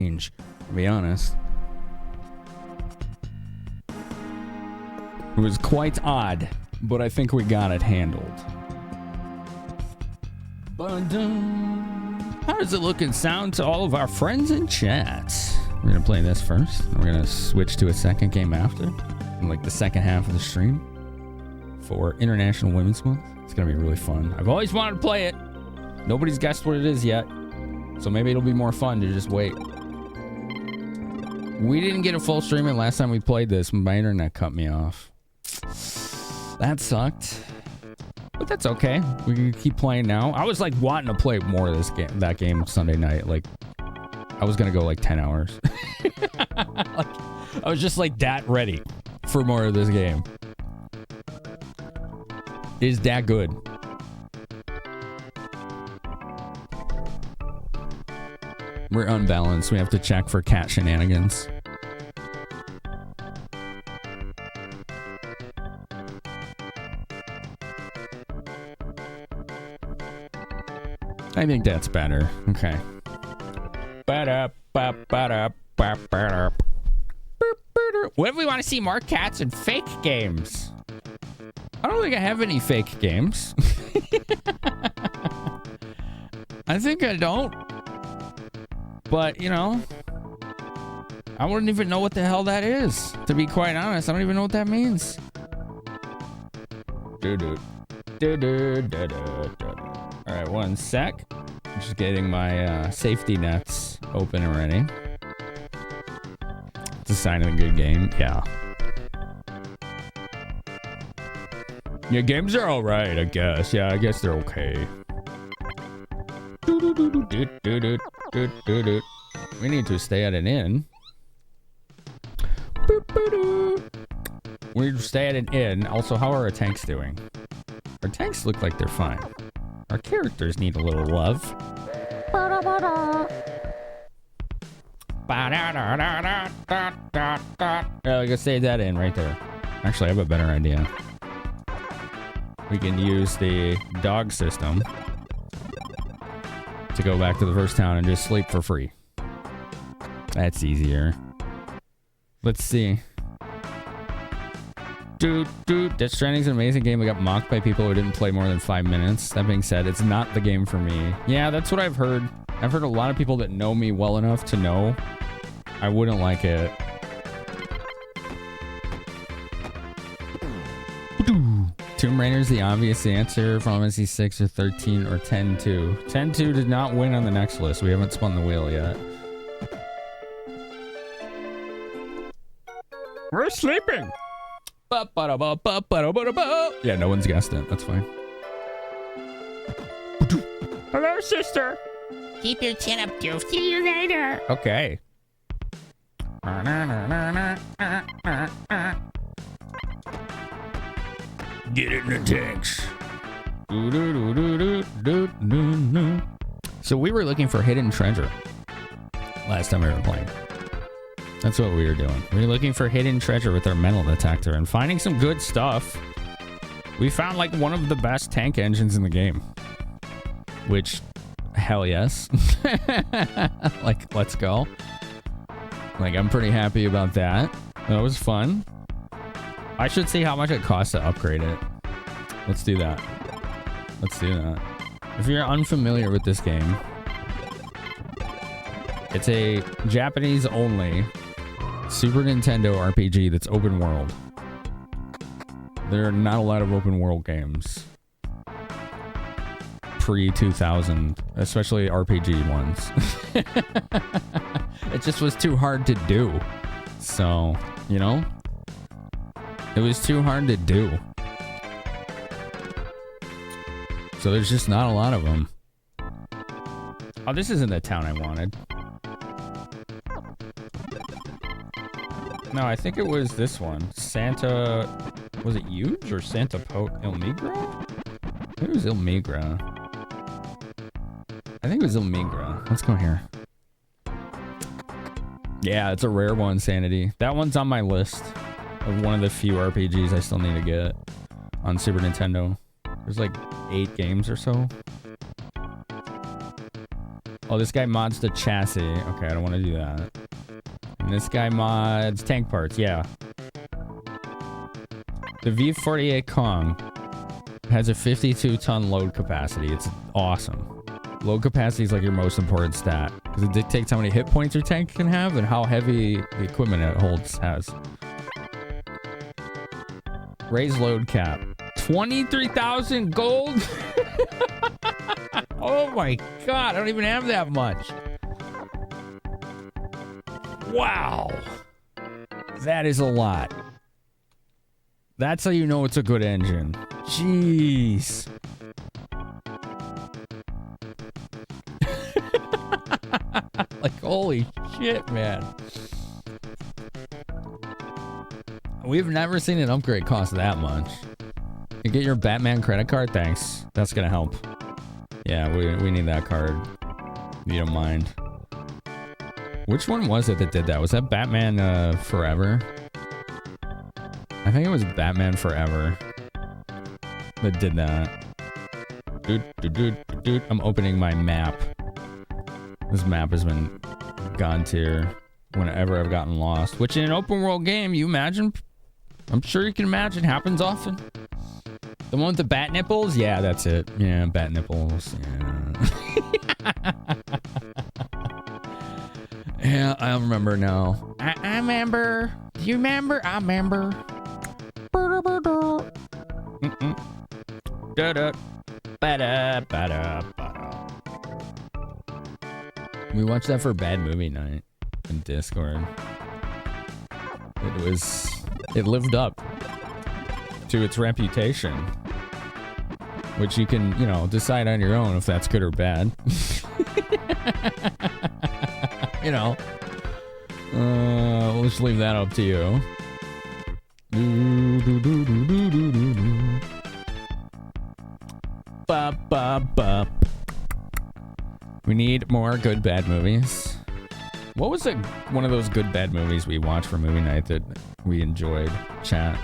strange, to be honest. It was quite odd, but I think we got it handled. How does it look and sound to all of our friends in chat? We're gonna play this first. We're gonna switch to a second game after, in like the second half of the stream for International Women's Month. It's gonna be really fun. I've always wanted to play it. Nobody's guessed what it is yet, so maybe it'll be more fun to just wait. We didn't get a full streaming last time we played this. My internet cut me off. That sucked, but that's okay. We can keep playing now. I was like wanting to play more of this game, that game Sunday night. Like I was gonna go like 10 hours. Like, I was just like that ready for more of this game. Is that good? We're unbalanced. We have to check for cat shenanigans. I think that's better. Okay. What if we want to see more cats in fake games? I don't think I have any fake games. I think I don't. But, you know, I wouldn't even know what the hell that is. To be quite honest, I don't even know what that means. Alright, one sec. I'm just getting my safety nets open and ready. It's a sign of a good game. Yeah. Yeah, games are alright, I guess. Yeah, I guess they're okay. We need to stay at an inn. We need to stay at an inn. Also, how are our tanks doing? Our tanks look like they're fine. Our characters need a little love. I can save that in right there. Actually, I have a better idea. We can use the dog system to go back to the first town and just sleep for free. That's easier. Let's see. Dude, Death Stranding's an amazing game. I got mocked by people who didn't play more than 5 minutes. That being said, it's not the game for me. Yeah, that's what I've heard. I've heard a lot of people that know me well enough to know I wouldn't like it. Tomb Raider's the obvious answer. Final Fantasy 6 or 13 or 10-2. 10-2 did not win on the next list. We haven't spun the wheel yet. We're sleeping. Yeah, no one's guessed it. That's fine. Hello, sister. Keep your chin up, Doof. See you later. Okay. Get in the tanks. So we were looking for hidden treasure last time we were playing. That's what we were doing. We were looking for hidden treasure with our metal detector and finding some good stuff. We found like one of the best tank engines in the game. Which, hell yes. Like, let's go. Like, I'm pretty happy about that. That was fun. I should see how much it costs to upgrade it. Let's do that. Let's do that. If you're unfamiliar with this game, it's a Japanese-only Super Nintendo RPG that's open world. There are not a lot of open world games pre-2000, especially RPG ones. It just was too hard to do. So, you know, it was too hard to do. So there's just not a lot of them. Oh, this isn't the town I wanted. No, I think it was this one. Santa... Was it Huge or Santa Ilmigra? I think it was Ilmigra. I think it was Ilmigra. Let's go here. Yeah, it's a rare one, Sanity. That one's on my list of one of the few RPGs I still need to get on Super Nintendo. There's like 8 games or so. Oh, this guy mods the chassis. Okay, I don't want to do that. And this guy mods tank parts. Yeah. The V48 Kong has a 52-ton load capacity. It's awesome. Load capacity is like your most important stat because it dictates how many hit points your tank can have and how heavy the equipment it holds has. Raise load cap. 23,000 gold? Oh my god, I don't even have that much. Wow. That is a lot. That's how you know it's a good engine. Jeez. Like, holy shit, man. We've never seen an upgrade cost that much. You get your Batman credit card? Thanks. That's gonna help. Yeah, we need that card. You don't mind. Which one was it that did that? Was that Batman Forever? I think it was Batman Forever that did that. Dude. I'm opening my map. This map has been gone to whenever I've gotten lost. Which in an open world game, you imagine? I'm sure you can imagine happens often. The one with the bat nipples? Yeah, that's it. Yeah, bat nipples. Yeah. Yeah, I remember now. I remember. Do you remember? I remember. Da-da. Ba-da, ba-da, ba-da. We watched that for Bad Movie Night in Discord. It lived up to its reputation, which you can, decide on your own if that's good or bad. We'll just leave that up to you. We need more good bad movies. What was one of those good bad movies we watched for movie night that we enjoyed? Chat.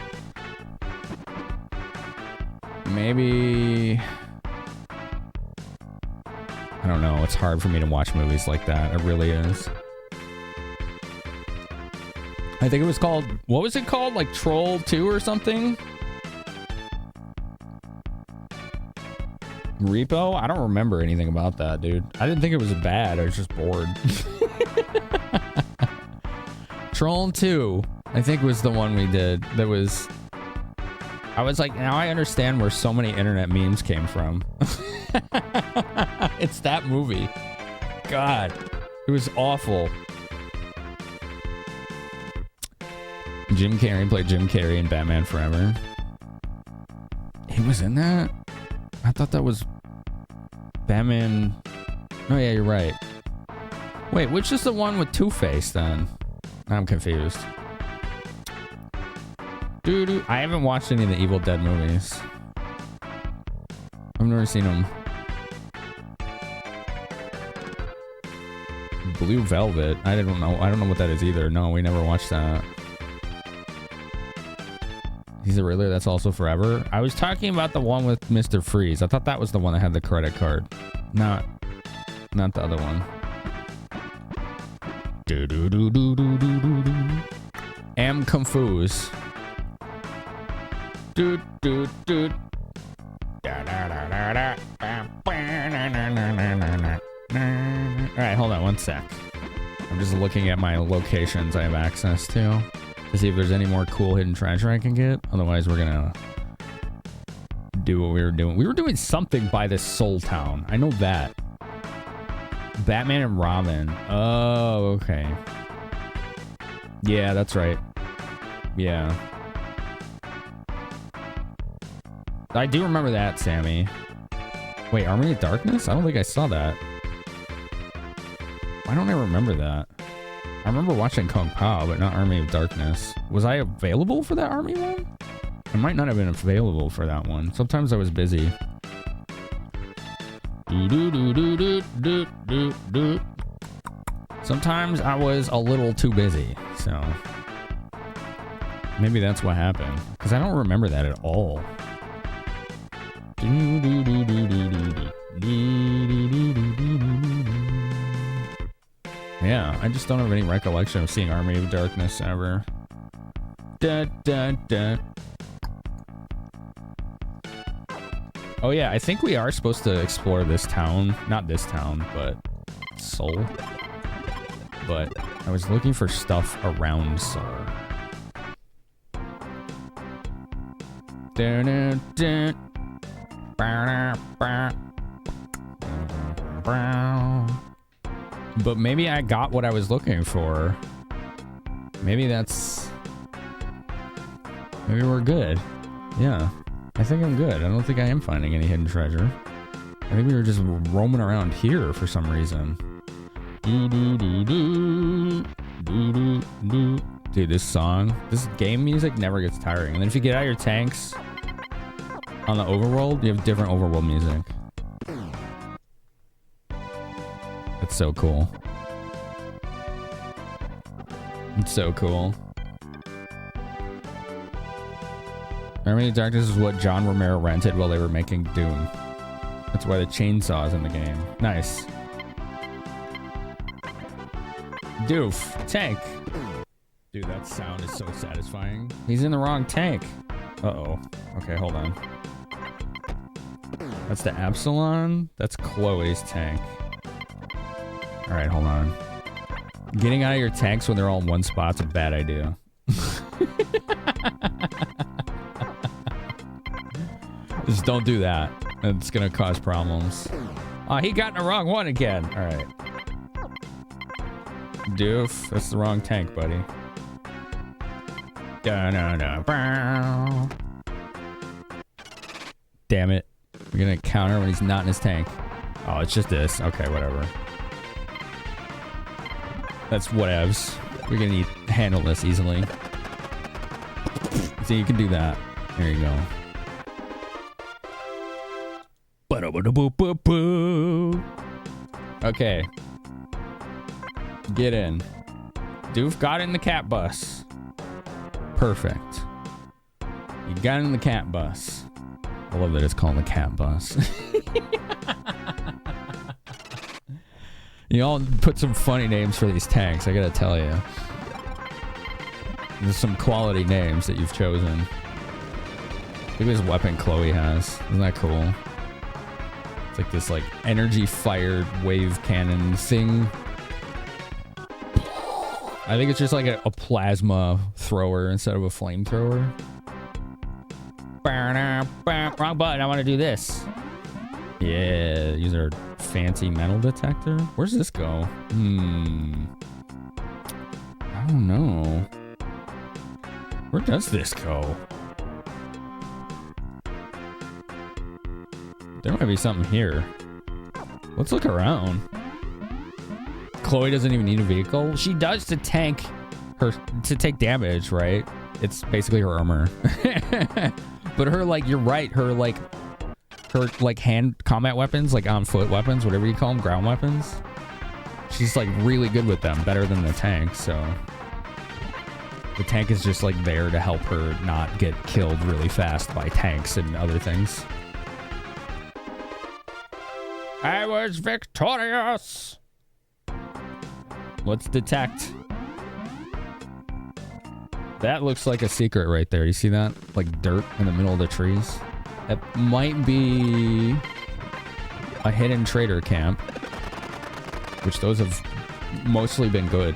Maybe... I don't know. It's hard for me to watch movies like that. It really is. I think it was called... What was it called? Like Troll 2 or something? Repo? I don't remember anything about that, dude. I didn't think it was bad. I was just bored. Troll 2, I think, was the one we did. That was... I was like, now I understand where so many internet memes came from. It's that movie. God. It was awful. Jim Carrey played Jim Carrey in Batman Forever. He was in that? I thought that was Batman... Oh yeah, you're right. Wait, which is the one with Two-Face then? I'm confused. Dude, I haven't watched any of the Evil Dead movies. I've never seen them. Blue Velvet. I don't know what that is either. No, we never watched that. He's a Riddler. That's also Forever. I was talking about the one with Mr. Freeze. I thought that was the one that had the credit card. Not the other one. Am confused. Alright, hold on one sec. I'm just looking at my locations I have access to see if there's any more cool hidden treasure I can get. Otherwise, we're gonna do what we were doing. We were doing something by this Soul Town. I know that. Batman and Robin. Oh, okay. Yeah, that's right. Yeah. I do remember that, Sammy. Wait, Army of Darkness? I don't think I saw that. Why don't I remember that? I remember watching Kung Pao, but not Army of Darkness. Was I available for that Army one? I might not have been available for that one. Sometimes I was busy. Sometimes I was a little too busy, so maybe that's what happened. Because I don't remember that at all. Yeah, I just don't have any recollection of seeing Army of Darkness ever. Da, da, da. Oh yeah, I think we are supposed to explore this town. Not this town, but Seoul. But I was looking for stuff around Seoul. Da, da, da. But maybe I got what I was looking for. Maybe we're good. Yeah, I think I'm good. I don't think I am finding any hidden treasure. I think we were just roaming around here for some reason. Dude, this song, this game music never gets tiring. And then if you get out your tanks on the overworld, you have different overworld music. That's so cool. It's so cool. Army of Darkness is what John Romero rented while they were making Doom. That's why the chainsaw's in the game. Nice. Doof. Tank. Dude, that sound is so satisfying. He's in the wrong tank. Uh-oh. Okay, hold on. That's the Absalon. That's Chloe's tank. Alright, hold on. Getting out of your tanks when they're all in one spot's a bad idea. Just don't do that. It's gonna cause problems. Oh, he got in the wrong one again. Alright. Doof. That's the wrong tank, buddy. Damn it. We're gonna counter when he's not in his tank. Oh, it's just this. Okay, whatever. That's whatevs. We're gonna handle this easily. So you can do that. There you go. Okay. Get in. Doof got in the cat bus. Perfect. You got in the cat bus. I love that it's called the cat bus. You all put some funny names for these tanks, I gotta tell you. There's some quality names that you've chosen. Look at this weapon Chloe has. Isn't that cool? It's like this energy-fired wave cannon thing. I think it's just like a plasma thrower instead of a flamethrower. Wrong button, I want to do this. Yeah, use our fancy metal detector. Where's this go? I don't know. Where does this go? There might be something here. Let's look around. Chloe doesn't even need a vehicle. She does to take damage, right? It's basically her armor. But her, you're right, her hand combat weapons, on foot weapons, whatever you call them, ground weapons. She's really good with them, better than the tank, so. The tank is just there to help her not get killed really fast by tanks and other things. I was victorious! Let's detect. That looks like a secret right there. You see that? Dirt in the middle of the trees. That might be a hidden trader camp, which those have mostly been good.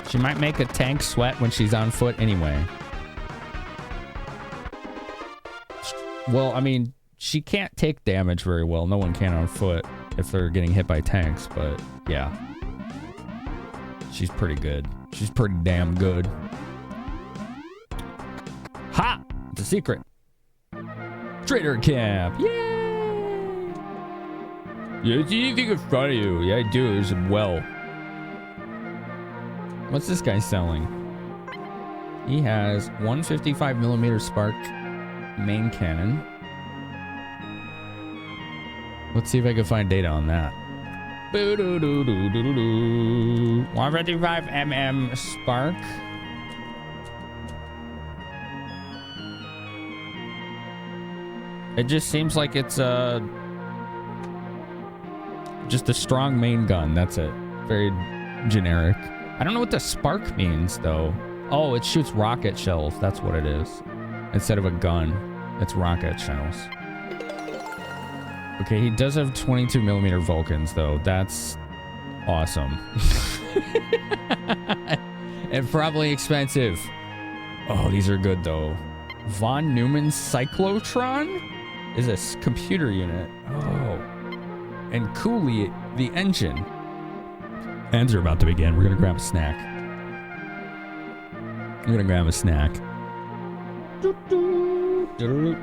She might make a tank sweat when she's on foot anyway. Well, I mean, she can't take damage very well. No one can on foot if they're getting hit by tanks, but yeah. She's pretty good. She's pretty damn good. Ha! It's a secret. Trader camp. Yay! Yeah, it's anything in front of you. Yeah, I do. There's a well. What's this guy selling? He has 155mm spark main cannon. Let's see if I can find data on that. 155mm spark. It just seems like it's Just a strong main gun. That's it. Very generic. I don't know what the spark means, though. Oh, it shoots rocket shells. That's what it is. Instead of a gun, it's rocket shells. Okay, he does have 22mm Vulcans, though. That's awesome. And probably expensive. Oh, these are good, though. Von Neumann's Cyclotron is a computer unit. Oh. And Cooley, the engine. Ends are about to begin. We're going to grab a snack. I'm going to grab a snack.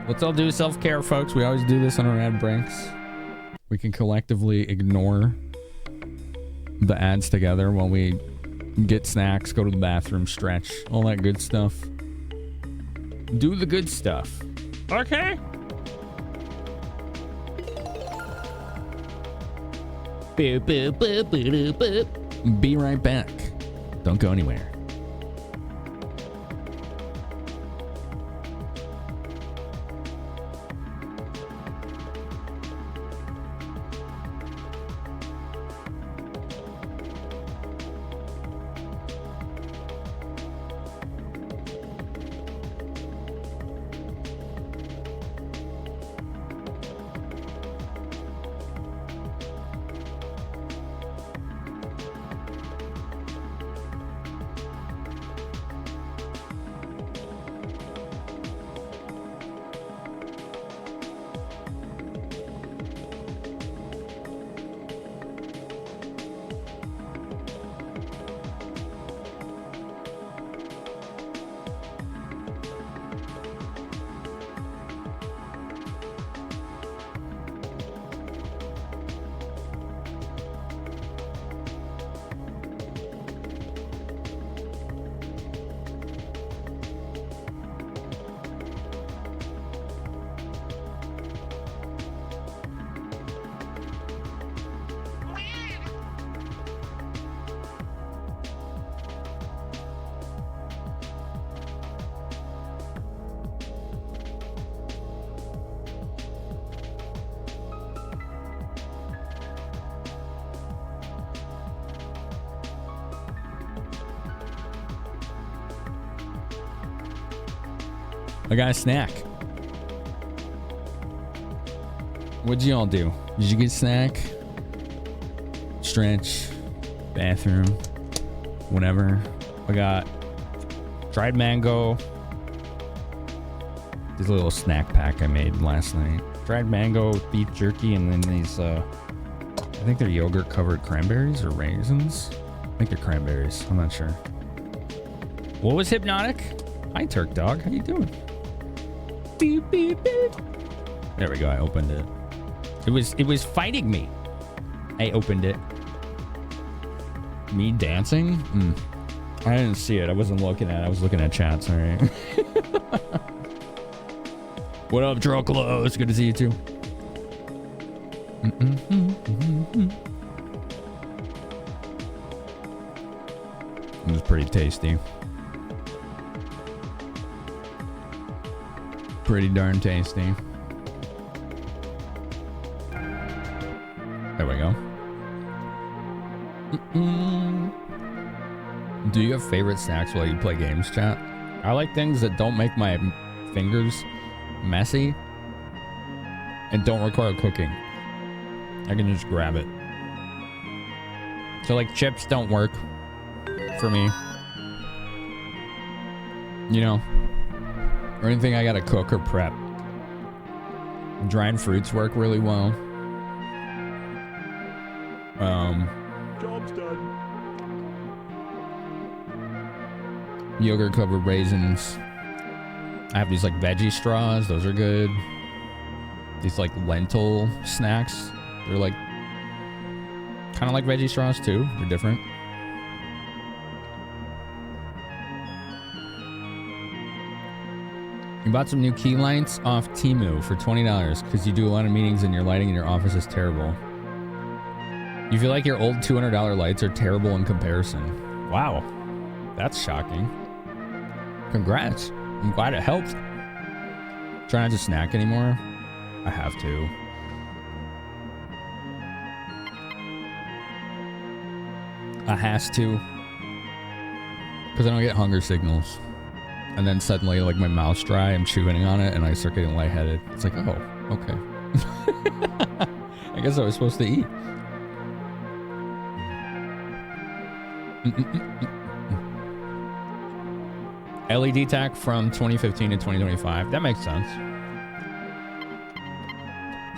Let's all do self-care, folks. We always do this on our ad breaks. We can collectively ignore the ads together while we get snacks, go to the bathroom, stretch, all that good stuff. Do the good stuff. Okay? Be right back. Don't go anywhere. I got a snack. What'd you all do? Did you get a snack? Stretch, bathroom, whatever. I got dried mango. This little snack pack I made last night. Dried mango, beef jerky, and then these, I think they're yogurt covered cranberries or raisins. I think they're cranberries. I'm not sure. What was Hypnotic? Hi, Turk Dog. How you doing? Beep, beep, beep. There we go. I opened it. It was fighting me. I opened it. Me dancing? I didn't see it. I wasn't looking at it. I was looking at chat. Sorry. What up, Drocolo? It's good to see you too. It was pretty tasty. Pretty darn tasty. There we go. Do you have favorite snacks while you play games, chat? I like things that don't make my fingers messy and don't require cooking. I can just grab it. So like chips don't work for me. You know? Or anything I gotta cook or prep. Dried fruits work really well. Job's done. Yogurt covered raisins. I have these like veggie straws. Those are good. These like lentil snacks. They're like kind of like veggie straws too. They're different. You bought some new key lights off Temu for $20 because you do a lot of meetings and your lighting in your office is terrible. You feel like your old $200 lights are terrible in comparison. Wow. That's shocking. Congrats. I'm glad it helped. Try not to snack anymore. I have to. A has to. Because I don't get hunger signals. And then suddenly, like, my mouth's dry, I'm chewing on it, and I start getting lightheaded. It's like, oh, okay. I guess I was supposed to eat. LED tech from 2015 to 2025. That makes sense.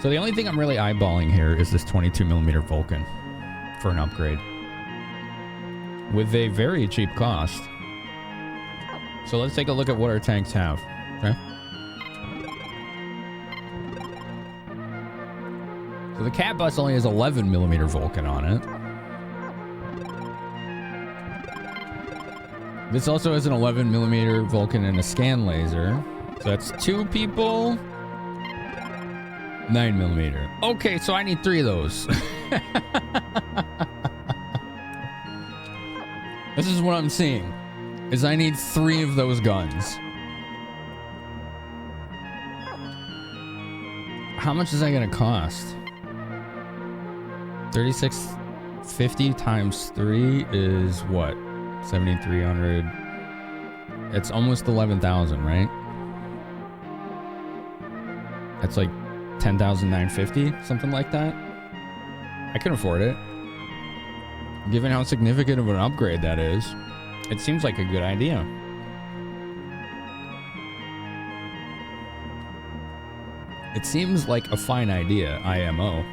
So the only thing I'm really eyeballing here is this 22mm Vulcan for an upgrade. With a very cheap cost. So let's take a look at what our tanks have. Okay. So the cat bus only has 11mm Vulcan on it. This also has an 11mm Vulcan and a scan laser. So that's 2 people. 9mm. Okay, so I need 3 of those. This is what I'm seeing. Is I need 3 of those guns. How much is that gonna cost? 3650 times 3 is what? 7,300. It's almost 11,000, right? That's like 10,950, something like that. I can afford it. Given how significant of an upgrade that is, it seems like a good idea. It seems like a fine idea, IMO.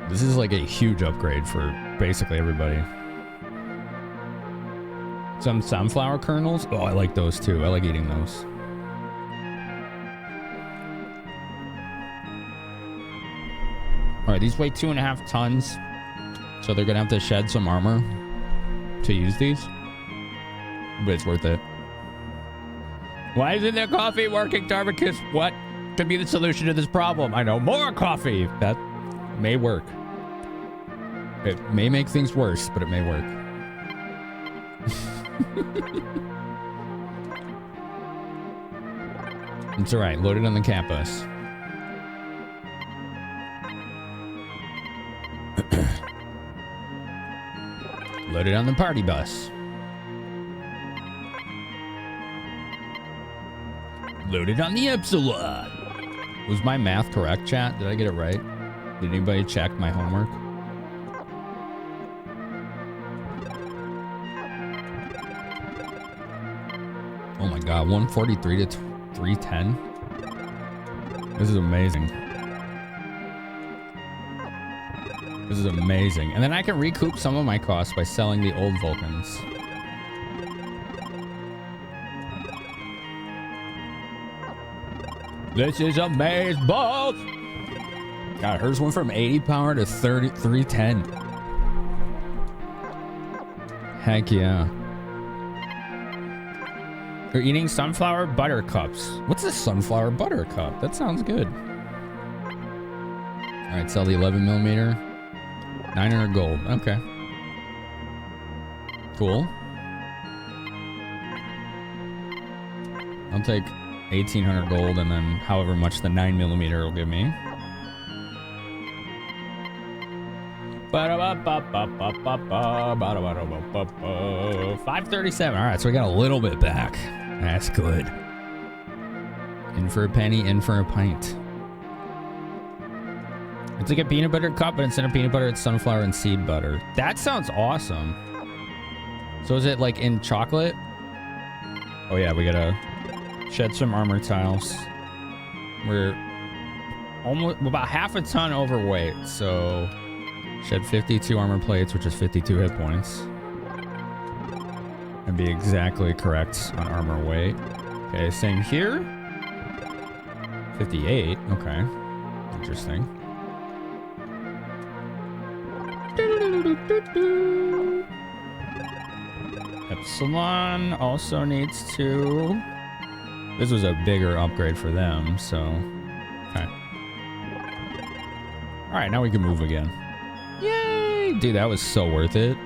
This is like a huge upgrade for basically everybody. Some sunflower kernels. Oh, I like those too. I like eating those. All right, these weigh 2.5 tons. So they're gonna have to shed some armor to use these. But it's worth it. Why isn't there coffee working, Tarbicus? What could be the solution to this problem? I know, more coffee! That may work. It may make things worse, but it may work. It's alright, load it on the cat bus. Load it on the party bus. Load it on the Epsilon. Was my math correct, chat? Did I get it right? Did anybody check my homework? Oh my god, 143 to 310? This is amazing. This is amazing. And then I can recoup some of my costs by selling the old Vulcans. This is amazing. God, hers went from 80 power to 310. Heck yeah. You're eating sunflower butter cups. What's a sunflower butter cup? That sounds good. All right, sell the 11mm. 900 gold. Okay. Cool. I'll take 1,800 gold and then however much the 9mm will give me. 537. All right, so we got a little bit back. That's good. In for a penny, in for a pint. It's like a peanut butter cup, but instead of peanut butter, it's sunflower and seed butter. That sounds awesome. So is it like in chocolate? Oh yeah, we gotta shed some armor tiles. We're almost about half a ton overweight, so shed 52 armor plates, which is 52 hit points. And be exactly correct on armor weight. Okay, same here. 58. Okay. Interesting. Epsilon also needs to. This was a bigger upgrade for them, so. Okay. Alright, now we can move again. Yay! Dude, that was so worth it.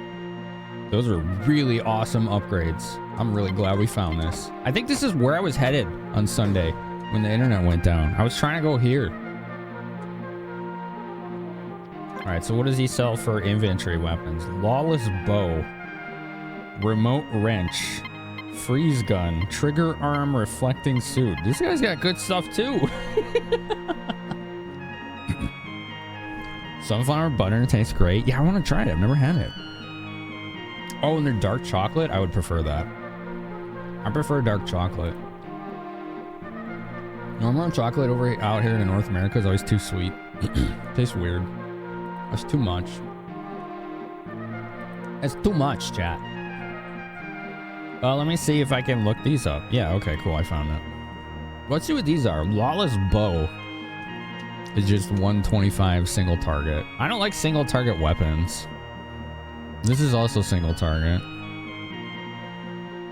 Those are really awesome upgrades. I'm really glad we found this. I think this is where I was headed on Sunday when the internet went down. I was trying to go here. All right, so what does he sell for infantry weapons? Lawless bow, remote wrench, freeze gun, trigger arm, reflecting suit. This guy's got good stuff too. Sunflower butter tastes great. Yeah, I want to try it. I've never had it. Oh, and they're dark chocolate? I would prefer that. I prefer dark chocolate. Normal chocolate out here in North America is always too sweet. Tastes weird. That's too much. It's too much, chat. Let me see if I can look these up. Yeah, okay, cool. I found it. Let's see what these are. Lawless bow is just 125 single target. I don't like single target weapons. This is also single target.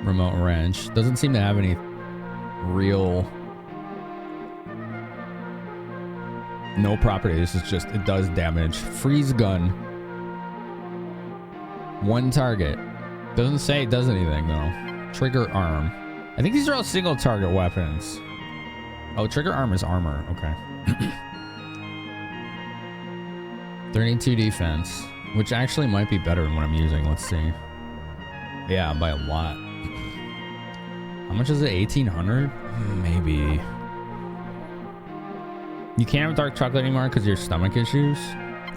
Remote wrench. Doesn't seem to have any real... No properties. It's just, it does damage. Freeze gun. One target. Doesn't say it does anything though. Trigger arm. I think these are all single target weapons. Oh, trigger arm is armor. Okay. 32 defense, which actually might be better than what I'm using. Let's see. Yeah, by a lot. How much is it? 1800? Maybe. You can't have dark chocolate anymore because of your stomach issues?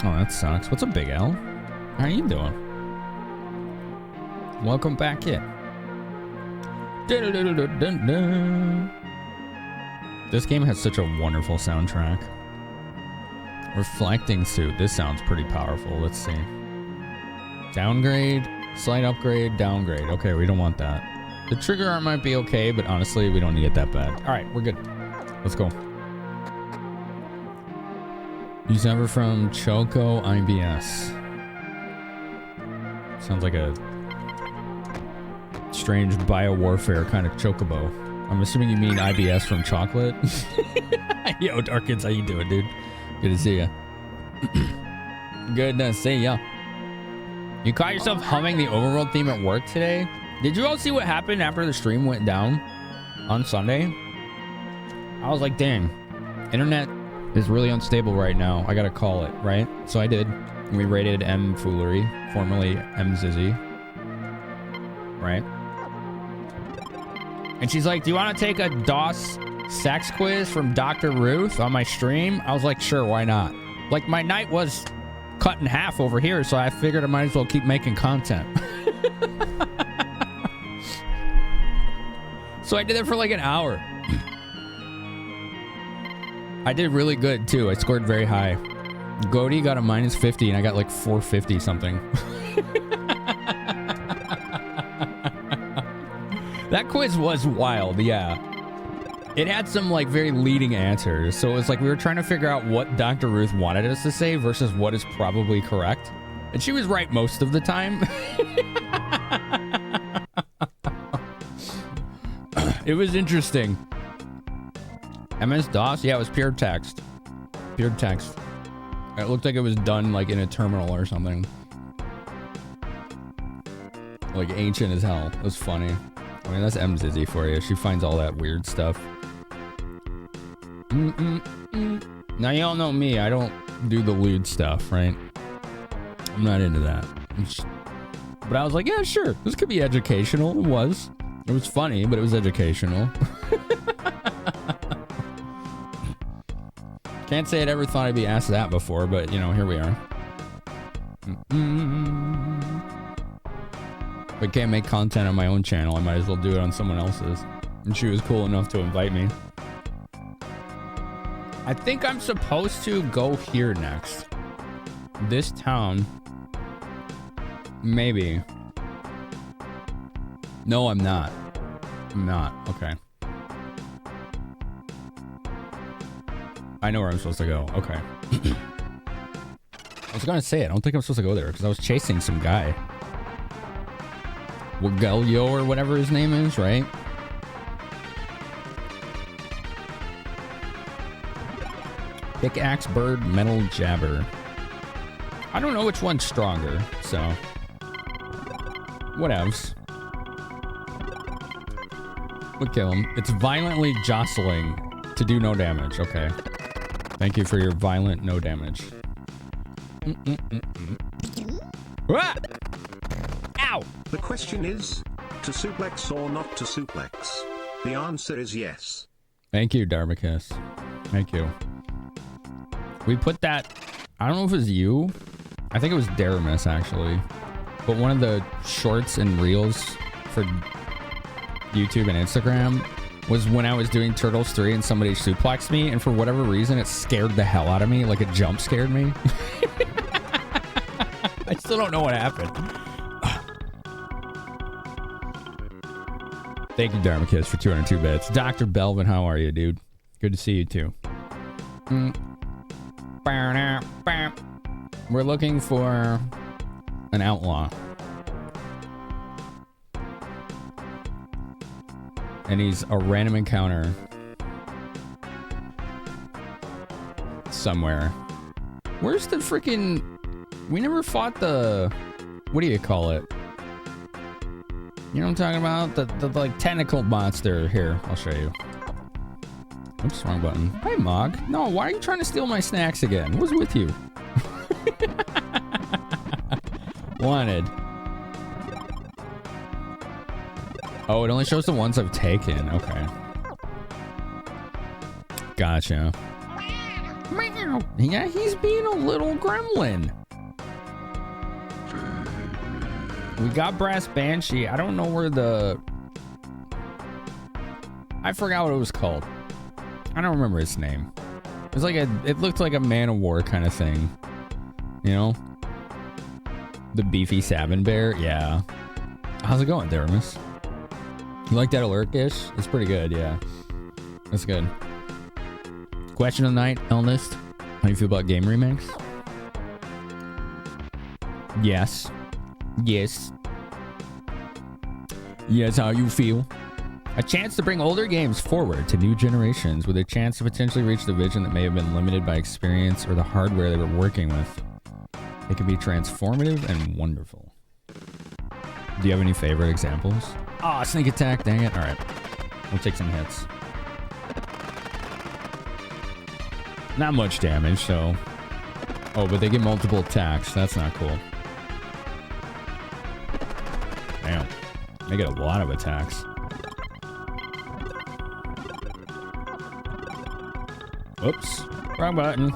Oh, that sucks. What's up, Big L? How are you doing? Welcome back in. This game has such a wonderful soundtrack. Reflecting suit. This sounds pretty powerful. Let's see. Downgrade, slight upgrade, downgrade. Okay, we don't want that. The trigger arm might be okay, but honestly, we don't need it that bad. All right, we're good. Let's go. Use ever from Choco IBS. Sounds like a strange biowarfare kind of chocobo. I'm assuming you mean IBS from chocolate. Yo, Darkins, how you doing, dude? Good to see ya. Good to see ya. You caught yourself humming the overworld theme at work today? Did you all see what happened after the stream went down on Sunday? I was like, dang, internet is really unstable right now. I gotta call it, right? So I did. We raided M Foolery, formerly M Zizzy. Right? And she's like, do you want to take a DOS sex quiz from Dr. Ruth on my stream? I was like, sure, why not? Like, my night was cut in half over here, so I figured I might as well keep making content. So I did it for like an hour. I did really good too. I scored very high. Goaty got a -50 and I got like 450 something. That quiz was wild, yeah. It had some like very leading answers. So it was like we were trying to figure out what Dr. Ruth wanted us to say versus what is probably correct. And she was right most of the time. It was interesting. MS-DOS? Yeah, it was pure text. Pure text. It looked like it was done like in a terminal or something. Like ancient as hell. It was funny. I mean, that's M Zizzy for you. She finds all that weird stuff. Now, y'all know me. I don't do the lewd stuff, right? I'm not into that. But I was like, yeah, sure. This could be educational. It was. It was funny, but it was educational. Can't say I'd ever thought I'd be asked that before, but, you know, here we are. If I can't make content on my own channel, I might as well do it on someone else's. And she was cool enough to invite me. I think I'm supposed to go here next. This town. Maybe. No, I'm not. I'm not. Okay. I know where I'm supposed to go. Okay. I was gonna say, I don't think I'm supposed to go there because I was chasing some guy. Wagelio or whatever his name is, right? Pickaxe, bird, metal, jabber. I don't know which one's stronger, so... Whatevs. We'll kill him. It's violently jostling to do no damage. Okay. Thank you for your violent no damage. Ah! Ow! The question is, to suplex or not to suplex? The answer is yes. Thank you, Dharmacus. Thank you. We put that... I don't know if it was you. I think it was Daramus, actually. But one of the shorts and reels for YouTube and Instagram was when I was doing Turtles 3 and somebody suplexed me, and for whatever reason, it scared the hell out of me. Like, it jump scared me. I still don't know what happened. Thank you, Dharmacus, for 202 bits. Dr. Belvin, how are you, dude? Good to see you, too. We're looking for an outlaw. And he's a random encounter somewhere. Where's the freaking... We never fought the... What do you call it? You know what I'm talking about? The like tentacle monster. Here, I'll show you. Oops, wrong button. Hey, Mog. No, why are you trying to steal my snacks again? What's with you? Wanted. Oh, it only shows the ones I've taken. Okay. Gotcha. Meow. Yeah, he's being a little gremlin. We got Brass Banshee. I don't know where the... I forgot what it was called. I don't remember its name. It was like a... It looked like a Man of War kind of thing. You know? The beefy Sabin Bear? Yeah. How's it going, Daramus? You like that alert dish? It's pretty good, yeah. That's good. Question of the night, Elnist. How do you feel about game remakes? Yes. Yes. Yes, how you feel? A chance to bring older games forward to new generations with a chance to potentially reach the vision that may have been limited by experience or the hardware they were working with. It can be transformative and wonderful. Do you have any favorite examples? Ah, sneak attack, dang it. All right. We'll take some hits. Not much damage, so... Oh, but they get multiple attacks. That's not cool. Damn. They get a lot of attacks. Oops. Wrong button.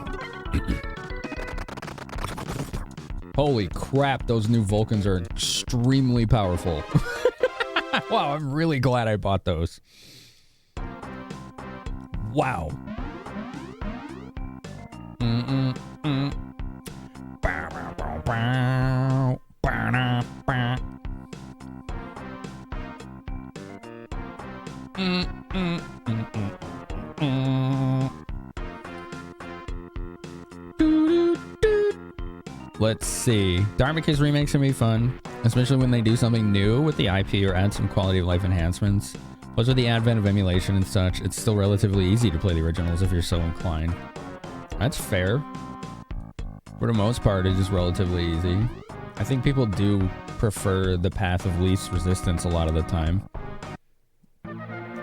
Holy crap, those new Vulcans are extremely powerful. Wow, I'm really glad I bought those. Wow. Let's see. Dharmaka's remakes can be fun, especially when they do something new with the IP or add some quality of life enhancements. Plus, with the advent of emulation and such, it's still relatively easy to play the originals if you're so inclined. That's fair. For the most part, it's just relatively easy. I think people do prefer the path of least resistance a lot of the time.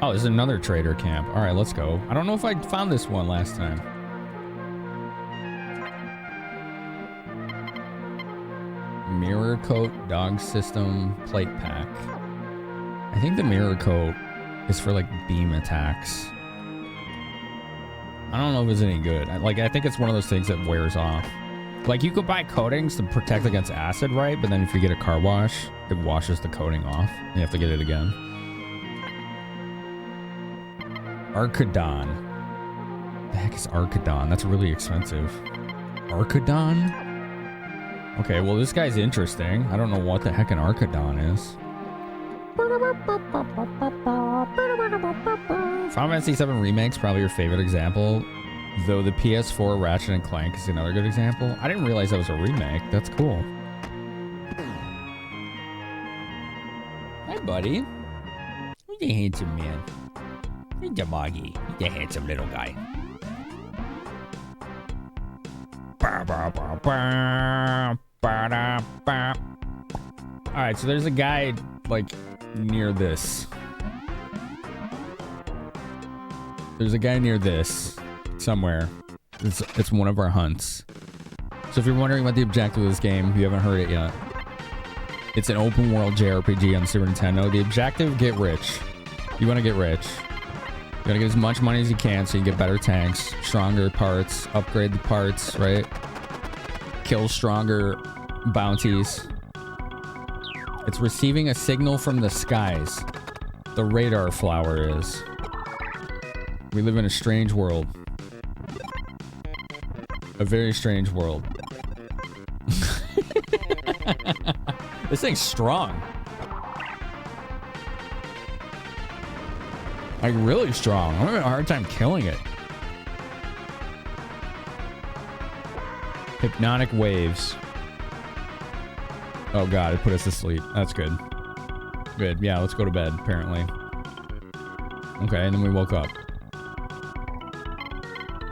Oh, there's another trader camp. All right, let's go. I don't know if I found this one last time. Mirror coat dog system plate pack. I think the mirror coat is for like beam attacks. I don't know if it's any good. I think it's one of those things that wears off. Like, you could buy coatings to protect against acid, right? But then if you get a car wash, it washes the coating off. You have to get it again. Archidon. The heck is Archidon? That's really expensive. Archidon? Okay, well, this guy's interesting. I don't know what the heck an Archidon is. Final Fantasy VII Remake's probably your favorite example, though the PS4 Ratchet & Clank is another good example. I didn't realize that was a remake. That's cool. Hi, buddy. Who's the handsome man? He's the Moggy. He's the handsome little guy. Alright, so there's a guy, like, near this. There's a guy near this somewhere. It's one of our hunts. So if you're wondering what the objective of this game, if you haven't heard it yet, it's an open world JRPG on Super Nintendo. The objective, get rich. You want to get rich. You want to get as much money as you can so you can get better tanks, stronger parts, upgrade the parts, right? Kill stronger bounties. It's receiving a signal from the skies. The radar flower is. We live in a strange world. A very strange world. This thing's strong. Like, really strong. I'm having a hard time killing it. Hypnotic waves. Oh god, it put us to sleep. That's good. Good. Yeah, let's go to bed, apparently. Okay, and then we woke up.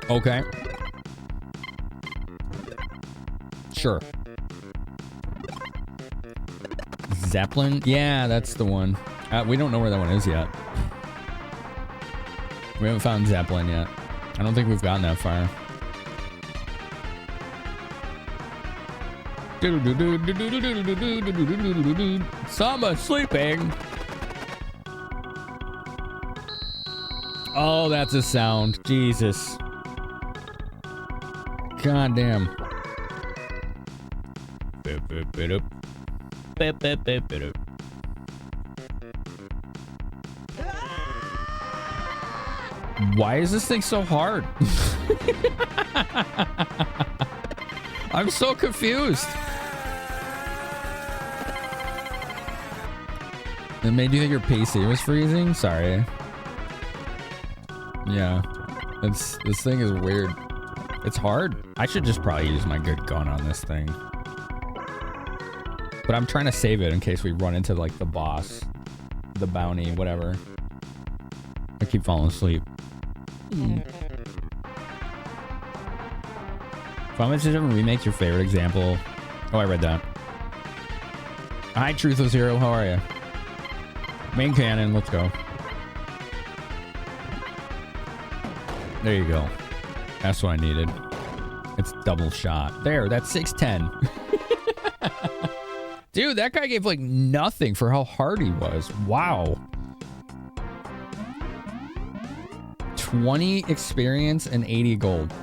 Okay. Sure. Zeppelin? Yeah, that's the one. We don't know where that one is yet. We haven't found Zeppelin yet. I don't think we've gotten that far. Samba sleeping. Oh, that's a sound. Jesus. God damn. Why is this thing so hard? I'm so confused. It made you think your PC was freezing? Sorry. Yeah. This thing is weird. It's hard. I should just probably use my good gun on this thing. But I'm trying to save it in case we run into, like, the boss. The bounty, whatever. I keep falling asleep. Final Fantasy VII Remake's your favorite example. Oh, I read that. Hi, Truthless Hero. How are you? Main cannon. Let's go. There you go. That's what I needed. It's double shot. There, that's 610. Dude, that guy gave like nothing for how hard he was. Wow. 20 experience and 80 gold.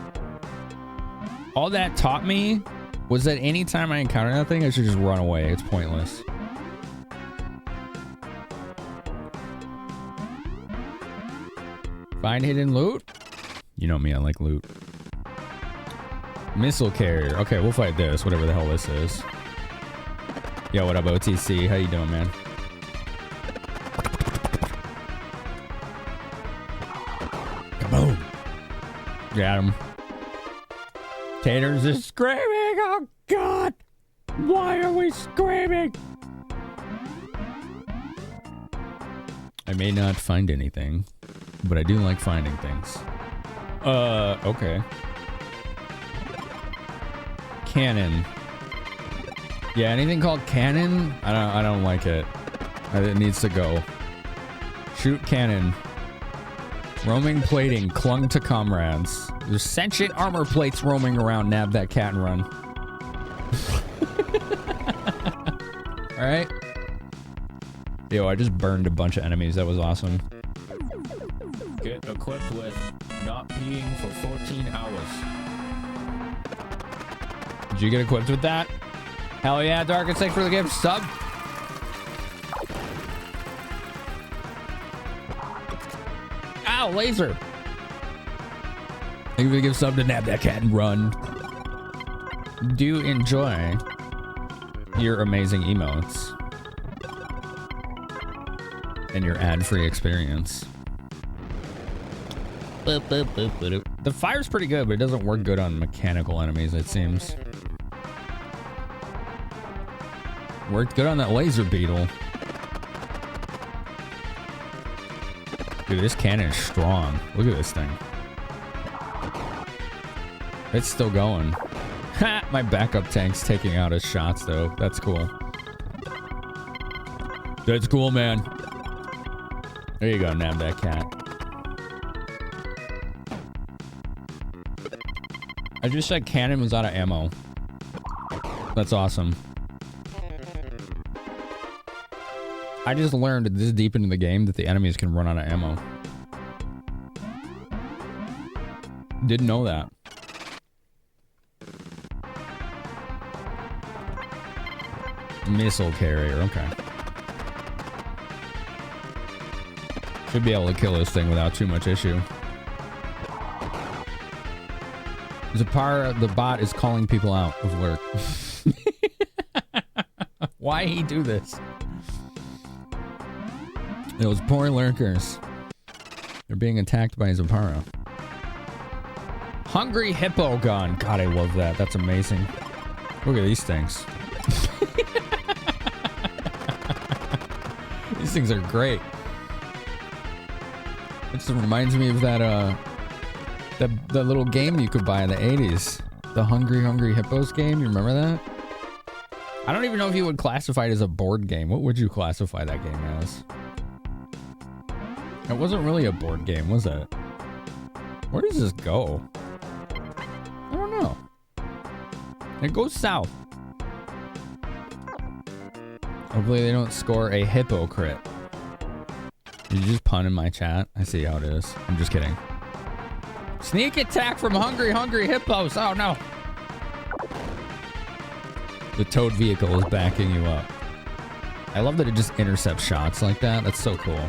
All that taught me was that anytime I encounter that thing, I should just run away. It's pointless. Find hidden loot? You know me, I like loot. Missile carrier. Okay, we'll fight this, whatever the hell this is. Yo, what up, OTC? How you doing, man? Kaboom! Got him. Taters is screaming! Oh, God! Why are we screaming? I may not find anything, but I do like finding things. Okay. Cannon. Yeah, anything called cannon, I don't like it. It needs to go. Shoot cannon. Roaming plating clung to comrades. There's sentient armor plates roaming around. Nab that cat and run. Alright. Yo, I just burned a bunch of enemies. That was awesome. Get equipped with not peeing for 14 hours. Did you get equipped with that? Hell yeah, Darkest, thanks for the gift sub. Ow, laser. Thank you for the gift sub to Nab that cat and run. Do enjoy your amazing emotes and your ad-free experience. The fire's pretty good, but it doesn't work good on mechanical enemies, it seems. Worked good on that laser beetle. Dude, this cannon is strong. Look at this thing. It's still going. Ha! My backup tank's taking out his shots, though. That's cool. That's cool, man. There you go, nab that cat. I just said cannon was out of ammo. That's awesome. I just learned this deep into the game that the enemies can run out of ammo. Didn't know that. Missile carrier, okay. Should be able to kill this thing without too much issue. Zapara, the bot, is calling people out of lurk. Why he do this? Those poor lurkers. They're being attacked by Zapara. Hungry hippo gun. God, I love that. That's amazing. Look at these things. These things are great. It just reminds me of that the little game you could buy in the 80s. The Hungry Hippos game. You remember that? I don't even know if you would classify it as a board game. What would you classify that game as? It wasn't really a board game, was it? Where does this go? I don't know. It goes south. Hopefully they don't score a hippo crit. Did you just pun in my chat? I see how it is. I'm just kidding. Sneak attack from hungry hippos. Oh no. The towed vehicle is backing you up. I love that it just intercepts shots like that. That's so cool.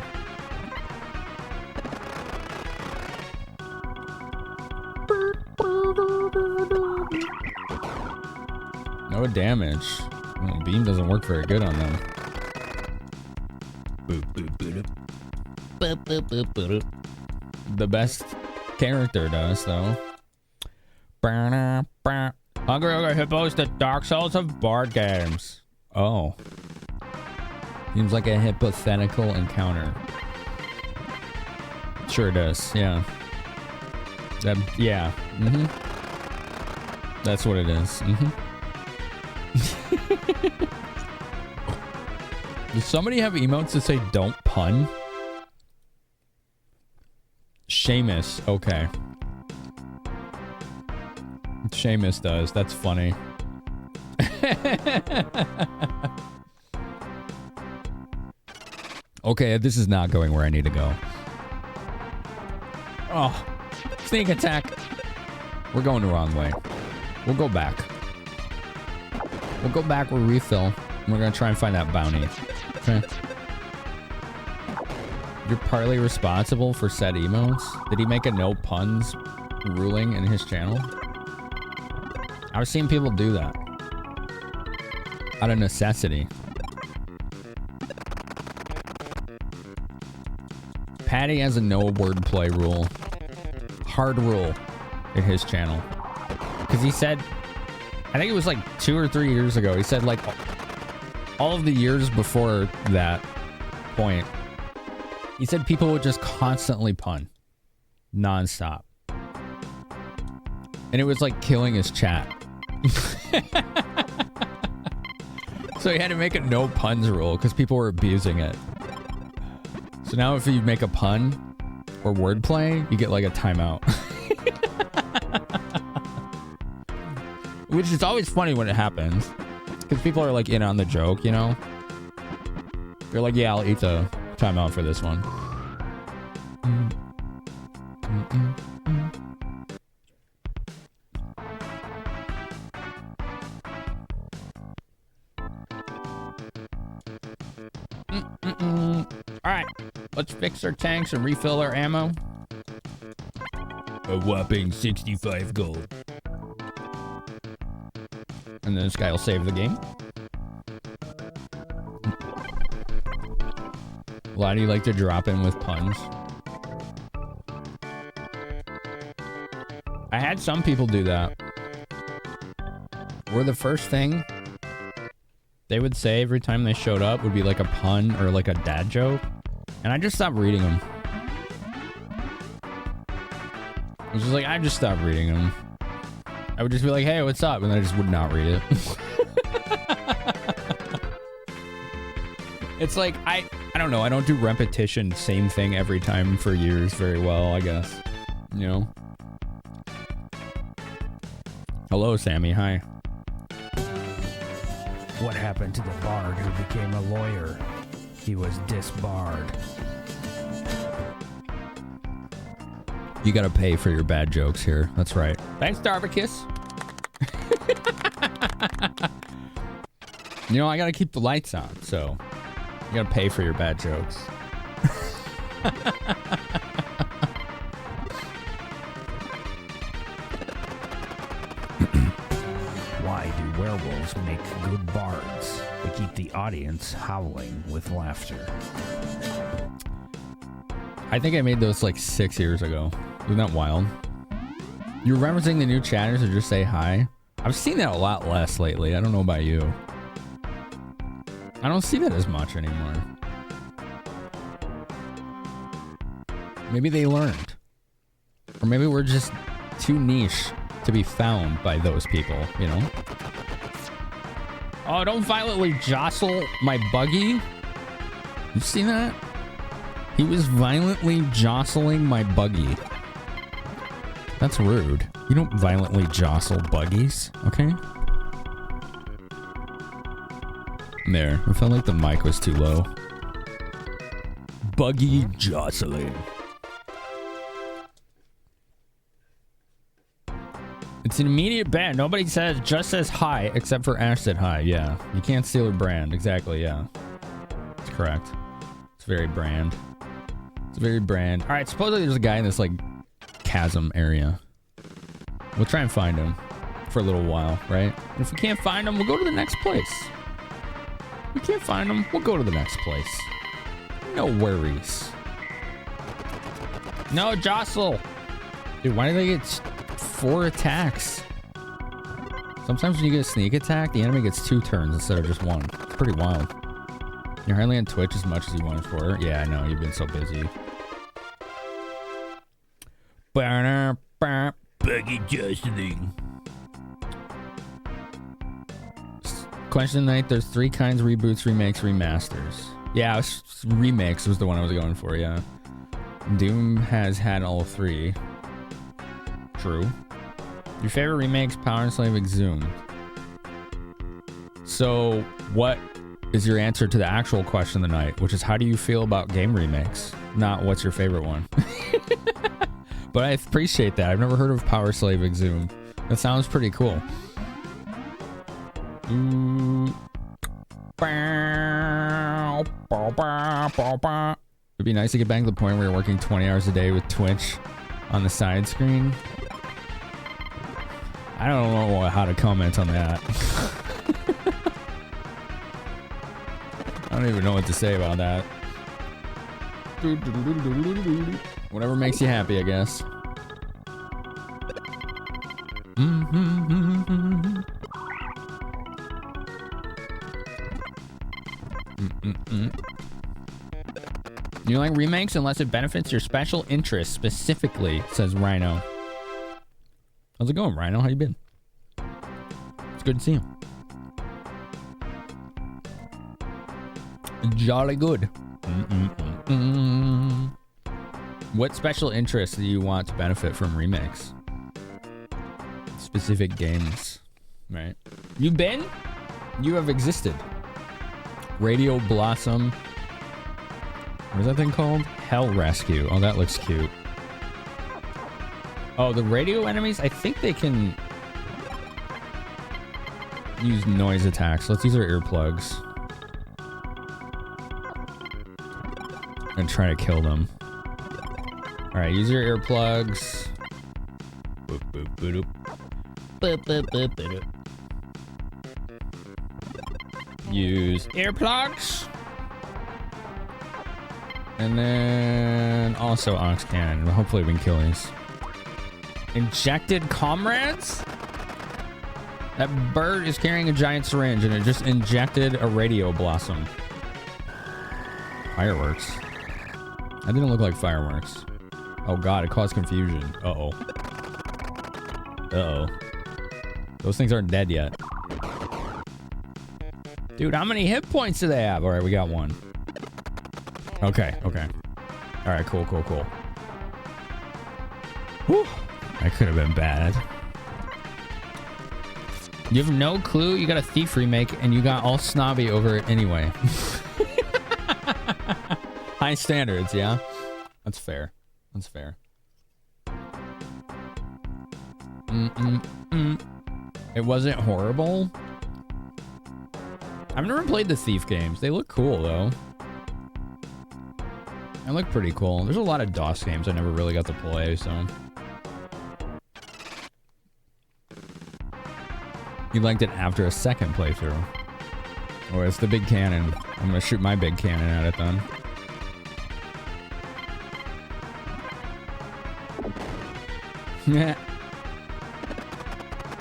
No damage. Beam doesn't work very good on them. The best character does, though. Hungry Hippos, the Dark Souls of board games. Oh. Seems like a hypothetical encounter. Sure does, yeah. Yeah. That's what it is. Does somebody have emotes that say don't pun? Seamus, okay. Seamus does, that's funny. Okay, this is not going where I need to go. Oh, sneak attack. We're going the wrong way. We'll go back. We'll go back, we'll refill. We're gonna try and find that bounty. Okay. You're partly responsible for said emotes? Did he make a no puns ruling in his channel? I've seen people do that. Out of necessity. Patty has a no wordplay rule. Hard rule in his channel. Because he said, I think it was like 2 or 3 years ago, he said like all of the years before that point, he said people would just constantly pun. Non-stop. And it was like killing his chat. So he had to make a no puns rule because people were abusing it. So now if you make a pun or wordplay, you get like a timeout. Which is always funny when it happens. Because people are like in on the joke, you know? They're like, yeah, I'll eat the timeout for this one. Alright, let's fix our tanks and refill our ammo. A whopping 65 gold. And then this guy will save the game. Why do you like to drop in with puns? I had some people do that. Where the first thing they would say every time they showed up would be like a pun or like a dad joke. And I just stopped reading them. I was just like, I just stopped reading them. I would just be like, hey, what's up? And I just would not read it. It's like, I don't know. I don't do repetition, same thing every time for years very well, I guess. You know? Hello, Sammy. Hi. What happened to the bard who became a lawyer? He was disbarred. You gotta pay for your bad jokes here. That's right. Thanks, Darvicus. You know, I gotta keep the lights on, so you gotta pay for your bad jokes. Why do werewolves make good bards? They keep the audience howling with laughter. I think I made those like 6 years ago. Isn't that wild? You're referencing the new chatters or just say hi? I've seen that a lot less lately. I don't know about you. I don't see that as much anymore. Maybe they learned. Or maybe we're just too niche to be found by those people, you know? Oh, don't violently jostle my buggy. You see that? He was violently jostling my buggy. That's rude. You don't violently jostle buggies, okay? There. I felt like the mic was too low. Buggy jostling. It's an immediate ban. Nobody just says hi, except for Ash said hi. Yeah. You can't steal her brand. Exactly, yeah. That's correct. It's very brand. It's very brand. Alright, supposedly there's a guy in this, like, chasm area. We'll try and find him for a little while, right? And if we can't find him, we'll go to the next place. If we can't find him, we'll go to the next place. No worries. No, jostle! Dude, why do they get 4 attacks? Sometimes when you get a sneak attack, the enemy gets 2 turns instead of just 1. It's pretty wild. You're hardly on Twitch as much as you wanted for. Yeah, I know. You've been so busy. Buggy jostling. Question night. There's 3 kinds: reboots, remakes, remasters. Yeah, remakes was the one I was going for. Yeah. Doom has had all 3. True. Your favorite remakes: Power Slave, Exhumed. So, what is your answer to the actual question of the night, which is how do you feel about game remakes? Not what's your favorite one. But I appreciate that. I've never heard of Power Slave Exhumed. That sounds pretty cool. It'd be nice to get back to the point where you're working 20 hours a day with Twitch on the side screen. I don't know how to comment on that. I don't even know what to say about that. Whatever makes you happy, I guess. You like remakes unless it benefits your special interest specifically, says Rhino. How's it going, Rhino? How you been? It's good to see you. Jolly good. What special interests do you want to benefit from remakes? Specific games, right? You've been? You have existed. Radio Blossom. What is that thing called? Hell Rescue. Oh, that looks cute. Oh, the radio enemies? I think they can use noise attacks. Let's use our earplugs. And try to kill them. Alright, use your earplugs. Boop, boop, boop, boop. Boop, boop, boop, boop. Use earplugs. And then also Ox Cannon. Hopefully we can kill these. Injected comrades? That bird is carrying a giant syringe and it just injected a radio blossom. Fireworks. That didn't look like fireworks. Oh god, it caused confusion. Uh-oh. Uh-oh. Those things aren't dead yet. Dude, how many hit points do they have? Alright, we got 1. Okay, okay. Alright, cool, cool, cool. Whew. That could have been bad. You have no clue? You got a Thief remake and you got all snobby over it anyway. High standards, yeah? That's fair. That's fair. It wasn't horrible. I've never played the Thief games. They look cool, though. They look pretty cool. There's a lot of DOS games I never really got to play, so... You liked it after a second playthrough. Oh, it's the big cannon. I'm gonna shoot my big cannon at it then. Yeah.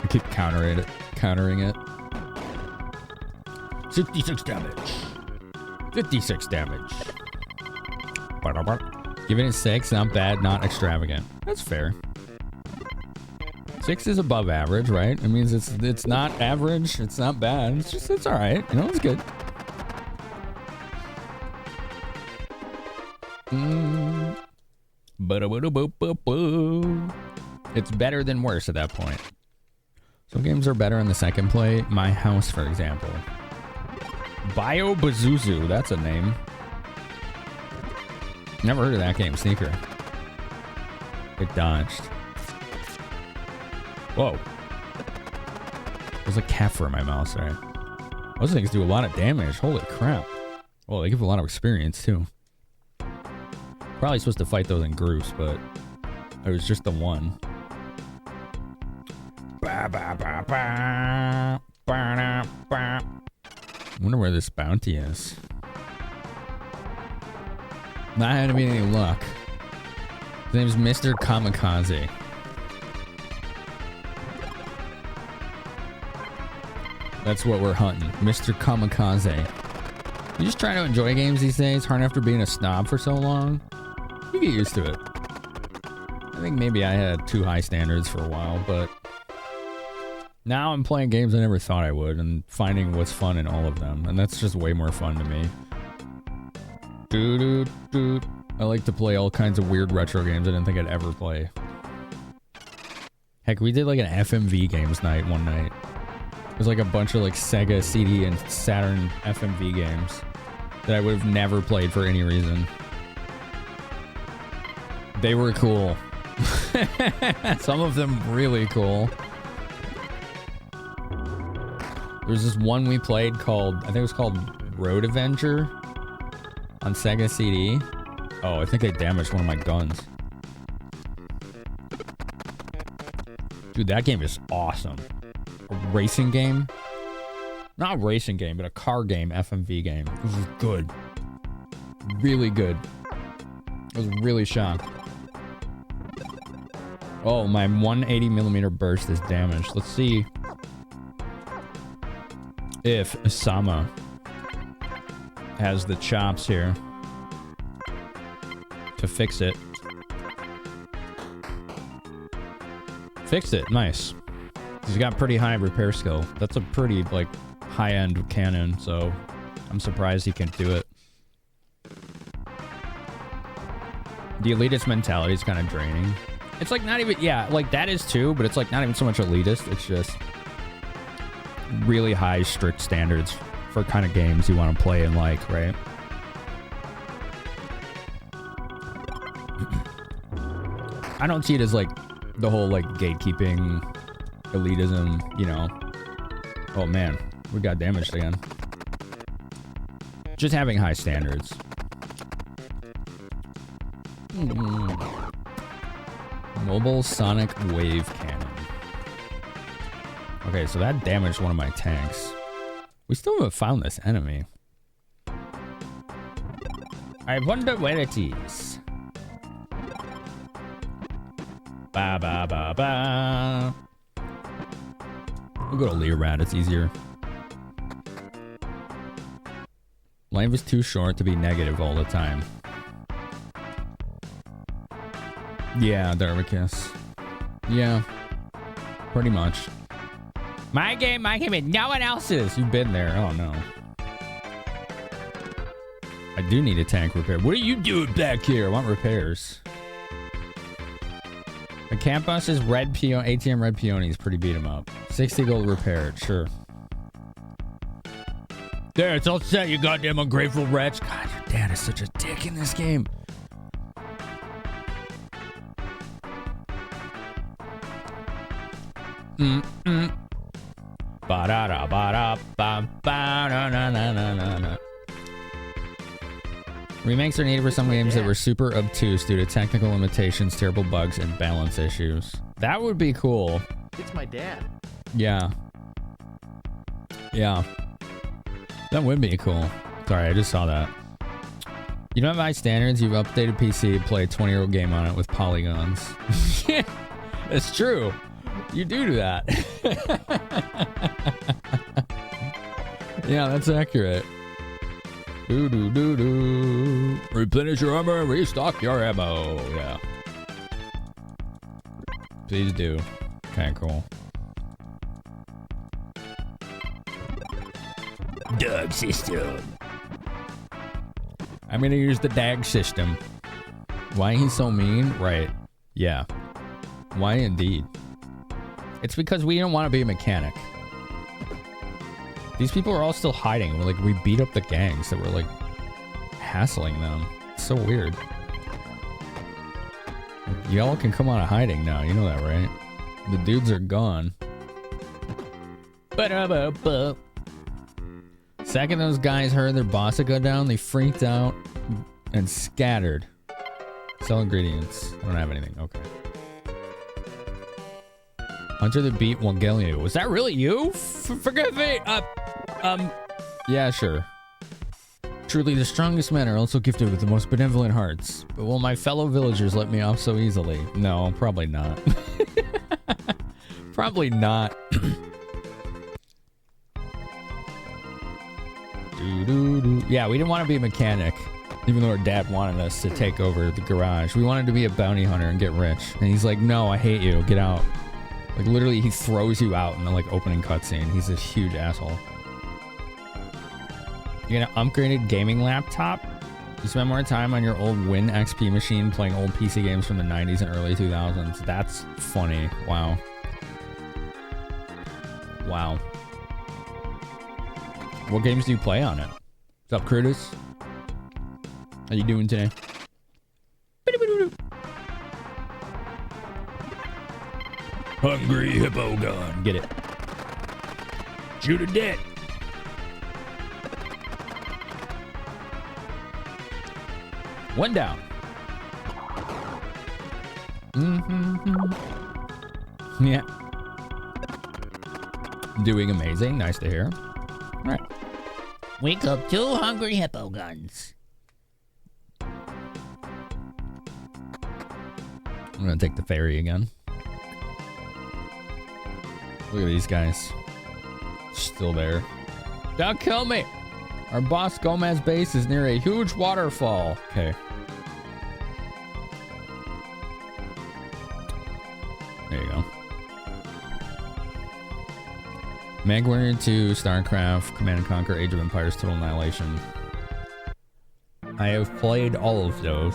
I keep countering it. 66 damage. 56 damage. Giving it 6, not bad, not extravagant. That's fair. 6 is above average, right? It means it's not average, it's not bad. It's all right. You know, it's good. It's better than worse at that point. Some games are better in the second play. My House, for example. Bio Bazuzu, that's a name. Never heard of that game, Sneaker. It dodged. Whoa. There's a Kaffir in my mouse, right? Those things do a lot of damage. Holy crap. Well, they give a lot of experience, too. Probably supposed to fight those in groups, but it was just the one. I wonder where this bounty is. Not having any luck. His name's Mr. Kamikaze. That's what we're hunting. Mr. Kamikaze. You just try to enjoy games these days? Hard after being a snob for so long? You get used to it. I think maybe I had too high standards for a while, but now I'm playing games I never thought I would and finding what's fun in all of them, and that's just way more fun to me. I like to play all kinds of weird retro games I didn't think I'd ever play. Heck, we did like an FMV games night one night. It was like a bunch of like Sega CD and Saturn FMV games that I would have never played for any reason. They were cool. Some of them really cool. There's this one we played called, I think it was called Road Avenger on Sega CD. Oh, I think they damaged one of my guns. Dude, that game is awesome. A racing game? Not a racing game, but a car game, FMV game. This is good. Really good. I was really shocked. Oh, my 180mm burst is damaged. Let's see if Osama has the chops here to fix it. Fixed it. Nice. He's got pretty high repair skill. That's a pretty, like, high-end cannon, so I'm surprised he can do it. The elitist mentality is kind of draining. It's like not even, yeah, like that is too, but it's like not even so much elitist. It's just really high, strict standards for kind of games you want to play and like, right? I don't see it as like the whole like gatekeeping, elitism, you know. Oh man, we got damaged again. Just having high standards. Mobile Sonic Wave Cannon. Okay, so that damaged one of my tanks. We still haven't found this enemy. I wonder where it is. Ba ba ba ba. We'll go to Leorad, it's easier. Life is too short to be negative all the time. Yeah, Darvicus. Yeah, pretty much. My game, and no one else's. You've been there. Oh, no. I do need a tank repair. What are you doing back here? I want repairs. The camp bus is red peon, ATM red peony is pretty beat 'em up. 60 gold repaired, sure. There, it's all set, you goddamn ungrateful wretch. God, your dad is such a dick in this game. Ba-da-da-ba-da-ba-ba-na-na-na-na-na. Remakes are needed for some games that were super obtuse due to technical limitations, terrible bugs, and balance issues. That would be cool. It's my dad. Yeah. Yeah. That would be cool. Sorry, I just saw that. You don't have high standards, you've updated PC, play a 20-year-old game on it with polygons. Yeah, it's true. You do that. Yeah, that's accurate. Do. Replenish your armor and restock your ammo. Yeah. Please do. Okay, cool. Dog system. I'm gonna use the DAG system. Why he's so mean? Right. Yeah. Why indeed? It's because we don't want to be a mechanic. These people are all still hiding. We're like, we beat up the gangs that were like hassling them. It's so weird. Y'all can come out of hiding now. You know that, right? The dudes are gone. Ba-da-ba-ba. Second those guys heard their boss had gone down, they freaked out and scattered. Sell ingredients. I don't have anything. Okay. Hunter that beat Wangelio. Was that really you? Forgive me. Yeah, sure. Truly, the strongest men are also gifted with the most benevolent hearts. But will my fellow villagers let me off so easily? No, probably not. Probably not. Yeah, we didn't want to be a mechanic, even though our dad wanted us to take over the garage. We wanted to be a bounty hunter and get rich. And he's like, no, I hate you. Get out. Like, literally, he throws you out in the, like, opening cutscene. He's a huge asshole. You get an upgraded gaming laptop? You spend more time on your old Win XP machine playing old PC games from the 90s and early 2000s. That's funny. Wow. Wow. What games do you play on it? What's up, Curtis? How you doing today? Hungry hippo gun. Get it. Shoot a dead. One down. Yeah. Doing amazing. Nice to hear. All right. Wake up 2 hungry hippo guns. I'm gonna take the ferry again. Look at these guys. Still there. Don't kill me! Our boss Gomez base is near a huge waterfall. Okay. There you go. Mag Warrior 2, StarCraft, Command & Conquer, Age of Empires, Total Annihilation. I have played all of those.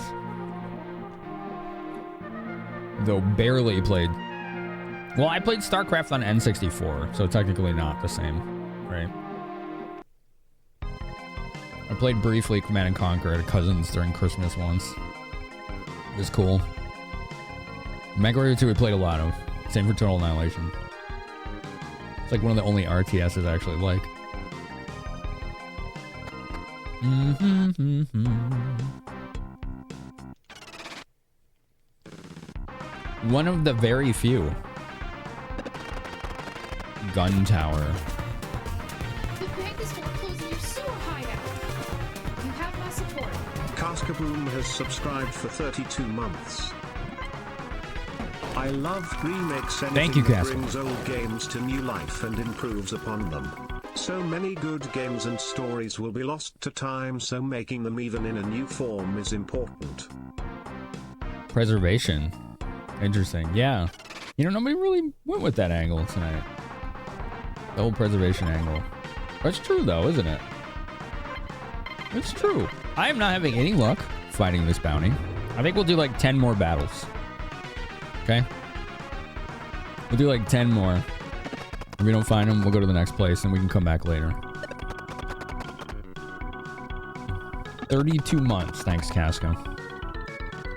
Though barely played. Well, I played StarCraft on N64, so technically not the same, right? I played briefly Command & Conquer at a cousin's during Christmas once. It was cool. Mag Warrior 2 we played a lot of. Same for Total Annihilation. It's like one of the only RTSs I actually like. One of the very few. Gun Tower. The bank is foreclosing your sewer hideout. You have my support. Cascaboom has subscribed for 32 months. I love remakes. Thank you, Anything that Castle. brings old games to new life and improves upon them. So many good games and stories will be lost to time, so making them even in a new form is important. Preservation. Interesting. Yeah. You know, nobody really went with that angle tonight. The whole preservation angle. That's true, though, isn't it? It's true. I am not having any luck fighting this bounty. I think we'll do like 10 more battles. Okay? We'll do like 10 more. If we don't find them, we'll go to the next place and we can come back later. 32 months. Thanks, Casco.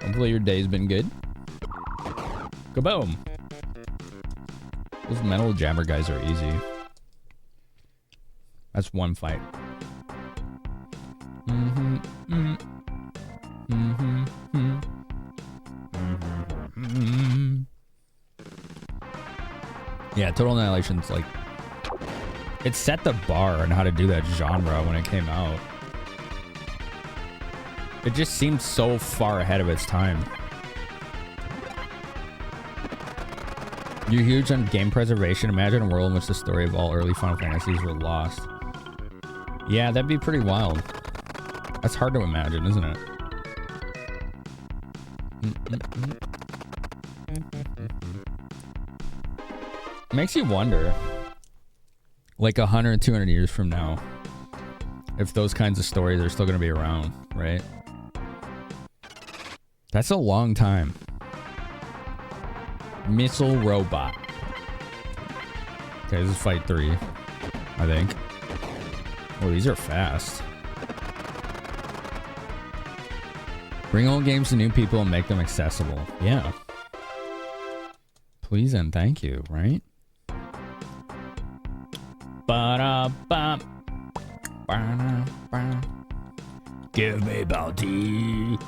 Hopefully your day's been good. Kaboom! Those metal jabber guys are easy. That's one fight. Yeah, Total Annihilation's like... It set the bar on how to do that genre when it came out. It just seemed so far ahead of its time. You're huge on game preservation. Imagine a world in which the story of all early Final Fantasies were lost. Yeah, that'd be pretty wild. That's hard to imagine, isn't it? Makes you wonder, like 100, 200 years from now, if those kinds of stories are still going to be around, right? That's a long time. Missile robot. Okay, this is fight 3, I think. Oh, these are fast. Bring old games to new people and make them accessible. Yeah. Please and thank you, right? Give me bounty.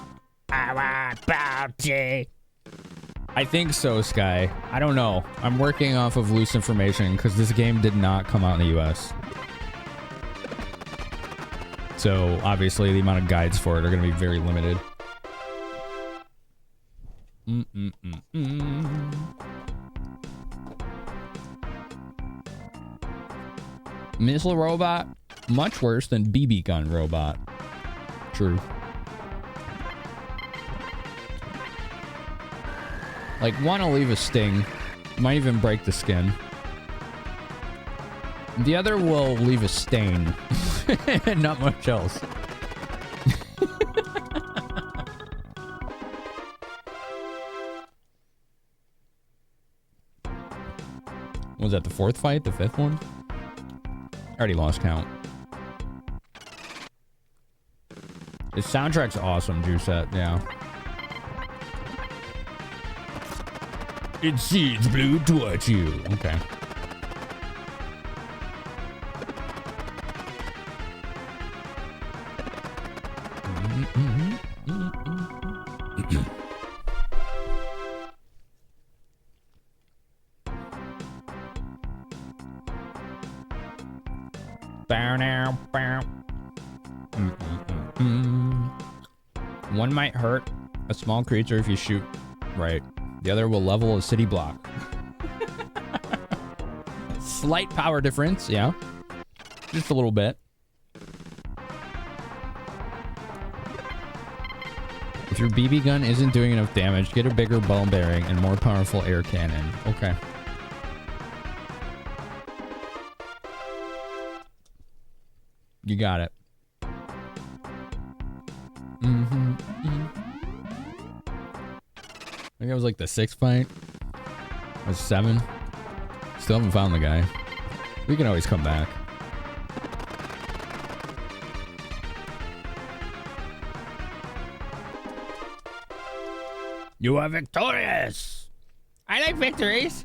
I want bounty. I think so, Sky. I don't know. I'm working off of loose information because this game did not come out in the US. So, obviously, the amount of guides for it are going to be very limited. Missile robot, much worse than BB gun robot. True. Like, one will leave a sting. Might even break the skin. The other will leave a stain. Not much else. Was that the 4th fight? The 5th one? I already lost count. The soundtrack's awesome, Juicette. Yeah. It sees blue towards you. Okay. One might hurt a small creature if you shoot right. The other will level a city block. Slight power difference, yeah. Just a little bit. If your BB gun isn't doing enough damage, get a bigger ball bearing and more powerful air cannon. Okay. You got it. I think it was like the 6th fight. It was 7. Still haven't found the guy. We can always come back. You are victorious! I like victories!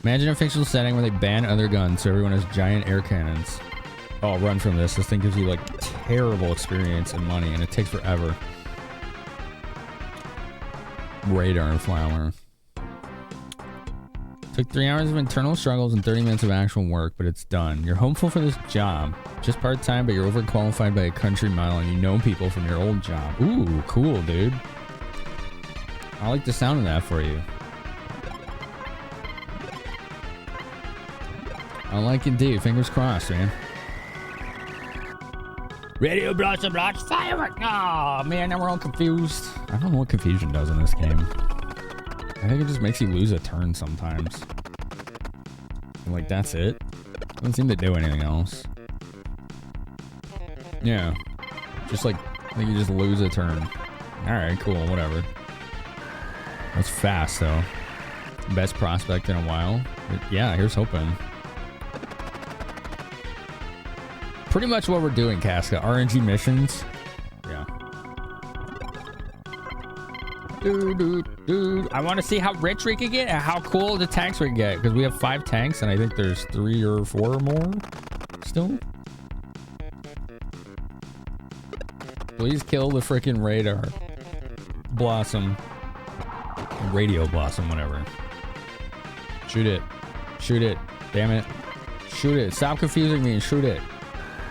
Imagine a fictional setting where they ban other guns so everyone has giant air cannons. Oh, run from this. This thing gives you like terrible experience and money and it takes forever. Radar flower. Took 3 hours of internal struggles and 30 minutes of actual work, but it's done. You're hopeful for this job. Just part-time, but you're overqualified by a country mile and you know people from your old job. Ooh, cool, dude. I like the sound of that for you. I like it, dude. Fingers crossed, man. Radio Blossom launch firework. Oh, man, now we're all confused. I don't know what confusion does in this game. I think it just makes you lose a turn sometimes. And like, that's it. Doesn't seem to do anything else. Yeah. Just like, I think you just lose a turn. Alright, cool, whatever. That's fast, though. Best prospect in a while. Yeah, here's hoping. Pretty much what we're doing, Casca. RNG missions. Yeah. Dude. I want to see how rich we can get and how cool the tanks we can get. Because we have 5 tanks and I think there's 3 or 4 more still. Please kill the freaking radar. Blossom. Radio blossom, whatever. Shoot it. Shoot it. Damn it. Shoot it. Stop confusing me and shoot it.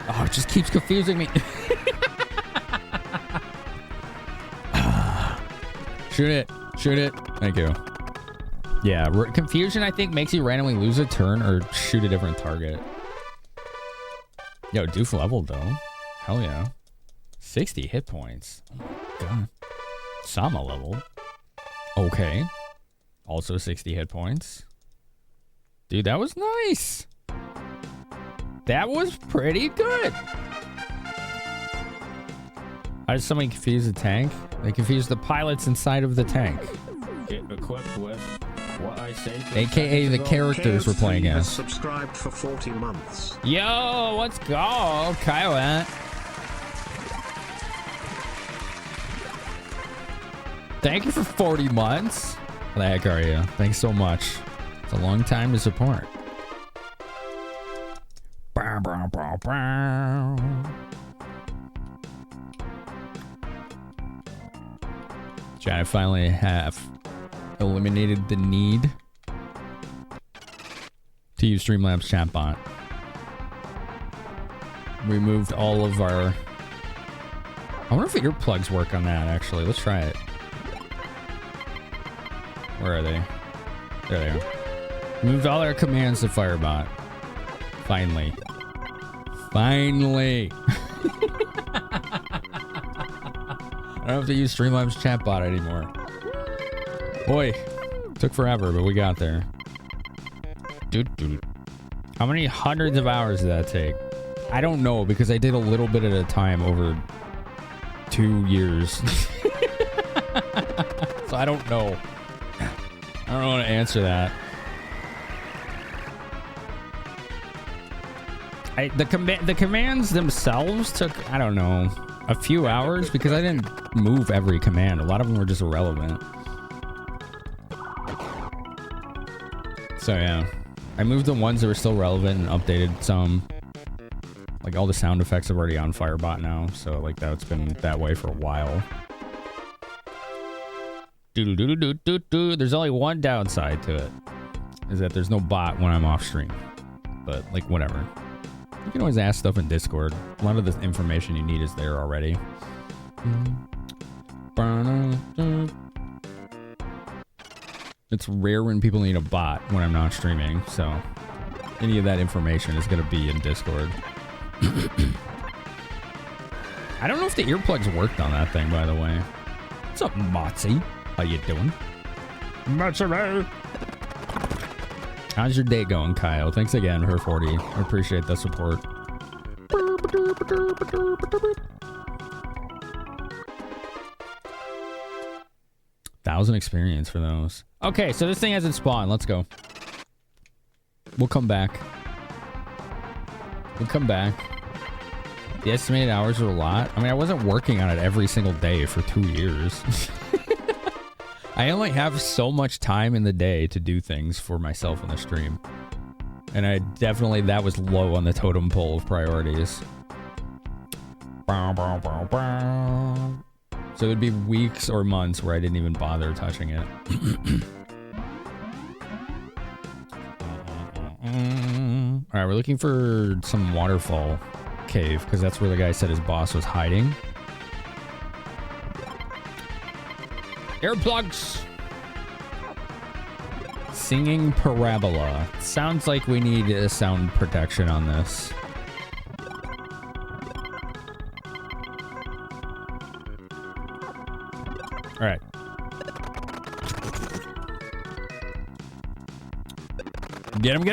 Oh, it just keeps confusing me. Shoot it. Shoot it. Thank you. Yeah, confusion, I think, makes you randomly lose a turn or shoot a different target. Yo, Doof leveled, though. Hell yeah. 60 hit points. Oh, my God. Sama leveled. Okay. Also 60 hit points. Dude, that was nice. That was pretty good. How does somebody confuse the tank? They confuse the pilots inside of the tank. Get equipped with what I say. AKA the characters we're playing as. Subscribed for 40 months. Yo, let's go, Kyle. Thank you for 40 months. What the heck are you? Thanks so much. It's a long time to support. Bow, bow, bow, bow. Chat, I finally have eliminated the need to use Streamlabs chatbot. Removed all of our... I wonder if earplugs work on that, actually. Let's try it. Where are they? There they are. Moved all our commands to Firebot. Finally. Finally. I don't have to use Streamlabs chatbot anymore. Boy, took forever, but we got there. Dude. How many hundreds of hours did that take? I don't know, because I did a little bit at a time over 2 years. So I don't know. I don't know how to answer that. The commands themselves took, I don't know, a few hours because I didn't move every command. A lot of them were just irrelevant. So yeah, I moved the ones that were still relevant and updated some. Like all the sound effects are already on Firebot now, so like that's been that way for a while. There's only one downside to it, is that there's no bot when I'm off stream. But like whatever. You can always ask stuff in Discord. A lot of the information you need is there already. It's rare when people need a bot when I'm not streaming, so any of that information is going to be in Discord. I don't know if the earplugs worked on that thing, by the way. What's up, Motsy? How you doing? Motsy. How's your day going, Kyle? Thanks again for 40. I appreciate the support. 1,000 experience for those. Okay, so this thing hasn't spawned. Let's go. We'll come back. The estimated hours are a lot. I mean, I wasn't working on it every single day for 2 years. I only have so much time in the day to do things for myself in the stream. And I definitely, that was low on the totem pole of priorities. So it'd be weeks or months where I didn't even bother touching it. All right, we're looking for some waterfall cave because that's where the guy said his boss was hiding. Earplugs. Singing parabola. Sounds like we need a sound protection on this. All right. Get him.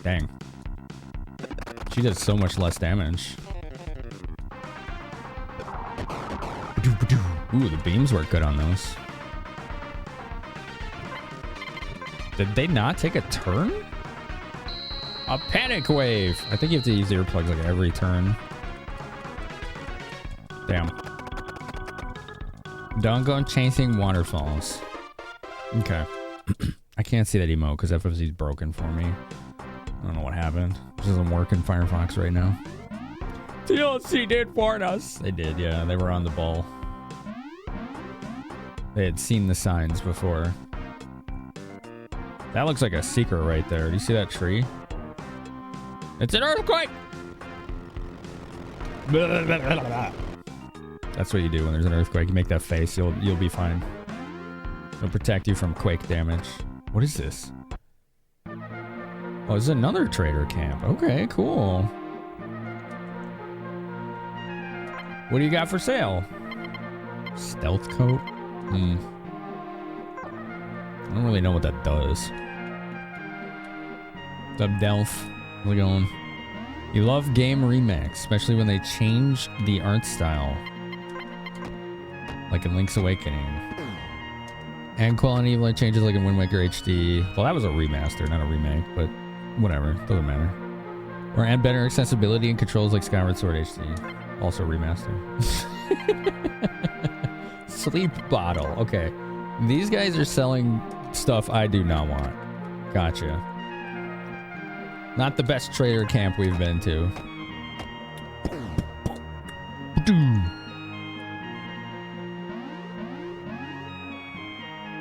Dang. She does so much less damage. Ooh, the beams work good on those. Did they not take a turn? A panic wave. I think you have to use earplugs like every turn. Damn. Don't go chasing waterfalls. Okay. I can't see that emote because FFC is broken for me. I don't know what happened. It doesn't work in Firefox right now. TLC did warn us. They did, yeah. They were on the ball. They had seen the signs before. That looks like a secret right there. Do you see that tree? It's an earthquake! That's what you do when there's an earthquake. You make that face. You'll be fine. It'll protect you from quake damage. What is this? Oh, this is another trader camp. Okay, cool. What do you got for sale? Stealth coat? I don't really know what that does. What's up, Delph? How's it going? You love game remakes, especially when they change the art style. Like in Link's Awakening. And quality of life changes like in Wind Waker HD. Well, that was a remaster, not a remake, but whatever. Doesn't matter. Or add better accessibility and controls like Skyward Sword HD. Also remastered. Sleep bottle. Okay. These guys are selling stuff I do not want. Gotcha. Not the best trader camp we've been to.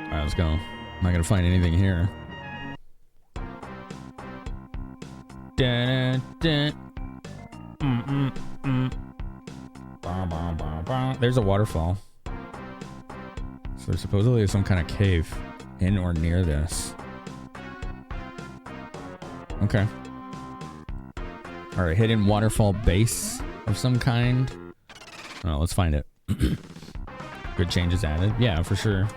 Alright, let's go. I'm not gonna find anything here. There's a waterfall. So there's supposedly some kind of cave in or near this. Okay. Alright, hidden waterfall base of some kind. Oh, let's find it. Good changes added. Yeah, for sure.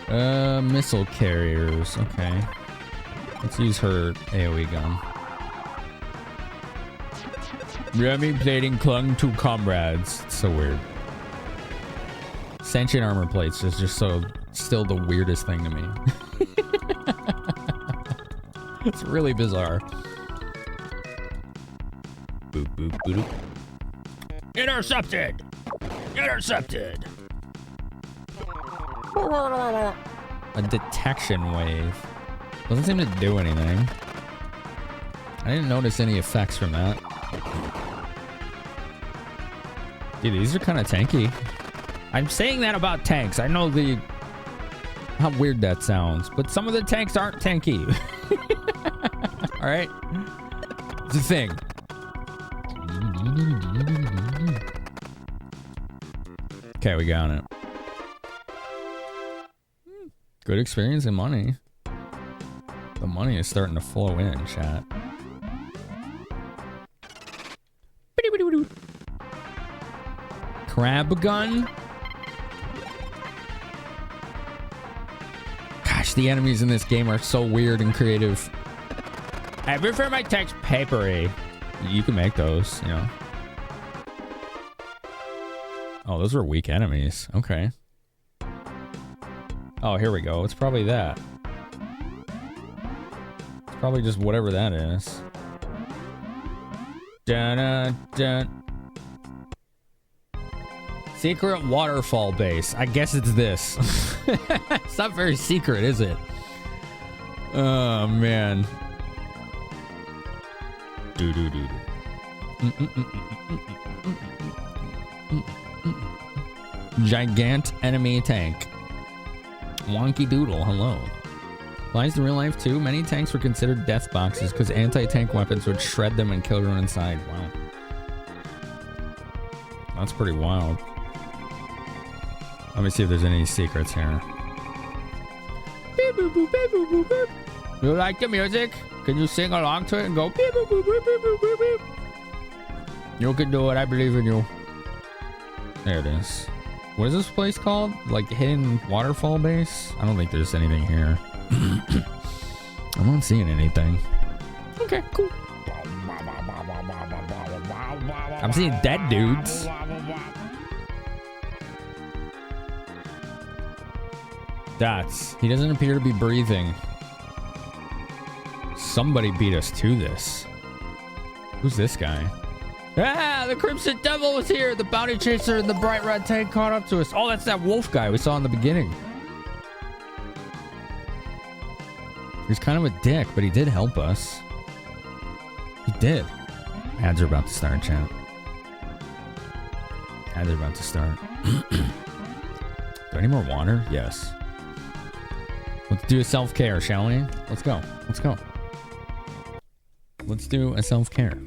Missile carriers. Okay. Let's use her AoE gun. Remy plating clung to comrades. It's so weird. Sentient armor plates is just so still the weirdest thing to me. It's really bizarre. Boop, boop, boop. Intercepted! Intercepted! A detection wave. Doesn't seem to do anything. I didn't notice any effects from that. Dude, these are kind of tanky. I'm saying that about tanks. I know how weird that sounds, but some of the tanks aren't tanky. All right, it's a thing. Okay, we got it. Good experience and money. The money is starting to flow in, chat. Crab gun? Gosh, the enemies in this game are so weird and creative. I prefer my text papery. You can make those, you know. Oh, those were weak enemies. Okay. Oh, here we go. It's probably that. It's probably just whatever that is. Dun-dun-dun. Secret waterfall base. I guess it's this. It's not very secret, is it? Oh, man. Do-do-do-do. Gigant enemy tank. Wonky Doodle, hello. Applies to real life too. Many tanks were considered death boxes because anti-tank weapons would shred them and kill everyone inside. Wow. That's pretty wild. Let me see if there's any secrets here. You like the music? Can you sing along to it and go? You can do it. I believe in you. There it is. What is this place called? Like hidden waterfall base? I don't think there's anything here. I'm not seeing anything. Okay, cool. I'm seeing dead dudes. He doesn't appear to be breathing. Somebody beat us to this. Who's this guy? Ah, the Crimson Devil was here. The bounty chaser and the bright red tank caught up to us. Oh, that's that wolf guy we saw in the beginning. He's kind of a dick, but he did help us. He did. Ads are about to start, chat. Ads are about to start. Do I need more water? Yes. Let's do a self-care, shall we? Let's go. Let's go. Let's do a self-care.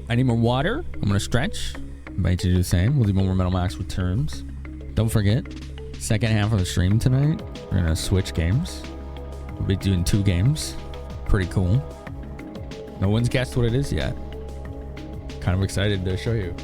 I need more water. I'm gonna stretch. Invite you to do the same. We'll do more Metal Max returns. Don't forget, second half of the stream tonight, we're gonna switch games. We'll be doing 2 games. Pretty cool. No one's guessed what it is yet. Kind of excited to show you.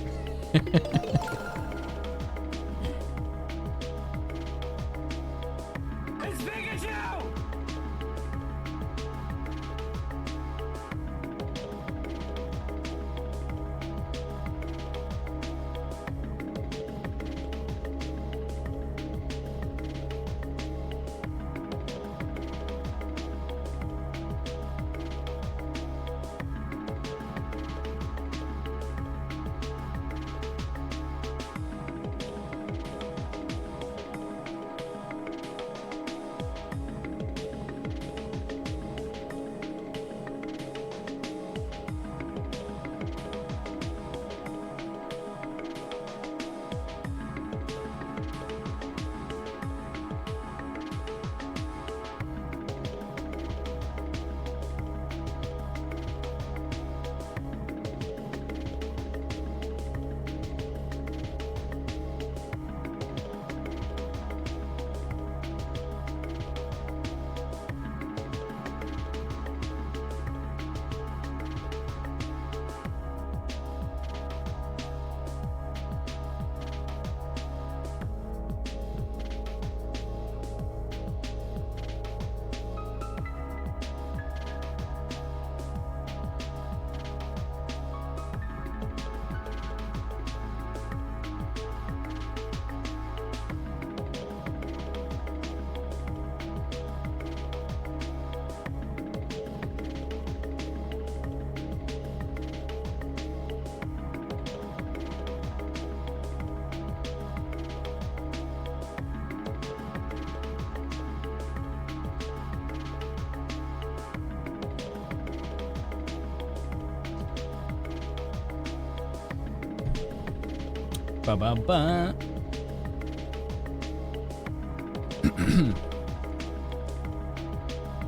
Ba-ba-ba.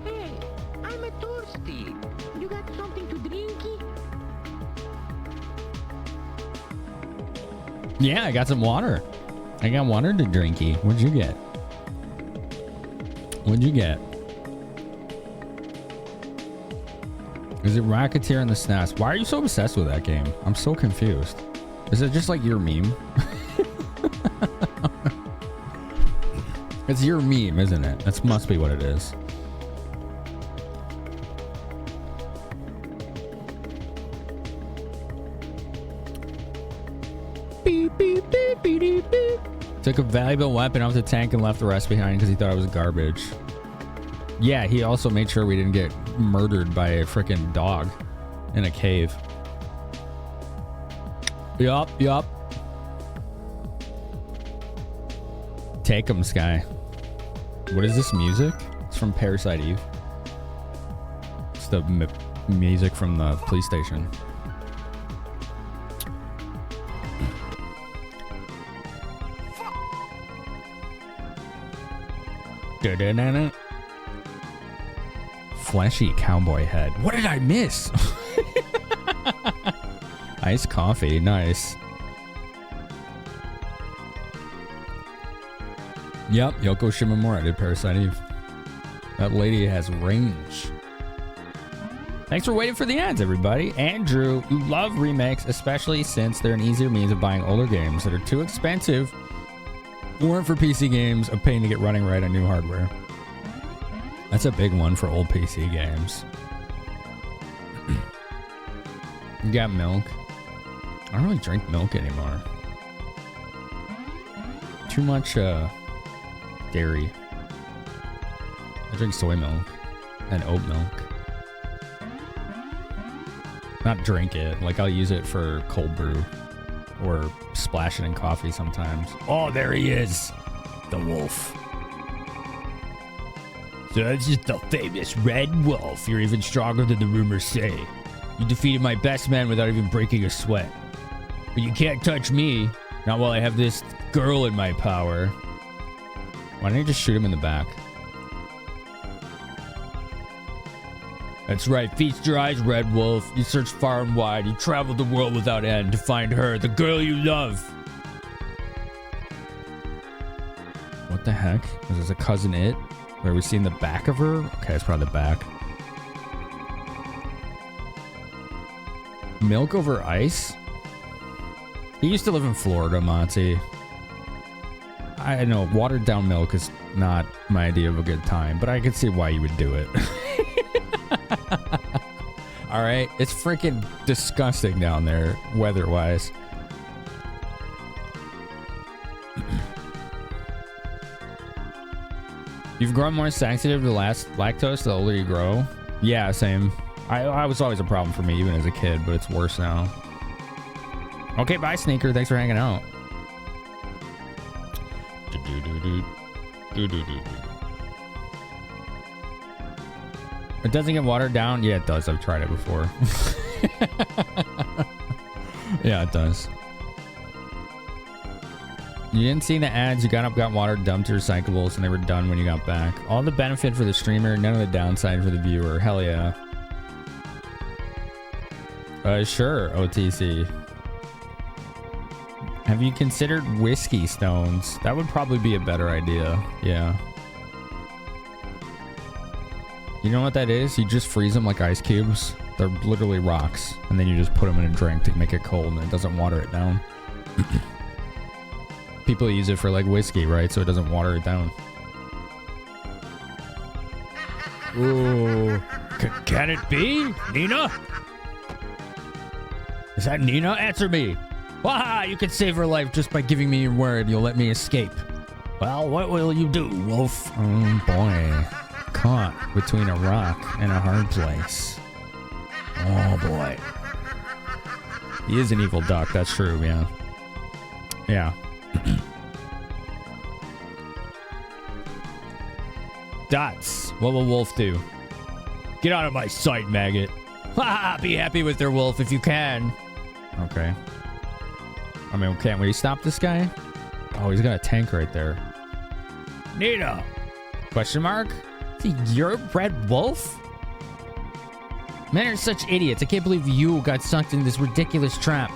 Hey, I'm a thirsty. You got something to drinky? Yeah, I got some water. I got water to drinky. What'd you get? What'd you get? Is it Racketeer in the SNES? Why are you so obsessed with that game? I'm so confused. Is it just like your meme? It's your meme, isn't it? That must be what it is. Beep, beep, beep, beep, beep, beep. Took a valuable weapon off the tank and left the rest behind because he thought it was garbage. Yeah, he also made sure we didn't get murdered by a freaking dog in a cave. Yup, yup. Take 'em, Sky. What is this music? It's from Parasite Eve. It's the music from the police station. Da-da-da-da. Fleshy cowboy head. What did I miss? Iced coffee. Nice. Yep, Yoko Shimomura did Parasite Eve. That lady has range. Thanks for waiting for the ads, everybody. Andrew, you love remakes, especially since they're an easier means of buying older games that are too expensive or for PC games, a pain to get running right on new hardware. That's a big one for old PC games. You got milk? I don't really drink milk anymore. Too much dairy. I drink soy milk and oat milk. Not drink it. Like, I'll use it for cold brew or splash it in coffee sometimes. Oh, there he is. The wolf. So that's just the famous Red Wolf. You're even stronger than the rumors say. You defeated my best man without even breaking a sweat. But you can't touch me. Not while I have this girl in my power. Why don't you just shoot him in the back? That's right. Feast your eyes, Red Wolf. You search far and wide. You traveled the world without end to find her, the girl you love. What the heck? Was this a cousin it? Where we seen the back of her? Okay, it's probably the back. Milk over ice? He used to live in Florida, Monty. I know, watered down milk is not my idea of a good time, but I could see why you would do it. Alright, it's freaking disgusting down there, weather-wise. You've grown more sensitive to lactose the older you grow? Yeah, same. I was always a problem for me, even as a kid, but it's worse now. Okay, bye, Sneaker. Thanks for hanging out. It doesn't get watered down? Yeah, it does. I've tried it before. Yeah, it does. You didn't see the ads. You got up, got water, dumped your recyclables, and they were done when you got back. All the benefit for the streamer, none of the downside for the viewer. Hell yeah. Sure, OTC. Have you considered whiskey stones? That would probably be a better idea. Yeah. You know what that is? You just freeze them like ice cubes. They're literally rocks. And then you just put them in a drink to make it cold and it doesn't water it down. People use it for like whiskey, right? So it doesn't water it down. Ooh. Can it be? Nina? Is that Nina? Answer me. Waha! You can save her life just by giving me your word. You'll let me escape. Well, what will you do, Wolf? Oh, boy. Caught between a rock and a hard place. Oh, boy. He is an evil duck. That's true, yeah. Yeah. Dots. What will Wolf do? Get out of my sight, maggot. Ha! Be happy with their Wolf if you can. Okay. I mean, can't we stop this guy? Oh, he's got a tank right there. Nina! Question mark? You're Red Wolf? Men are such idiots. I can't believe you got sucked into this ridiculous trap.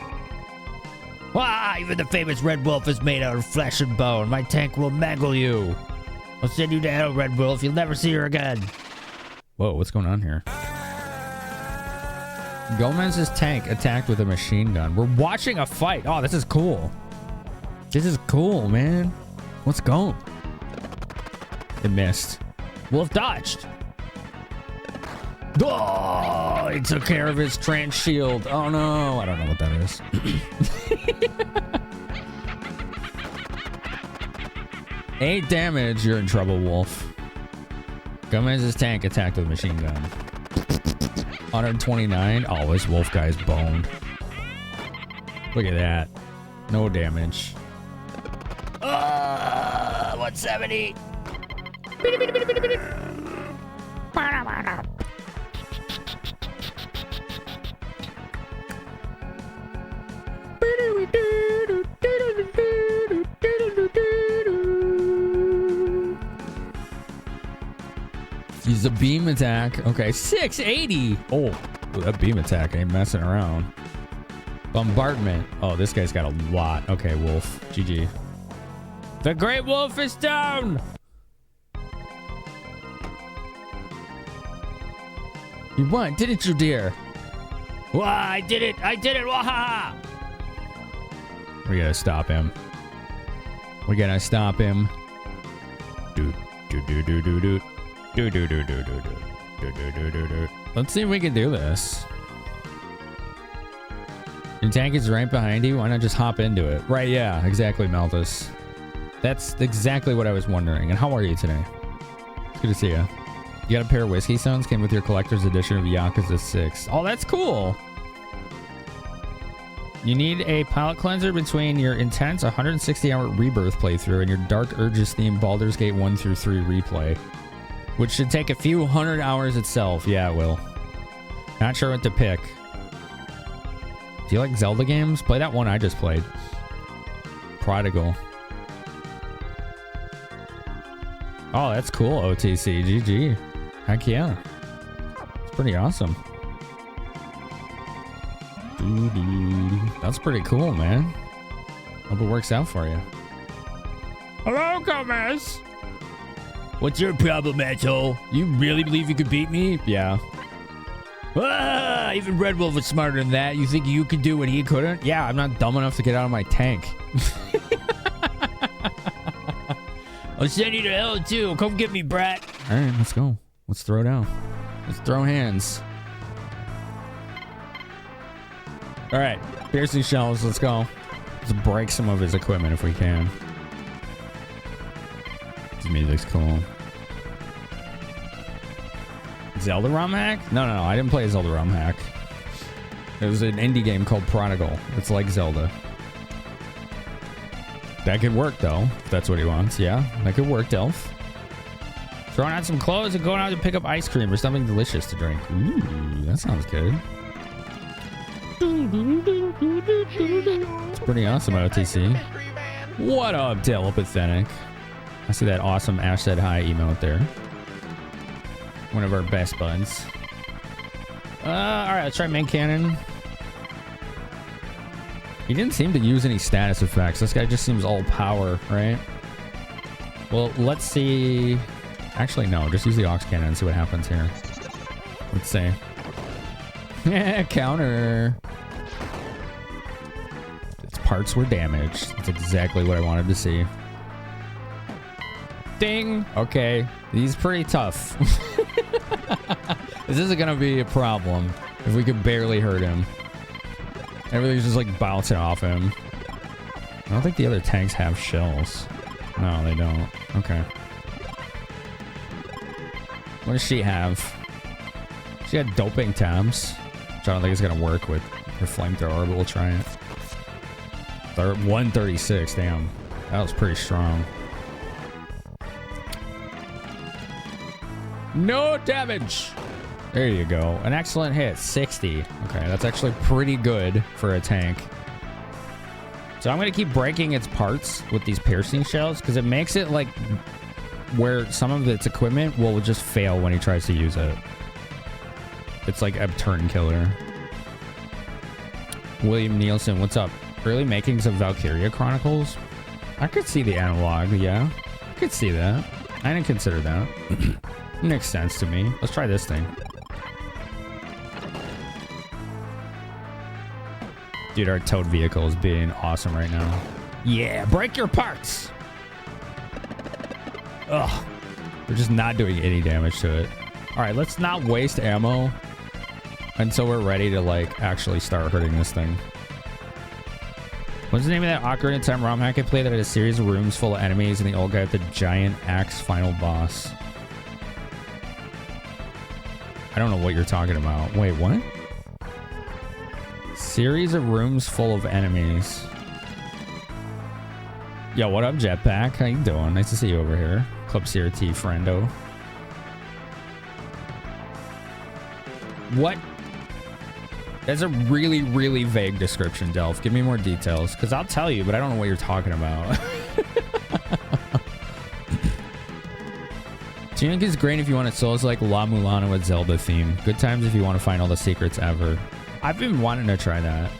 Wah! Even the famous Red Wolf is made out of flesh and bone. My tank will mangle you. I'll send you to hell, Red Wolf. You'll never see her again. Whoa, what's going on here? Gomez's tank attacked with a machine gun. We're watching a fight. Oh, this is cool. This is cool, man. Let's go. It missed. Wolf dodged. Oh, he took care of his trance shield. Oh, no. I don't know what that is. 8 damage. You're in trouble, Wolf. Gomez's tank attacked with a machine gun. 129. Oh, this Wolf guy's boned. Look at that. No damage. 170. Use a beam attack. Okay, 680. Oh, that beam attack ain't messing around. Bombardment. Oh, this guy's got a lot. Okay, Wolf. GG. The Great Wolf is down. You won, didn't you, dear? Wah, I did it. I did it. Waha. We gotta stop him. We gotta stop him. Do do do do do do. Do do do do do do do do do do do. Let's see if we can do this. Your tank is right behind you. Why not just hop into it? Right, yeah, exactly, Malthus. That's exactly what I was wondering. And how are you today? It's good to see you. You got a pair of whiskey stones? Came with your collector's edition of Yakuza 6. Oh, that's cool. You need a palate cleanser between your intense 160-hour Rebirth playthrough and your Dark Urges themed Baldur's Gate 1 through 3 replay, which should take a few hundred hours itself. Yeah, it will. Not sure what to pick. Do you like Zelda games? Play that one I just played. Prodigal. Oh, that's cool, OTC. GG. Heck yeah. It's pretty awesome. That's pretty cool, man. Hope it works out for you. Hello, Gomez. What's your problem, asshole? You really believe you could beat me? Yeah. Ah, even Red Wolf was smarter than that. You think you could do what he couldn't? Yeah, I'm not dumb enough to get out of my tank. I'll send you to hell, too. Come get me, brat. All right, let's go. Let's throw down. Let's throw hands. All right, piercing shells. Let's go. Let's break some of his equipment if we can. This music's cool. Zelda ROM hack? No, I didn't play a Zelda ROM hack. It was an indie game called Prodigal. It's like Zelda. That could work, though, if that's what he wants. Yeah, that could work, Delph. Throwing on some clothes and going out to pick up ice cream or something delicious to drink. Ooh, that sounds good. It's pretty awesome, OTC. What up, Telepathetic? I see that awesome Ash said hi emote there. One of our best buds. Alright, let's try main cannon. He didn't seem to use any status effects. This guy just seems all power, right? Well, let's see. Actually, no. Just use the aux cannon and see what happens here. Let's see. Yeah, counter. Its parts were damaged. That's exactly what I wanted to see. Ding. Okay. He's pretty tough. This isn't going to be a problem if we could barely hurt him. Everything's just like bouncing off him. I don't think the other tanks have shells. No, they don't. Okay. What does she have? She had doping tabs, which I don't think is going to work with her flamethrower, but we'll try it. 136, damn. That was pretty strong. No damage! There you go. An excellent hit. 60. Okay, that's actually pretty good for a tank. So I'm going to keep breaking its parts with these piercing shells because it makes it like where some of its equipment will just fail when he tries to use it. It's like a turn killer. William Nielsen, what's up? Early makings of Valkyria Chronicles? I could see the analog, yeah. I could see that. I didn't consider that. Makes sense to me. Let's try this thing. Dude, our towed vehicle is being awesome right now. Yeah, break your parts! Ugh. We're just not doing any damage to it. Alright, let's not waste ammo until we're ready to, like, actually start hurting this thing. What's the name of that Ocarina of Time ROM hack I played that had a series of rooms full of enemies and the old guy with the giant axe final boss? I don't know what you're talking about. Wait, what? Series of rooms full of enemies. Yo, what up, Jetpack? How you doing? Nice to see you over here. Club CRT friendo. What? That's a really, really vague description, Delph. Give me more details, because I'll tell you, but I don't know what you're talking about. Tunic is great if you want it Souls like La Mulana with Zelda theme. Good times if you want to find all the secrets ever. I've been wanting to try that.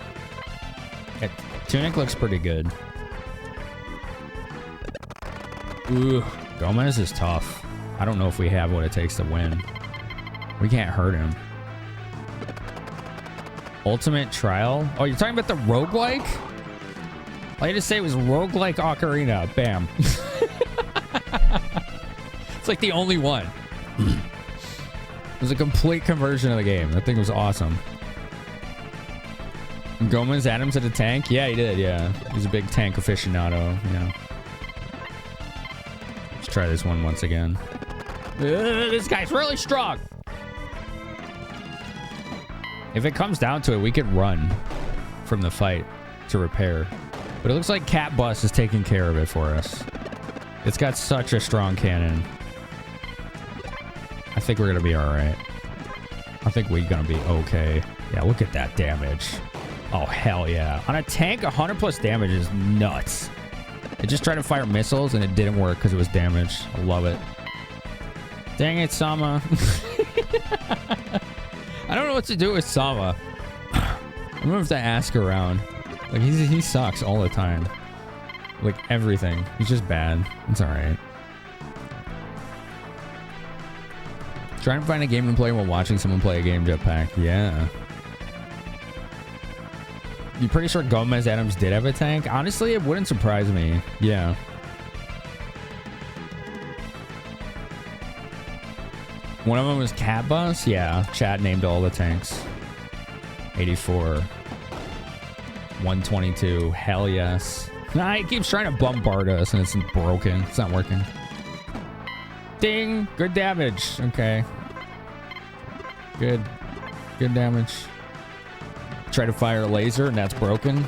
Tunic looks pretty good. Ooh, Gomez is tough. I don't know if we have what it takes to win. We can't hurt him. Ultimate Trial? Oh, you're talking about the roguelike? All you had to say was roguelike Ocarina. Bam. It's like the only one. It was a complete conversion of the game. That thing was awesome. Gomez Adams at a tank? Yeah, he did, yeah. He's a big tank aficionado, you know. try this one once again. This guy's really strong. If it comes down to it, we could run from the fight to repair. But it looks like Cat Bus is taking care of it for us. It's got such a strong cannon. I think we're going to be all right. I think we're going to be okay. Yeah, look at that damage. Oh, hell yeah. On a tank, 100 plus damage is nuts. It just tried to fire missiles and it didn't work because it was damaged. I love it. Dang it, Sama. I don't know what to do with Sama. I'm gonna have to ask around. Like, he sucks all the time. Like, everything. He's just bad. It's alright. Trying to find a game to play while watching someone play a game, Jetpack. Yeah. You pretty sure Gomez Adams did have a tank? Honestly, it wouldn't surprise me. Yeah. One of them was Cat Bus? Yeah. Chat named all the tanks. 84. 122. Hell yes. Nah, it keeps trying to bombard us and it's broken. It's not working. Ding! Good damage. Okay. Good. Good damage. Try to fire a laser and that's broken.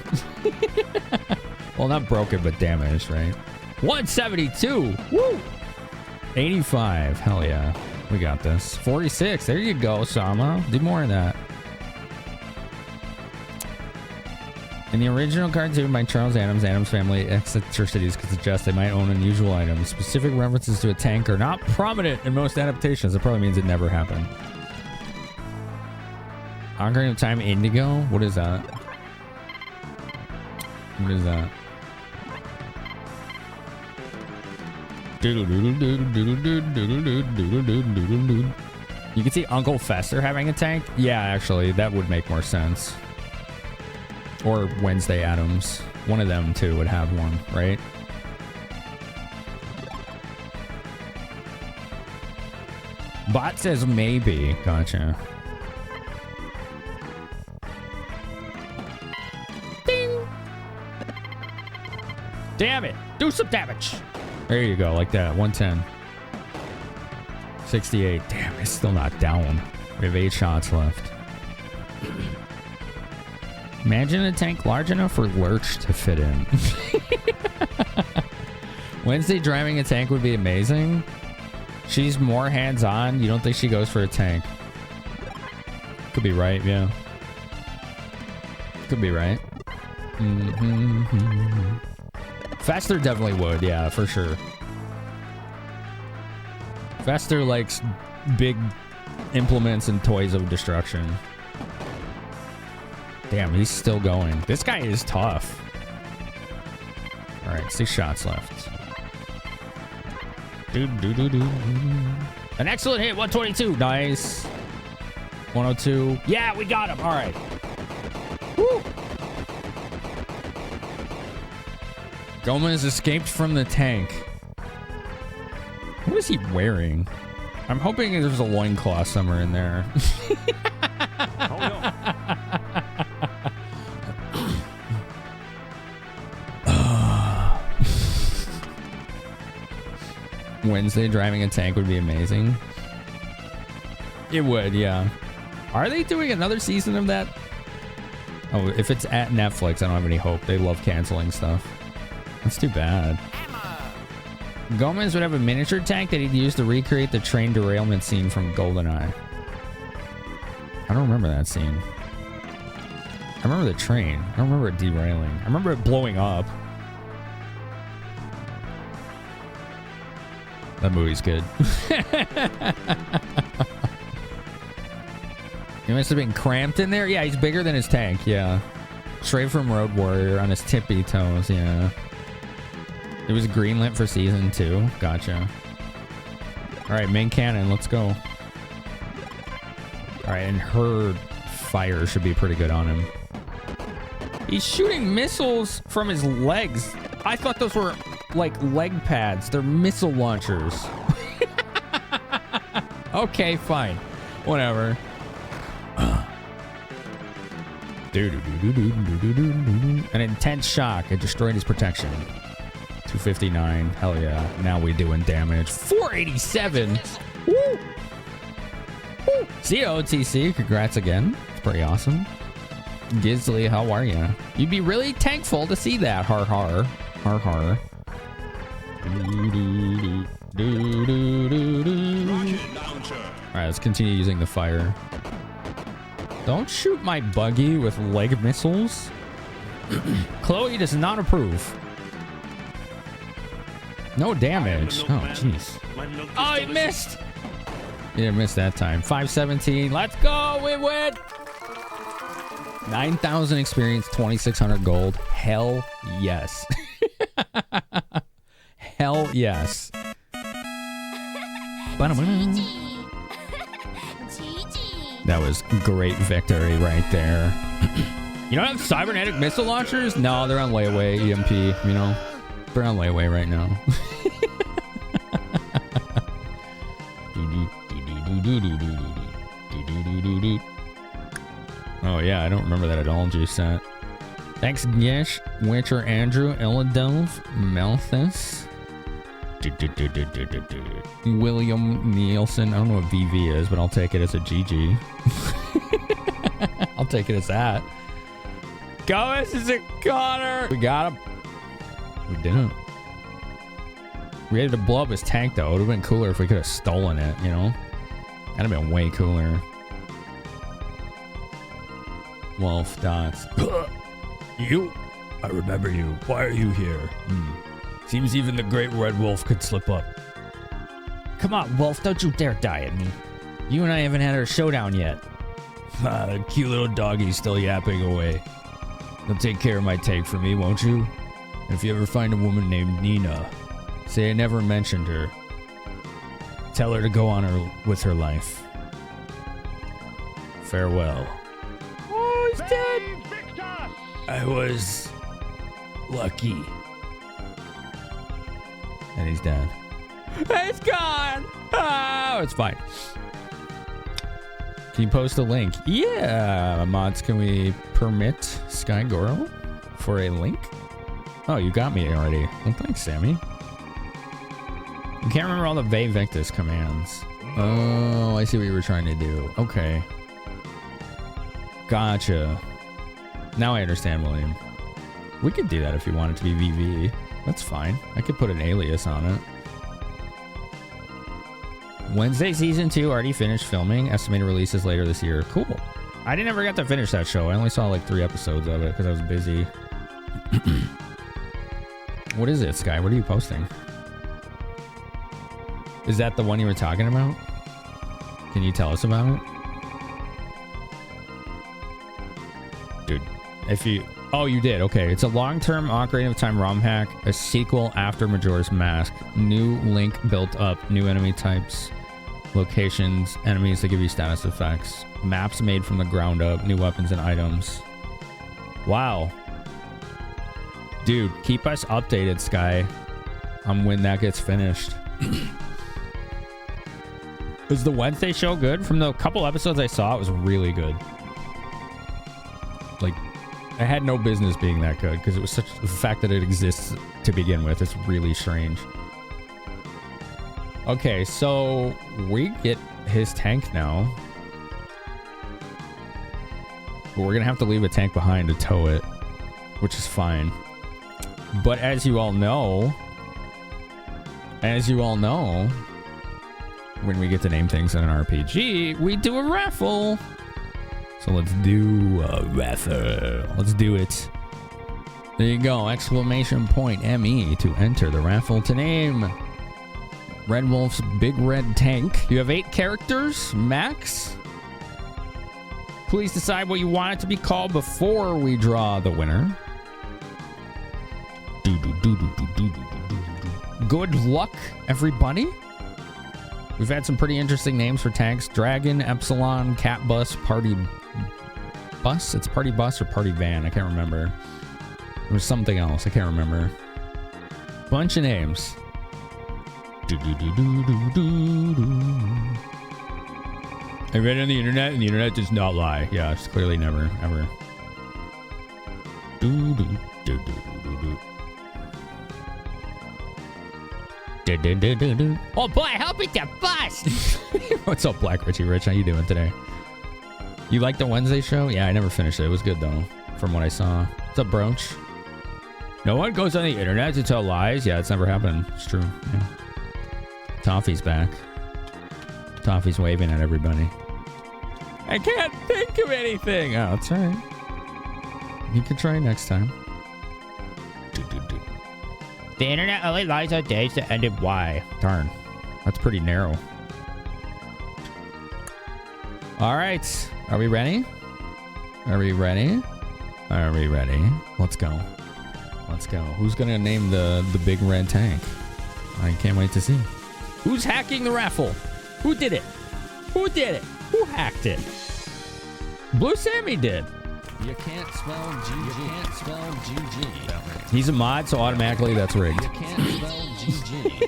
Well, not broken, but damaged, right? 172. Woo! 85. Hell yeah. We got this. 46. There you go, Sama. Do more of that. In the original cartoon by Charles Addams, Addams Family eccentricities could suggest they might own unusual items. Specific references to a tank are not prominent in most adaptations. It probably means it never happened. Ocarina of Time Indigo? What is that? What is that? You can see Uncle Fester having a tank? Yeah, actually, that would make more sense. Or Wednesday Addams. One of them, too, would have one, right? Bot says maybe. Gotcha. Ding! Damn it! Do some damage! There you go, like that. 110. 68. Damn, it's still not down. We have 8 shots left. Imagine a tank large enough for Lurch to fit in. Wednesday driving a tank would be amazing. She's more hands-on. You don't think she goes for a tank? Could be right, yeah. Could be right. Fester definitely would, yeah, for sure. Fester likes big implements and toys of destruction. Damn, he's still going. This guy is tough. All right, 6 shots left. An excellent hit, 122. Nice. 102. Yeah, we got him. All right. Woo. Gomez escaped from the tank. What is he wearing? I'm hoping there's a loincloth somewhere in there. Oh no. Wednesday driving a tank would be amazing. It would, yeah. Are they doing another season of that? Oh, if it's at Netflix, I don't have any hope. They love canceling stuff. That's too bad. Gomez would have a miniature tank that he'd use to recreate the train derailment scene from GoldenEye. I don't remember that scene. I remember the train. I don't remember it derailing. I remember it blowing up. That movie's good. He must have been cramped in there. Yeah, he's bigger than his tank. Yeah. Straight from Road Warrior on his tippy toes. Yeah. It was greenlit for season 2. Gotcha. All right, main cannon. Let's go. All right, and her fire should be pretty good on him. He's shooting missiles from his legs. I thought those were like leg pads. They're missile launchers. Okay, fine. Whatever. An intense shock. It destroyed his protection. 259. Hell yeah. Now we doing damage. 487. Woo! Woo! See you, OTC. Congrats again. It's pretty awesome. Gizly, how are you? You'd be really thankful to see that. Har har. Har har. Alright, let's continue using the fire. Don't shoot my buggy with leg missiles. Chloe does not approve. No damage. Oh, jeez. Oh, he missed. Yeah, missed that time. 517. Let's go. We win. 9,000 experience, 2,600 gold. Hell yes. Hell yes. That was great victory right there. You don't have cybernetic missile launchers? No, they're on layaway, EMP, you know. They're on layaway right now. Oh yeah, I don't remember that at all, G-Set. Thanks, Gish, Witcher, Andrew, Illidove, Malthus, William Nielsen. I don't know what VV is, but I'll take it as a GG. I'll take it as that. Go, this is a Connor. We got him. We didn't. We had to blow up his tank, though. It would have been cooler if we could have stolen it, you know? That'd have been way cooler. Wolf dots. You? I remember you. Why are you here? Seems even the great red wolf could slip up. Come on, Wolf, don't you dare die at me. You and I haven't had our showdown yet. The cute little doggy's still yapping away. You'll take care of my tank for me, won't you? And if you ever find a woman named Nina, say I never mentioned her. Tell her to go on with her life. Farewell. Oh, he's dead. I was lucky. And he's dead. It's gone. Oh, it's fine. Can you post a link? Yeah, mods, can we permit Sky Goro for a link? Oh, you got me already. Well, thanks, Sammy. You can't remember all the Ve Victus commands. Oh, I see what you were trying to do. Okay. Gotcha. Now I understand, William. We could do that if you want it to be VV. That's fine. I could put an alias on it. Wednesday Season 2 already finished filming. Estimated releases later this year. Cool. I didn't ever get to finish that show. I only saw like 3 episodes of it because I was busy. What is it, Sky? What are you posting? Is that the one you were talking about? Can you tell us about it? Dude, if you... Oh, you did. Okay. It's a long-term Ocarina of Time ROM hack. A sequel after Majora's Mask. New Link built up. New enemy types. Locations. Enemies that give you status effects. Maps made from the ground up. New weapons and items. Wow. Dude, keep us updated, Sky, on when that gets finished. Was the Wednesday show good? From the couple episodes I saw, it was really good. Like, I had no business being that good because it was such the fact that it exists to begin with. It's really strange. Okay, so we get his tank now. But we're going to have to leave a tank behind to tow it, which is fine. But as you all know, when we get to name things in an RPG, we do a raffle. So let's do a raffle. Let's do it. There you go. Exclamation point ME to enter the raffle to name Red Wolf's Big Red Tank. You have 8 characters, max. Please decide what you want it to be called before we draw the winner. Good luck, everybody. We've had some pretty interesting names for tanks. Dragon, Epsilon, Cat Bus, Party Bus. It's Party Bus or Party Van. I can't remember. There was something else. I can't remember. Bunch of names. I read it on the internet, and the internet does not lie. Yeah, it's clearly never, ever. Oh boy, help me to bust. What's up, Black Richie Rich? How you doing today? You like the Wednesday show? Yeah, I never finished it. It was good though, from what I saw. What's up, Broach? No one goes on the internet to tell lies. Yeah, it's never happened. It's true. Yeah. Toffee's back. Toffee's waving at everybody. I can't think of anything. Oh, it's all right. You can try next time. The internet only lies on days that end in Y. Darn. That's pretty narrow. All right. Are we ready? Are we ready? Are we ready? Let's go. Let's go. Who's going to name the big red tank? I can't wait to see. Who's hacking the raffle? Who did it? Who did it? Who hacked it? Blue Sammy did. You can't spell GG. You can't spell GG. He's a mod, so automatically that's rigged. You can't spell GG.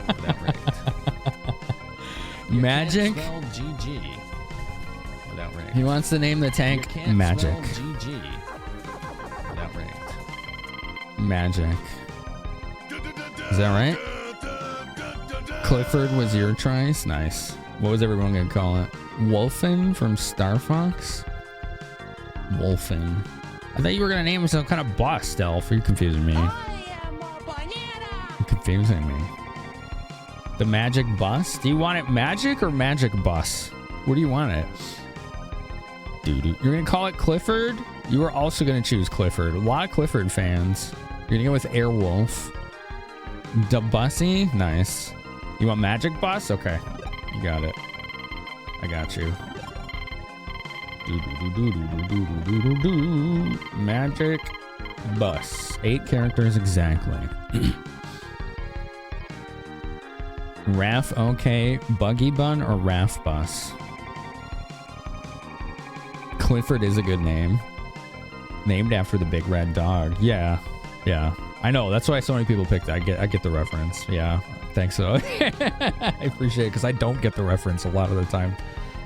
Without rigged. Magic. You can't spell GG. Without rigged. He wants to name the tank You can't Magic. spell GG. Without rigged. Magic. Is that right? Clifford was your choice? Nice. What was everyone going to call it? Wolfen from Star Fox? Wolfen. I thought you were going to name him some kind of boss elf. You're confusing me. You're confusing me. The Magic Bus? Do you want it Magic or Magic Bus? What do you want it? Dude, you're going to call it Clifford? You were also going to choose Clifford. A lot of Clifford fans. You're going to go with Airwolf. The Bussy? Nice. You want Magic Bus? Okay. You got it. I got you. Magic Bus. 8 characters exactly. Raff, okay. Buggy Bun or Raff Bus? Clifford is a good name. Named after the big red dog. Yeah. Yeah. I know. That's why so many people picked it. I get the reference. Yeah. Thanks so. I appreciate it because I don't get the reference a lot of the time.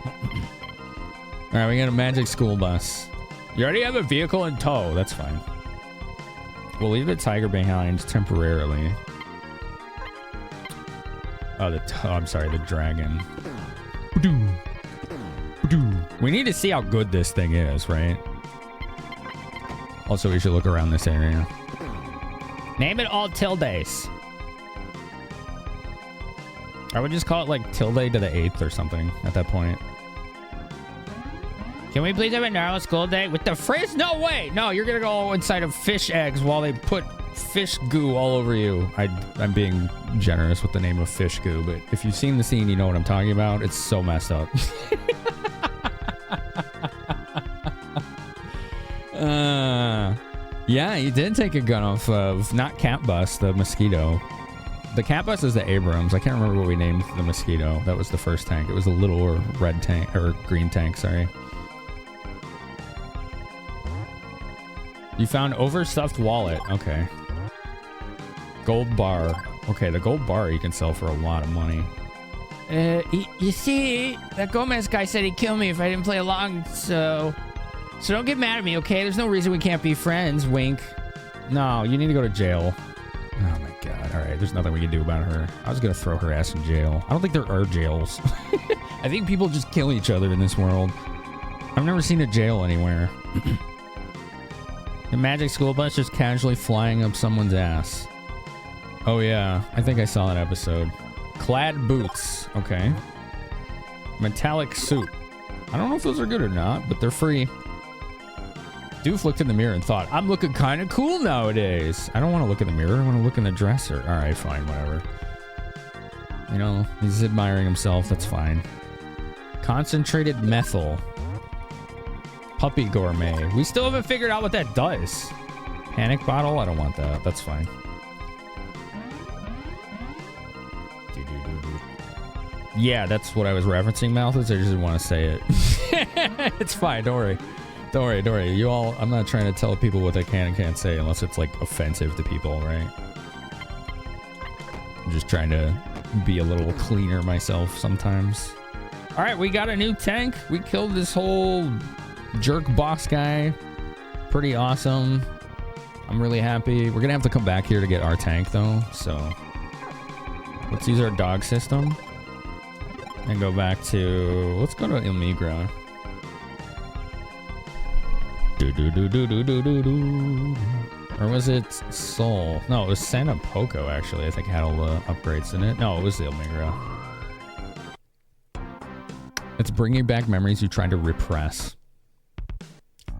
All right, we got a Magic School Bus. You already have a vehicle in tow. That's fine. We'll leave the tiger behind temporarily. Oh, I'm sorry, the dragon. We need to see how good this thing is, right? Also, we should look around this area. Name it all Tildes. I would just call it like Tilde to the 8th or something at that point. Can we please have a normal school day with the frizz? No way. No, you're going to go inside of fish eggs while they put fish goo all over you. I'm being generous with the name of fish goo, but if you've seen the scene, you know what I'm talking about. It's so messed up. Yeah, you did take a gun off of, not Cat Bus, the Mosquito. The Cat Bus is the Abrams. I can't remember what we named the Mosquito. That was the first tank. It was a little red tank, or green tank, sorry. You found overstuffed wallet. Okay. Gold bar. Okay, the gold bar you can sell for a lot of money. You see, that Gomez guy said he'd kill me if I didn't play along, so don't get mad at me, okay? There's no reason we can't be friends, wink. No, you need to go to jail. Oh my god, alright, there's nothing we can do about her. I was gonna throw her ass in jail. I don't think there are jails. I think people just kill each other in this world. I've never seen a jail anywhere. The Magic School Bus just casually flying up someone's ass. Oh yeah, I think I saw that episode. Clad boots, okay. Metallic suit. I don't know if those are good or not, but they're free. Doof looked in the mirror and thought, I'm looking kind of cool nowadays. I don't want to look in the mirror. I want to look in the dresser. All right, fine, whatever. You know, he's admiring himself. That's fine. Concentrated methyl. Puppy gourmet. We still haven't figured out what that does. Panic bottle? I don't want that. That's fine. Yeah, that's what I was referencing, Malthus. I just didn't want to say it. It's fine. Don't worry. Don't worry. You all, I'm not trying to tell people what they can and can't say unless it's like offensive to people, right? I'm just trying to be a little cleaner myself sometimes. All right, we got a new tank. We killed this whole jerk boss guy. Pretty awesome. I'm really happy. We're going to have to come back here to get our tank though, so Let's use our dog system. And go back to... Let's go to Il Migro. Do-do-do-do-do-do-do-do. Or was it Seoul? No, it was Santa Poco, actually. I think had all the upgrades in it. No, it was Il Migro. It's bringing back memories you tried to repress.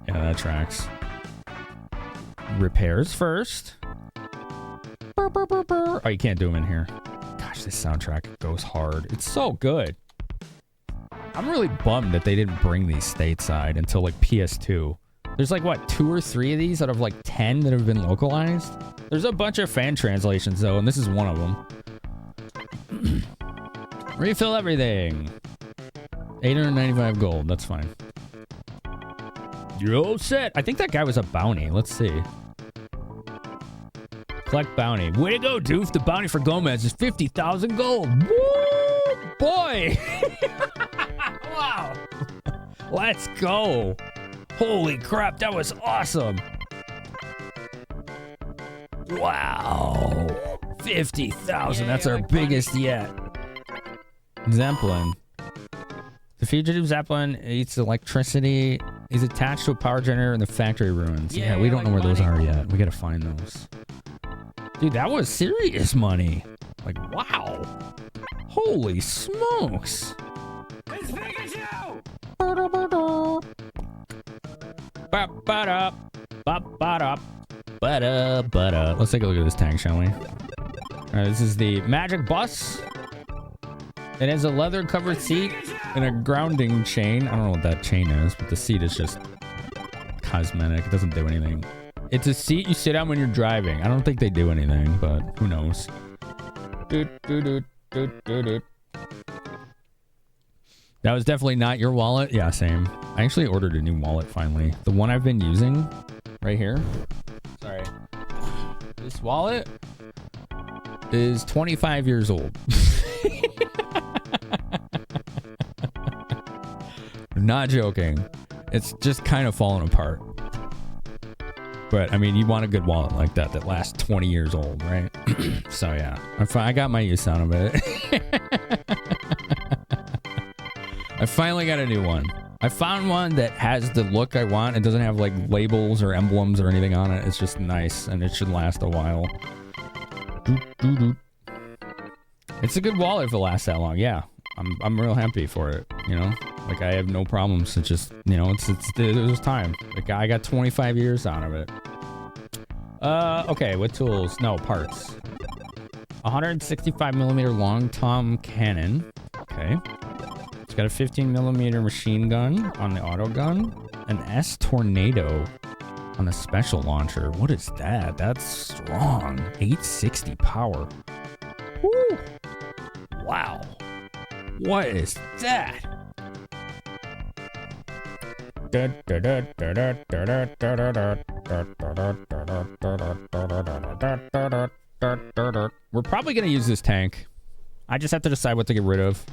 Yeah, that tracks. Repairs first. Burr, burr, burr, burr. Oh, you can't do them in here. Gosh, this soundtrack goes hard. It's so good. I'm really bummed that they didn't bring these stateside until like PS2. There's like, what, 2 or 3 of these out of like 10 that have been localized? There's a bunch of fan translations though, and this is one of them. Refill everything. 895 gold, that's fine. You're all set. I think that guy was a bounty. Let's see. Collect bounty. Way to go, Doof. The bounty for Gomez is 50,000 gold. Woo! Boy! Wow. Let's go. Holy crap, that was awesome. Wow. 50,000. That's our biggest yet. Zeppelin. The fugitive Zeppelin eats electricity. He's attached to a power generator in the factory ruins. Yeah, we don't know where those are yet. We gotta find those. Dude, that was serious money. Like, wow. Holy smokes. It's Pikachu! Let's take a look at this tank, shall we? Alright, this is the magic bus. It has a leather-covered seat and a grounding chain. I don't know what that chain is, but the seat is just cosmetic. It doesn't do anything. It's a seat you sit on when you're driving. I don't think they do anything, but who knows? That was definitely not your wallet. Yeah, same. I actually ordered a new wallet finally. The one I've been using right here. Sorry. This wallet is 25 years old. Not joking. It's just kind of falling apart. But, I mean, you want a good wallet like that that lasts 20 years old, right? So, yeah. I got my use out of it. I finally got a new one. I found one that has the look I want. It doesn't have, like, labels or emblems or anything on it. It's just nice, and it should last a while. It's a good wallet if it lasts that long. Yeah. I'm real happy for it, you know? Like, I have no problems. It's just, you know, it was time. Like, I got 25 years out of it. Okay, what tools? No, parts. 165 millimeter long tom cannon. Okay. It's got a 15 millimeter machine gun on the auto gun. An S tornado on the special launcher. What is that? That's strong. 860 power. Woo! Wow. What is that? We're probably gonna use this tank. I just have to decide what to get rid of.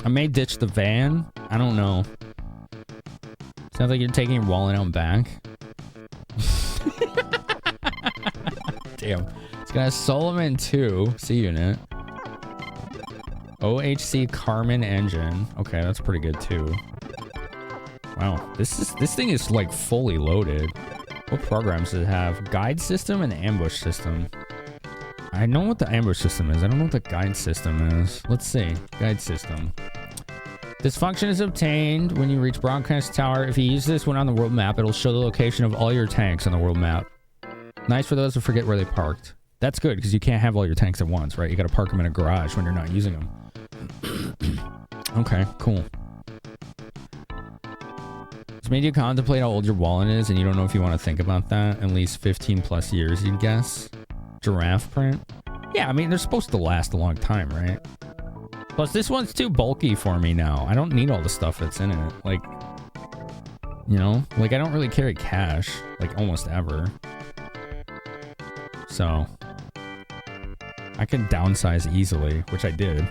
I may ditch the van. I don't know. Sounds like you're taking your wallet out back. Damn. It's got a Solomon 2 C unit. OHC Carmen engine. Okay, that's pretty good too. Wow, this thing is like fully loaded. What programs does it have? Guide system and ambush system. I know what the ambush system is. I don't know what the guide system is. Let's see. Guide system. This function is obtained when you reach Broadcast Tower. If you use this when on the world map, it'll show the location of all your tanks on the world map. Nice for those who forget where they parked. That's good, because you can't have all your tanks at once, right? You gotta park them in a garage when you're not using them. Okay, cool. It's made you contemplate how old your wallet is, and you don't know if you want to think about that. At least 15 plus years, you'd guess. Giraffe print. Yeah, I mean, they're supposed to last a long time, right? Plus, this one's too bulky for me now. I don't need all the stuff that's in it. Like, you know? Like, I don't really carry cash. Like, almost ever. So, I can downsize easily, which I did.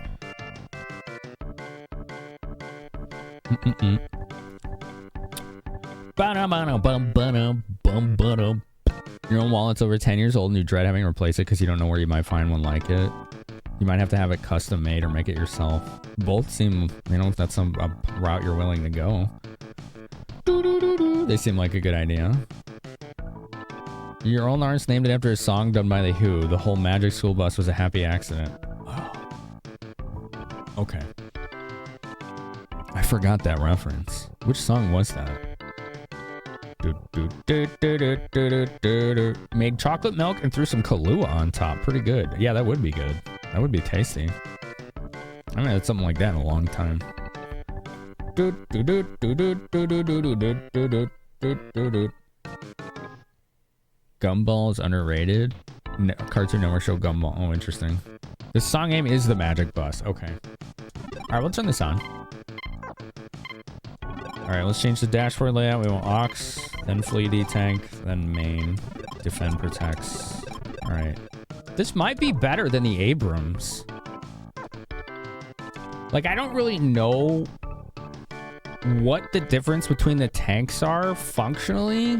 Your own wallet's over 10 years old and you dread having to replace it because you don't know where you might find one like it. You might have to have it custom made or make it yourself. Both seem, you know, if that's a route you're willing to go. They seem like a good idea. Your own artist named it after a song done by The Who. The whole Magic School Bus was a happy accident. Okay. I forgot that reference. Which song was that? Made chocolate milk and threw some Kahlua on top. Pretty good. Yeah, that would be good. That would be tasty. I haven't had something like that in a long time. Gumball is underrated. Cartoon Network show Gumball. Oh, interesting. The song name is The Magic Bus. Okay. Alright, we'll turn this on. Alright, let's change the dashboard layout. We want Aux, then Fleety Tank, then Main. Defend protects. Alright. This might be better than the Abrams. Like, I don't really know what the difference between the tanks are functionally.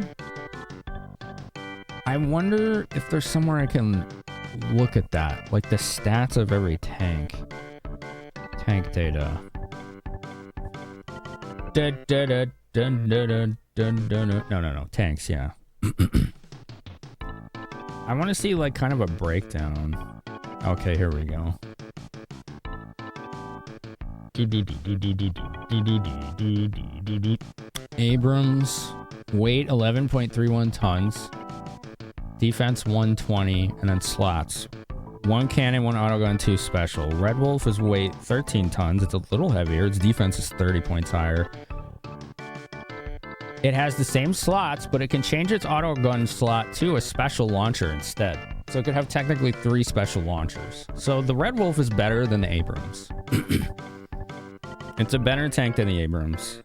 I wonder if there's somewhere I can look at that. Like the stats of every tank. Tank data. No. Tanks, yeah. I want to see like kind of a breakdown. Okay, here we go. Abrams, weight 11.31 tons. Defense 120, and then slots. 1 cannon, 1 autogun, 2 special. Red Wolf is weight 13 tons. It's a little heavier. Its defense is 30 points higher. It has the same slots, but it can change its autogun slot to a special launcher instead. So it could have technically 3 special launchers. So the Red Wolf is better than the Abrams. It's a better tank than the Abrams.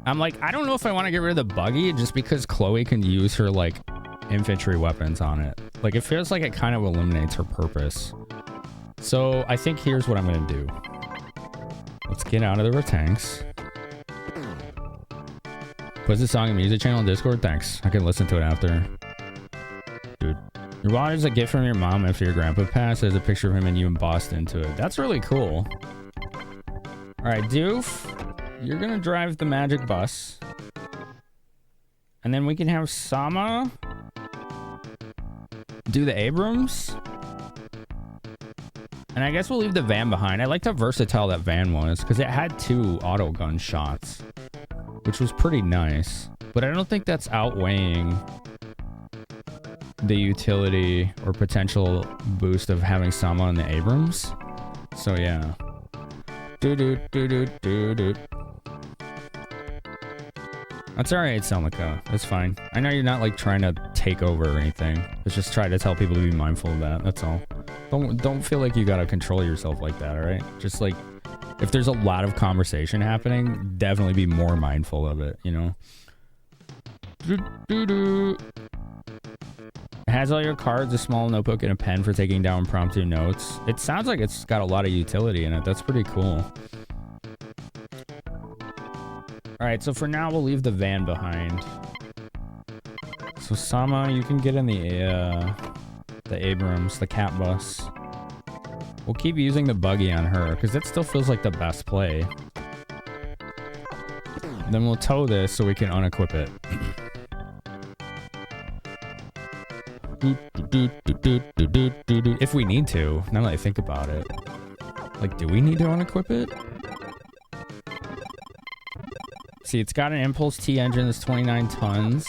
I'm like, I don't know if I want to get rid of the buggy just because Chloe can use her like infantry weapons on it. Like it feels like it kind of eliminates her purpose. So I think here's what I'm going to do. Let's get out of the tanks. Put the song in music channel on Discord. Thanks. I can listen to it after. Dude. Your wallet is a gift from your mom after your grandpa passed. There's a picture of him and you embossed into it. That's really cool. Alright, Doof. You're gonna drive the magic bus. And then we can have Sama do the Abrams. And I guess we'll leave the van behind. I liked how versatile that van was, because it had 2 autogun shots, which was pretty nice. But I don't think that's outweighing the utility or potential boost of having Sama in the Abrams. So yeah. That's alright, Selmica. That's fine. I know you're not like trying to take over or anything. It's just try to tell people to be mindful of that. That's all. Don't feel like you gotta control yourself like that, alright? Just like if there's a lot of conversation happening, definitely be more mindful of it, you know? It has all your cards, a small notebook, and a pen for taking down impromptu notes. It sounds like it's got a lot of utility in it. That's pretty cool. Alright, so for now, we'll leave the van behind. So Sama, you can get in the Abrams, the cat bus. We'll keep using the buggy on her, because it still feels like the best play. Then we'll tow this so we can unequip it. If we need to, now that I think about it. Like, do we need to unequip it? See, it's got an Impulse T engine that's 29 tons.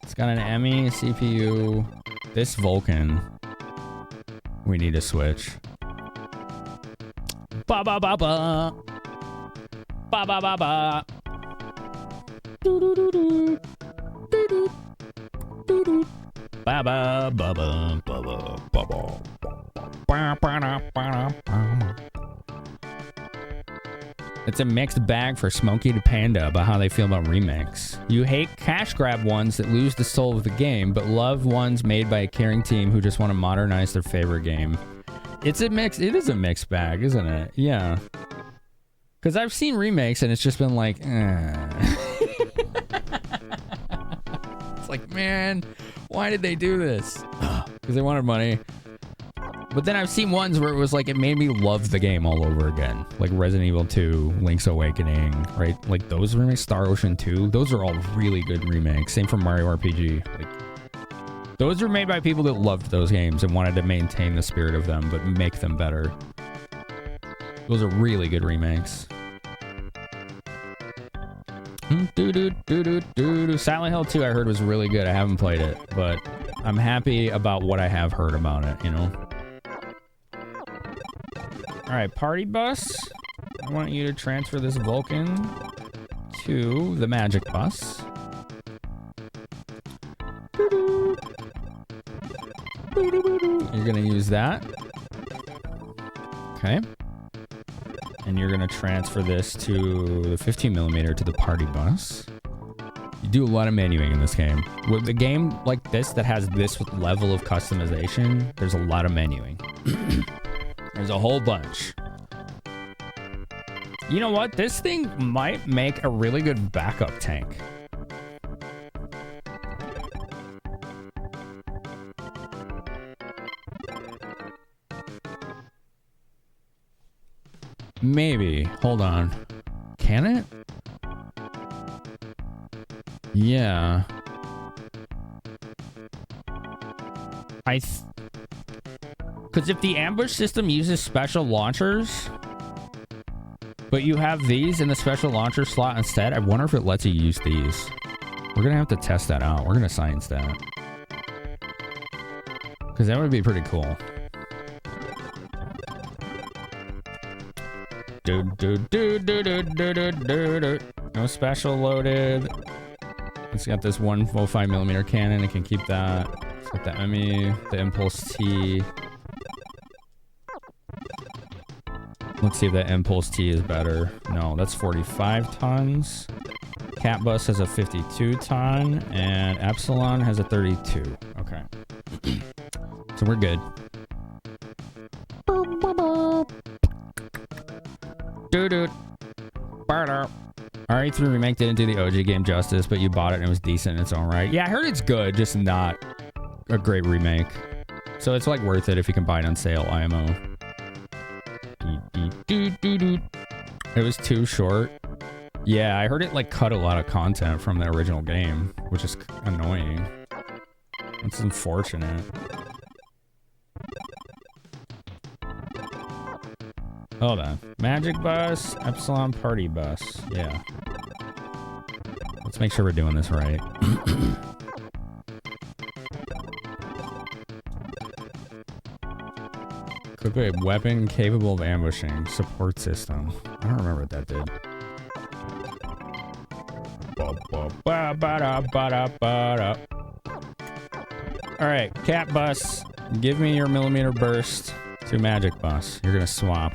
It's got an ME, a CPU. This Vulcan, we need to switch. Ba ba ba ba. Ba ba ba ba. Do do do do. Do do. Do do. Ba ba ba ba ba ba ba ba. It's a mixed bag for Smokey the Panda about how they feel about remakes. You hate cash grab ones that lose the soul of the game, but love ones made by a caring team who just want to modernize their favorite game. It's a mix. It is a mixed bag, isn't it? Yeah. Because I've seen remakes and it's just been like, It's like, man, why did they do this? Because they wanted money. But then I've seen ones where it was like, it made me love the game all over again. Like Resident Evil 2, Link's Awakening, right? Like those remakes, Star Ocean 2, those are all really good remakes. Same for Mario RPG. Like, those were made by people that loved those games and wanted to maintain the spirit of them, but make them better. Those are really good remakes. Silent Hill 2 I heard was really good. I haven't played it, but I'm happy about what I have heard about it, you know? Alright, party bus. I want you to transfer this Vulcan to the magic bus. You're gonna use that. Okay. And you're gonna transfer this to the 15mm to the party bus. You do a lot of menuing in this game. With a game like this that has this level of customization, there's a lot of menuing. There's a whole bunch. You know what? This thing might make a really good backup tank. Maybe. Hold on. Can it? Yeah. Because if the ambush system uses special launchers, but you have these in the special launcher slot instead, I wonder if it lets you use these. We're going to have to test that out. We're going to science that. Because that would be pretty cool. No special loaded. It's got this 105mm cannon. It can keep that. It's got the ME, the Impulse T. Let's see if that Impulse T is better. No, that's 45 tons. Cat Bus has a 52 ton, and Epsilon has a 32. Okay. So we're good. RE3 Remake didn't do the OG game justice, but you bought it and it was decent in its own right. Yeah, I heard it's good, just not a great remake. So it's like worth it if you can buy it on sale, IMO. It was too short. Yeah, I heard it like cut a lot of content from the original game, which is annoying. It's unfortunate. Hold on. Magic Bus, Epsilon Party Bus. Yeah. Let's make sure we're doing this right. Equip a weapon capable of ambushing. Support system. I don't remember what that did. Alright, Cat Bus. Give me your millimeter burst to Magic Bus. You're gonna swap.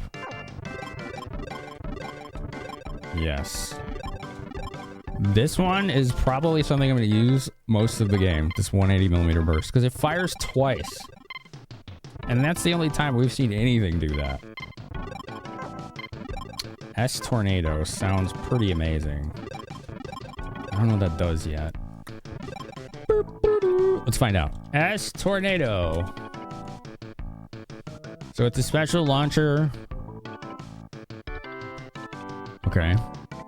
Yes. This one is probably something I'm going to use most of the game, this 180mm burst, because it fires twice. And that's the only time we've seen anything do that. S-Tornado sounds pretty amazing. I don't know what that does yet. Let's find out. S-Tornado. So it's a special launcher. Okay.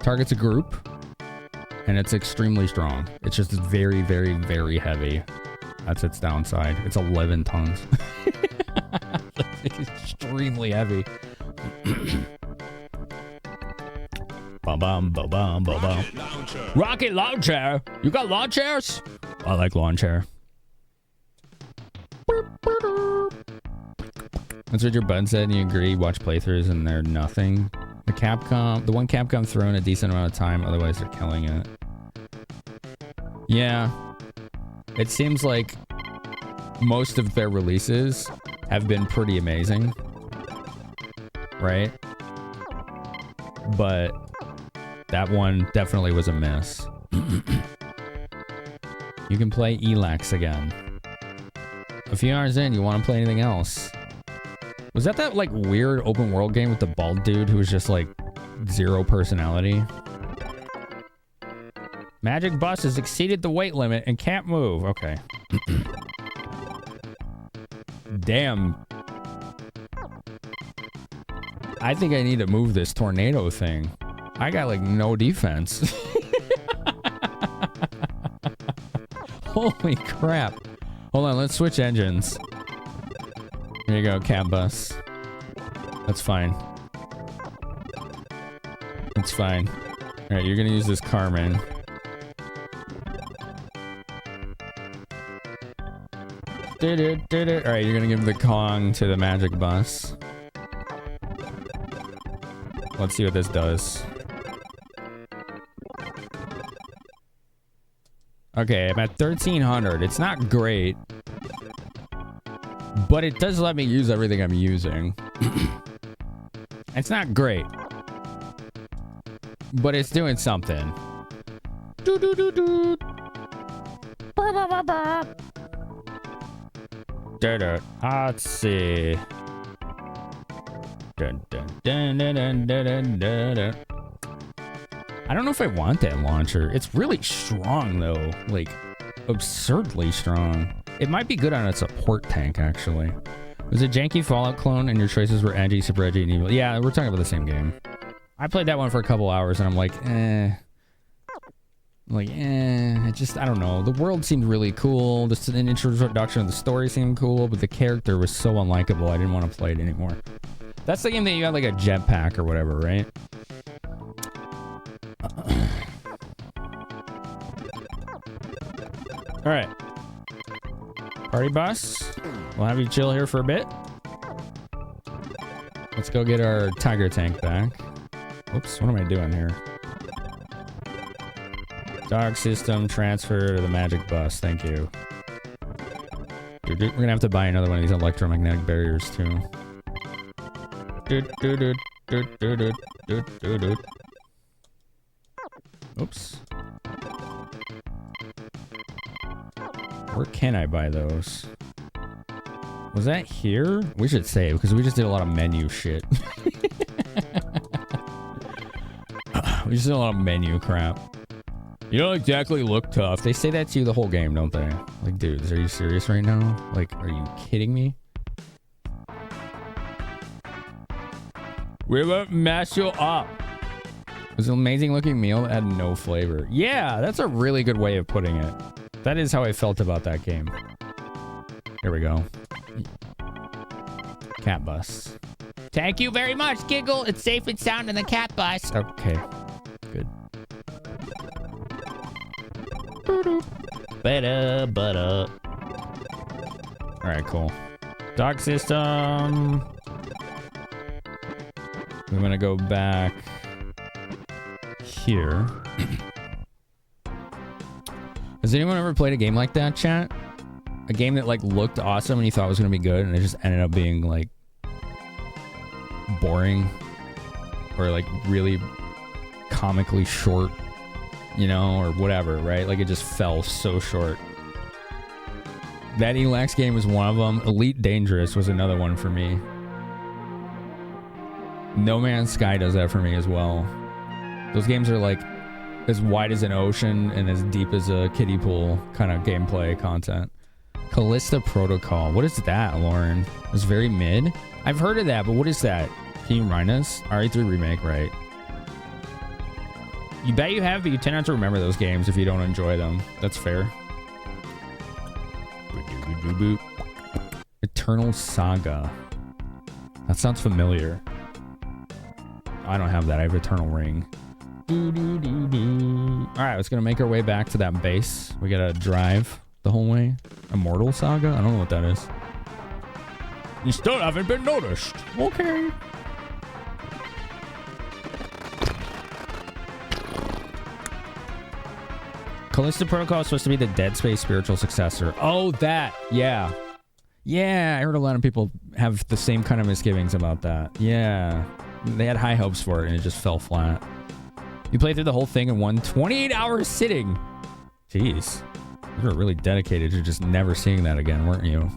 Targets a group. And it's extremely strong. It's just very, very, very heavy. That's its downside. It's 11 tons. It's extremely heavy. Ba-bum, ba-bum, ba-bum. Rocket launcher. You got lawn chairs? I like lawn chair. That's what your bud said and you agree. Watch playthroughs and they're nothing. The one Capcom throw in a decent amount of time, otherwise they're killing it. Yeah. It seems like most of their releases have been pretty amazing. Right? but that one definitely was a miss. You can play Elax again. A few hours in, you want to play anything else? Was that like weird open world game with the bald dude who was just like zero personality? Magic bus has exceeded the weight limit and can't move. Okay. Damn. I think I need to move this tornado thing. I got like no defense. Holy crap. Hold on, let's switch engines. Here you go, cab bus. That's fine. That's fine. Alright, you're gonna use this Carmen. Alright, you're gonna give the Kong to the magic bus. Let's see what this does. Okay, I'm at 1300. It's not great, but it does let me use everything I'm using. It's not great, but it's doing something. Let's see. I don't know if I want that launcher. It's really strong, though. Like, absurdly strong. It might be good on a support tank, actually. It was a janky Fallout clone, and your choices were edgy, super edgy, and evil. Yeah, we're talking about the same game. I played that one for a couple hours, and I'm like, I don't know. The world seemed really cool. The introduction of the story seemed cool, but the character was so unlikable, I didn't want to play it anymore. That's the game that you got like a jetpack or whatever, right? Alright. Party bus. We'll have you chill here for a bit. Let's go get our tiger tank back. Oops, what am I doing here? Dog system transfer to the magic bus. Thank you. We're gonna have to buy another one of these electromagnetic barriers too. Oops. Where can I buy those? Was that here? We should save because we just did a lot of menu shit. We just did a lot of menu crap. You don't exactly look tough. They say that to you the whole game, don't they? Like, dudes, are you serious right now? Like, are you kidding me? We won't mess you up. It was an amazing looking meal that had no flavor. Yeah, that's a really good way of putting it. That is how I felt about that game. Here we go. Cat bus. Thank you very much, Giggle. It's safe and sound in the cat bus. Okay. Good. Alright, cool. Dock system. I'm gonna go back here. Has anyone ever played a game like that, chat? A game that like looked awesome and you thought was gonna be good and it just ended up being like boring or like really comically short, you know, or whatever, right? Like it just fell so short. That Elax game was one of them. Elite Dangerous was another one for me. No Man's Sky does that for me as well. Those games are like as wide as an ocean and as deep as a kiddie pool kind of gameplay content. Callista Protocol. What is that, Lauren? It's very mid. I've heard of that, but what is that? Can you remind us? RE3 remake, right? You bet you have, but you tend not to remember those games if you don't enjoy them. That's fair. Eternal Saga. That sounds familiar. I don't have that. I have Eternal Ring. Alright, let's gonna make our way back to that base. We gotta drive the whole way. Immortal Saga? I don't know what that is. You still haven't been noticed. Okay. Callista Protocol is supposed to be the Dead Space spiritual successor. Oh, that. Yeah. Yeah, I heard a lot of people have the same kind of misgivings about that. Yeah. They had high hopes for it, and it just fell flat. You played through the whole thing in one 28-hour sitting. Jeez. You were really dedicated to just never seeing that again, weren't you?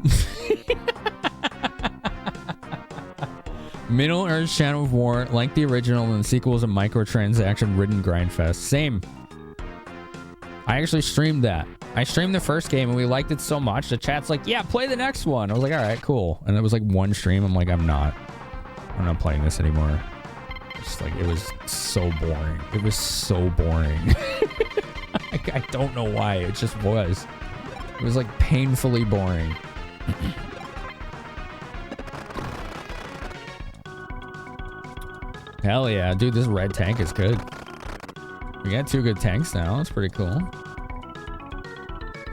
Middle Earth Shadow of War, like the original, and the sequel is a microtransaction-ridden grindfest. Same. I actually streamed that. I streamed the first game and we liked it so much. The chat's like, yeah, play the next one. I was like, all right, cool. And it was like one stream. I'm like, I'm not playing this anymore. Just like, it was so boring. It was so boring. I don't know why. It just was. It was like painfully boring. Hell yeah, dude, this red tank is good. We got 2 good tanks now. That's pretty cool.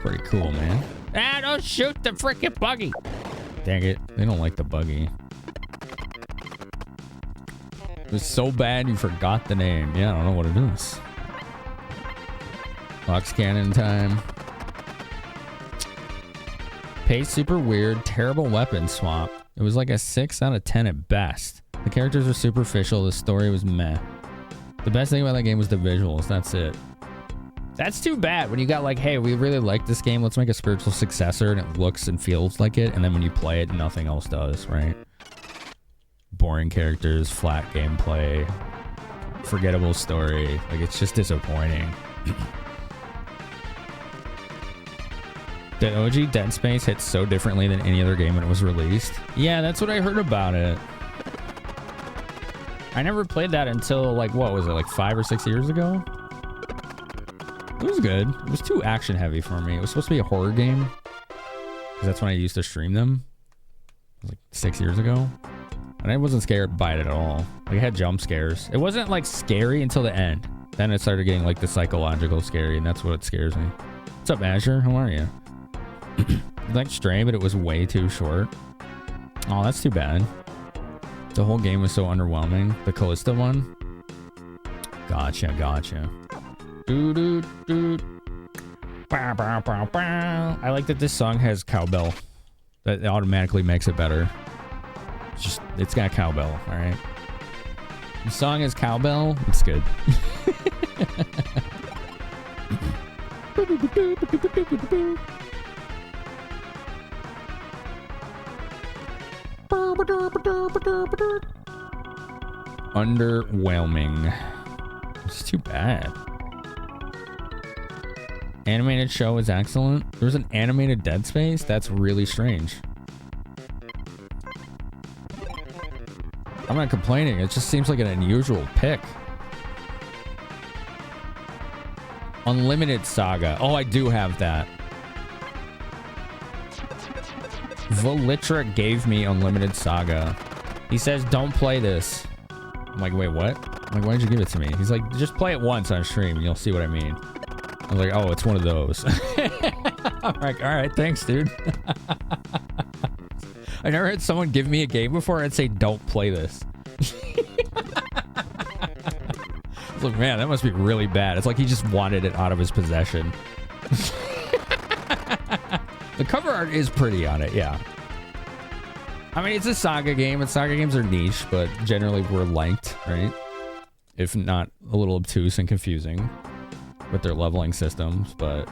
Pretty cool, man. Ah, don't shoot the freaking buggy. Dang it. They don't like the buggy. It was so bad you forgot the name. Yeah, I don't know what it is. Box cannon time. Pace super weird. Terrible weapon swap. It was like a 6 out of 10 at best. The characters were superficial. The story was meh. The best thing about that game was the visuals. That's it. That's too bad when you got like, hey, we really like this game. Let's make a spiritual successor and it looks and feels like it. And then when you play it, nothing else does, right? Boring characters, flat gameplay, forgettable story. Like, it's just disappointing. The OG Dead Space hits so differently than any other game when it was released. Yeah, that's what I heard about it. I never played that until, like, what was it, like 5 or 6 years ago? It was good. It was too action heavy for me. It was supposed to be a horror game. Because that's when I used to stream them. It was like 6 years ago. And I wasn't scared by it at all. Like, it had jump scares. It wasn't, like, scary until the end. Then it started getting, like, the psychological scary, and that's what scares me. What's up, Azure? How are you? Like, Stray, but it was way too short. Oh, that's too bad. The whole game was so underwhelming. The Callista one? Gotcha. I like that this song has cowbell. That automatically makes it better. It's got cowbell, alright? The song is cowbell, it's good. Underwhelming. It's too bad. Animated show is excellent. There's an animated Dead Space? That's really strange. I'm not complaining. It just seems like an unusual pick. Unlimited Saga. Oh, I do have that. Valitra gave me Unlimited Saga. He says, don't play this. I'm like, wait, what? I'm like, why did you give it to me? He's like, just play it once on stream and you'll see what I mean. I was like, oh, it's one of those. I'm like, all right, thanks, dude. I never had someone give me a game before and say, don't play this. I was like, man, that must be really bad. It's like he just wanted it out of his possession. The cover art is pretty on it, yeah. I mean, it's a Saga game, and Saga games are niche, but generally we're liked, right? If not a little obtuse and confusing with their leveling systems, but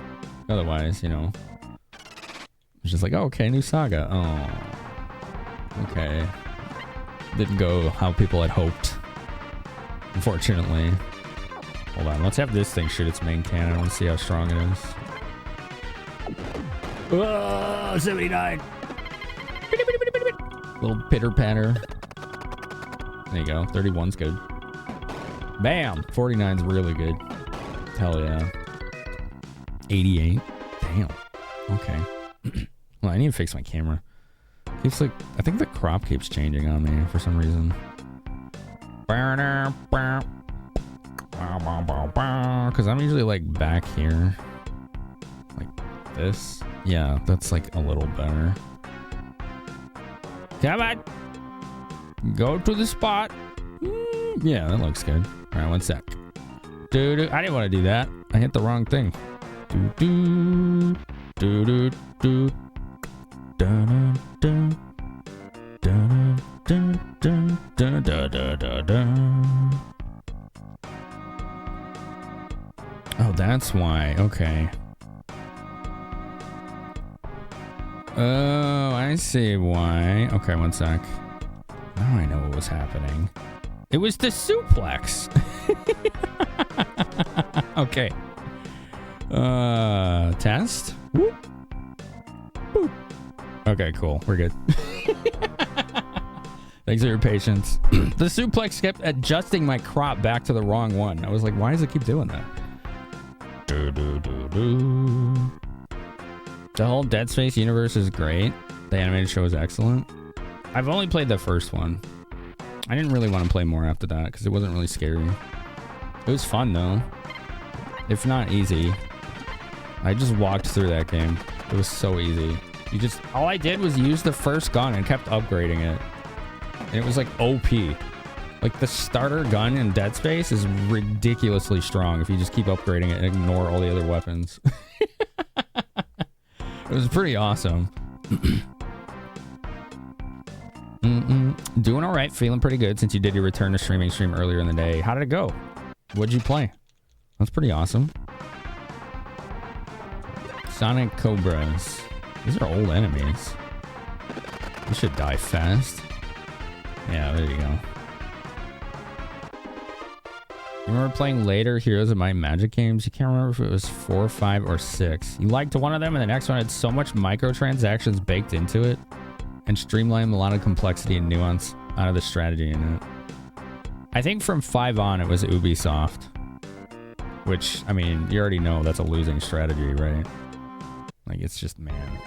otherwise, you know, it's just like, oh, okay, new Saga. Oh, okay. Didn't go how people had hoped, unfortunately. Hold on, let's have this thing shoot its main cannon. Let's see how strong it is. Oh, 79. Little pitter patter. There you go. 31's good. Bam. 49's really good. Hell yeah. 88. Damn. Okay. Well, I need to fix my camera. Keeps like, I think the crop keeps changing on me for some reason. Because I'm usually like back here. Like this. Yeah, that's like a little better. Come on. Go to the spot. Yeah, that looks good. All right, one sec. Dude, I didn't want to do that. I hit the wrong thing. Do do do do do. Dun dun dun Dun, dun, dun, dun, dun, dun, dun. Oh, that's why. Okay. Oh, I see why. Okay, one sec. Now I know what was happening. It was the suplex. Okay. Test? Whoop. Boop. Okay, cool. We're good. Thanks for your patience. The suplex kept adjusting my crop back to the wrong one. I was like, why does it keep doing that? The whole Dead Space universe is great. The animated show is excellent. I've only played the first one. I didn't really want to play more after that because it wasn't really scary. It was fun though. If not easy. I just walked through that game. It was so easy. All I did was use the first gun and kept upgrading it. And it was like OP. Like the starter gun in Dead Space is ridiculously strong if you just keep upgrading it and ignore all the other weapons. It was pretty awesome. Doing all right, feeling pretty good since you did your return to stream earlier in the day. How did it go? What'd you play? That's pretty awesome. Sonic Cobras. These are old enemies. You should die fast. Yeah, there you go. You remember playing later Heroes of Might and Magic games? You can't remember if it was 4, 5, or 6. You liked one of them and the next one had so much microtransactions baked into it and streamlined a lot of complexity and nuance out of the strategy in it. I think from 5 on it was Ubisoft. Which, I mean, you already know that's a losing strategy, right? Like, it's just, man.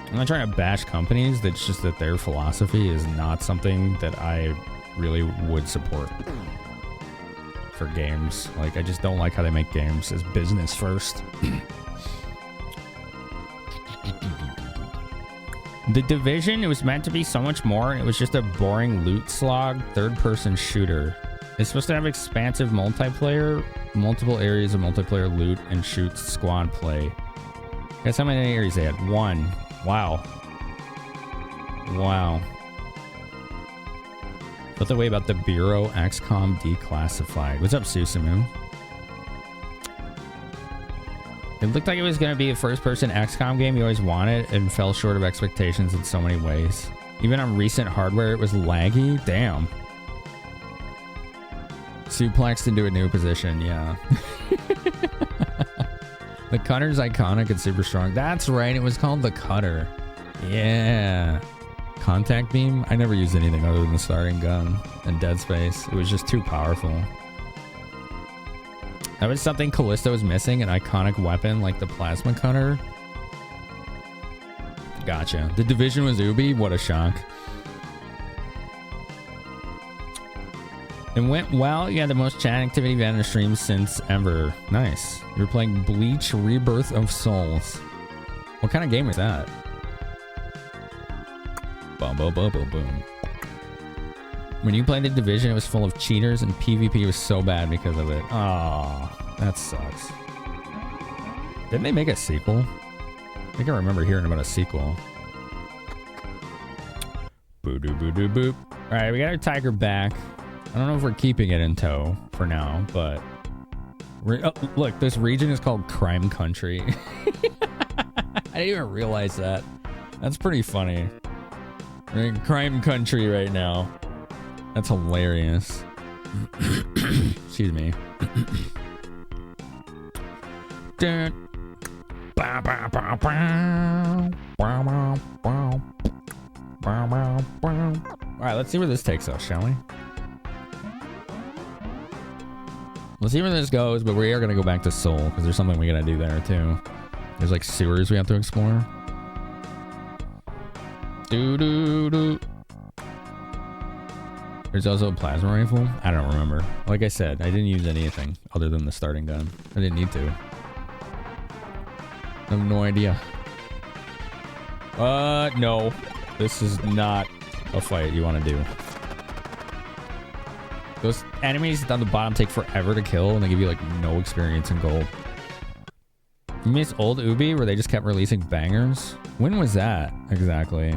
I'm not trying to bash companies. That's just that their philosophy is not something that I really would support for games. Like, I just don't like how they make games as business first. The Division, it was meant to be so much more, and it was just a boring loot slog third-person shooter. It's supposed to have expansive multiplayer, multiple areas of multiplayer loot, and shoot squad play. Guess how many areas they had? 1. Wow. Wow. Felt the way about the Bureau XCOM Declassified. What's up, Susumu? It looked like it was going to be a first-person XCOM game you always wanted and fell short of expectations in so many ways. Even on recent hardware, it was laggy. Damn. Suplexed into a new position, yeah. The Cutter's iconic and super strong. That's right, it was called the Cutter. Yeah. Contact beam? I never used anything other than the starting gun and Dead Space. It was just too powerful. That was something Callisto was missing, an iconic weapon like the plasma cutter. Gotcha. The Division was Ubi? What a shock. It went well. You had the most chat activity event in the stream since ever. Nice. You were playing Bleach Rebirth of Souls. What kind of game was that? Boom, boom, boom, boom, boom. When you played the Division, it was full of cheaters and PvP was so bad because of it. Aw, that sucks. Didn't they make a sequel? I think I remember hearing about a sequel. Boo doo boo doo boop. Alright, we got our tiger back. I don't know if we're keeping it in tow for now, but... oh, look, this region is called Crime Country. I didn't even realize that. That's pretty funny. We're in Crime Country right now. That's hilarious. Excuse me. Alright, let's see where this takes us, shall we? Let's see where this goes, but we are going to go back to Seoul, because there's something we got to do there, too. There's, like, sewers we have to explore. Doo-doo-doo. There's also a plasma rifle. I don't remember. Like I said, I didn't use anything other than the starting gun. I didn't need to. I have no idea. No. This is not a fight you want to do. Those enemies down the bottom take forever to kill, and they give you, like, no experience in gold. You miss old Ubi, where they just kept releasing bangers? When was that, exactly?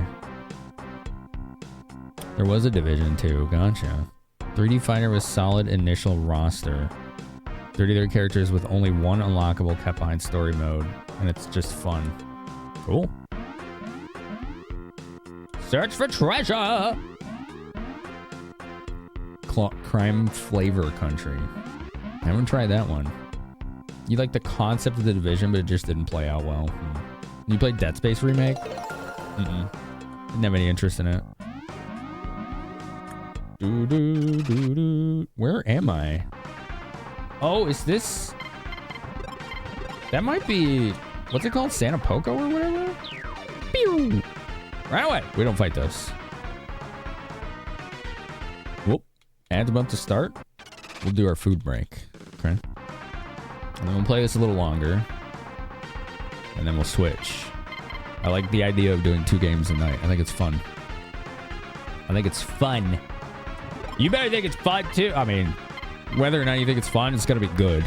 There was a Division 2. Gotcha. 3D Fighter with solid initial roster. 33 characters with only one unlockable kept behind story mode. And it's just fun. Cool. Search for treasure! Crime Flavor Country. I haven't tried that one. You like the concept of the Division, but it just didn't play out well. You played Dead Space Remake? Didn't have any interest in it. Where am I? Oh, is this... That might be... What's it called? Santa Poco or whatever? Pew! Right away! We don't fight this. Whoop. Ad's about to start. We'll do our food break. Okay. And then we'll play this a little longer. And then we'll switch. I like the idea of doing 2 games a night. I think it's fun. I think it's fun. You better think it's fun too. I mean, whether or not you think it's fun, it's gonna be good.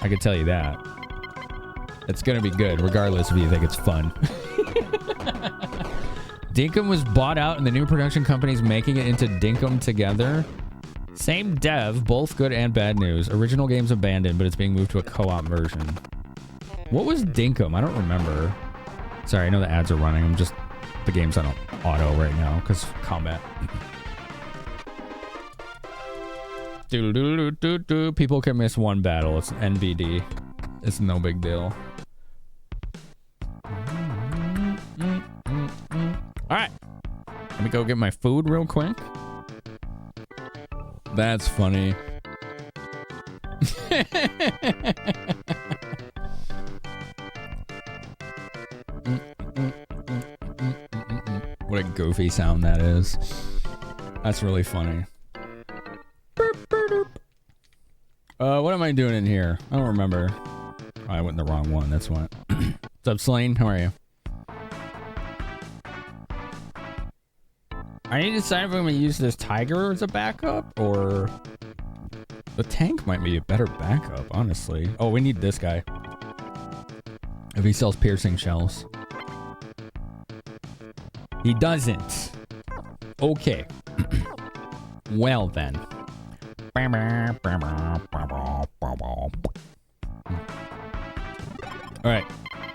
I can tell you that. It's gonna be good, regardless if you think it's fun. Dinkum was bought out and the new production company's making it into Dinkum Together. Same dev, both good and bad news. Original game's abandoned, but it's being moved to a co-op version. What was Dinkum? I don't remember. Sorry, I know the ads are running. I'm just... The game's on auto right now, because combat. People can miss one battle. It's NBD. It's no big deal. Alright. Let me go get my food real quick. That's funny. What a goofy sound that is. That's really funny. What am I doing in here? I don't remember. Oh, I went in the wrong one. That's what. What's up, Slane? How are you? I need to decide if I'm going to use this tiger as a backup or the tank might be a better backup, honestly. Oh, we need this guy. If he sells piercing shells. He doesn't. Okay. Well then. Alright.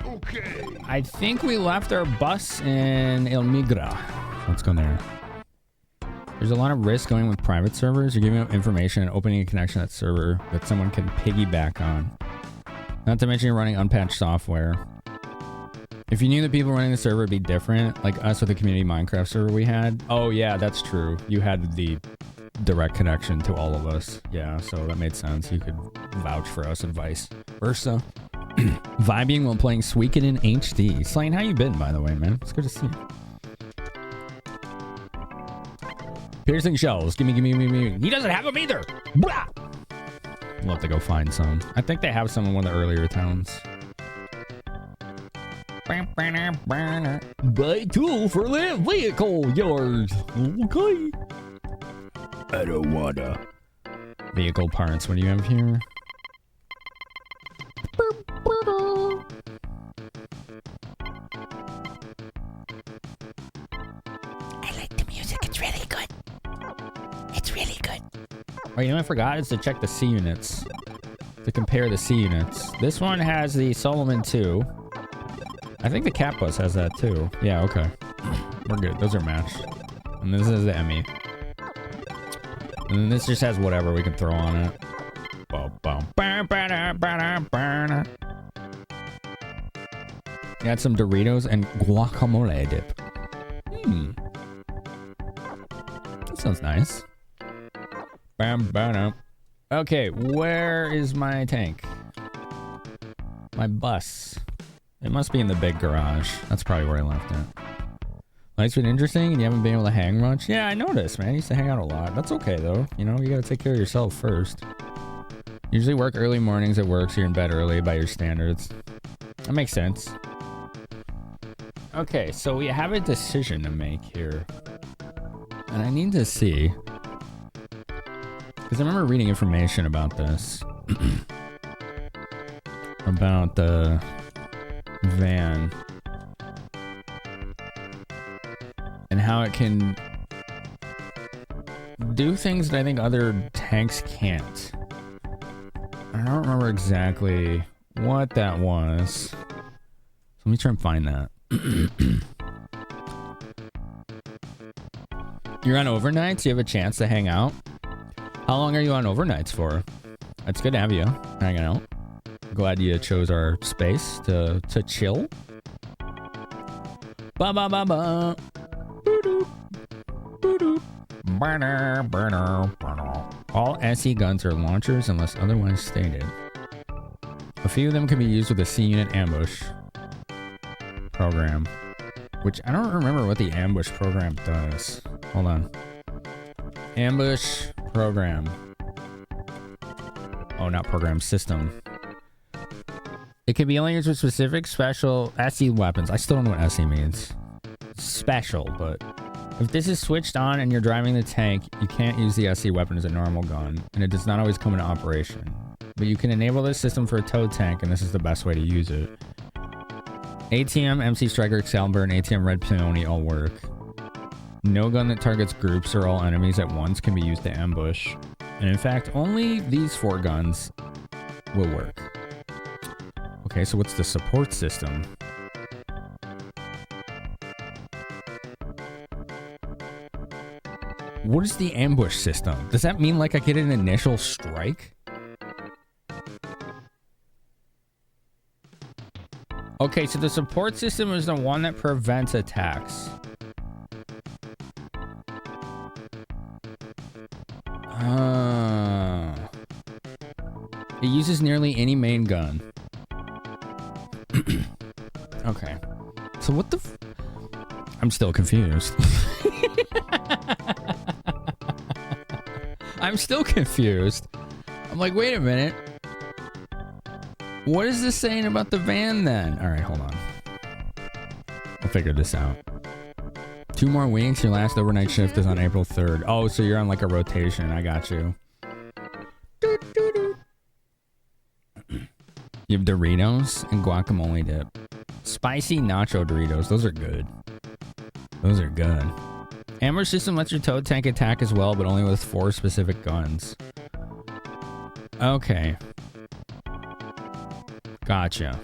Okay. I think we left our bus in El Migra. Let's go there. There's a lot of risk going with private servers. You're giving up information and opening a connection to that server that someone can piggyback on. Not to mention you're running unpatched software. If you knew the people running the server would be different, like us with the community Minecraft server we had. Oh yeah, that's true. You had the direct connection to all of us. Yeah, so that made sense. You could vouch for us and vice versa. Vibing while playing Suikoden in HD. Slane, how you been, by the way, man? It's good to see you. Piercing shells. Gimme. He doesn't have them either. Blah! We'll have to go find some. I think they have some in one of the earlier towns. Buy tool for that vehicle, yours. Okay. I don't wanna. Vehicle parts. What do you have here? I like the music. It's really good. It's really good. Oh, you know what I forgot? Is to check the C units. To compare the C units. This one has the Solomon 2. I think the Cat Bus has that too. Yeah, okay. We're good. Those are matched. And this is the Emmy. And then this just has whatever we can throw on it. Got some Doritos and guacamole dip. That sounds nice. Okay, where is my tank? My bus. It must be in the big garage. That's probably where I left it. Life's been interesting and you haven't been able to hang much? Yeah, I noticed, man. I used to hang out a lot. That's okay, though. You know, you gotta take care of yourself first. Usually work early mornings at work, so you're in bed early by your standards. That makes sense. Okay, so we have a decision to make here. And I need to see. Because I remember reading information about this. About the van. And how it can do things that I think other tanks can't. I don't remember exactly what that was. So let me try and find that. You're on overnights? You have a chance to hang out? How long are you on overnights for? It's good to have you hanging out. Glad you chose our space to chill. Ba ba ba ba. All SE guns are launchers unless otherwise stated. A few of them can be used with a C-unit ambush program, which I don't remember what the ambush program does. Hold on. Ambush program. Oh, not program, system. It can be only used with specific special SE weapons. I still don't know what SE means. Special, but if this is switched on and you're driving the tank, you can't use the SE weapon as a normal gun, and it does not always come into operation. But you can enable this system for a tow tank, and this is the best way to use it. ATM, MC Striker, Excalibur, and ATM Red Peony all work. No gun that targets groups or all enemies at once can be used to ambush. And in fact, only these 4 guns will work. Okay, so what's the support system? What is the ambush system? Does that mean like I get an initial strike? Okay, so the support system is the one that prevents attacks. It uses nearly any main gun. Okay. So what the I'm still confused. I'm still confused. I'm like, wait a minute. What is this saying about the van then? All right, hold on. I'll figure this out. 2 more weeks. Your last overnight shift is on April 3rd. Oh, so you're on like a rotation. I got you. You have Doritos and guacamole dip. Spicy nacho Doritos. Those are good. Those are good. Ambush system lets your tow tank attack as well, but only with 4 specific guns. Okay. Gotcha.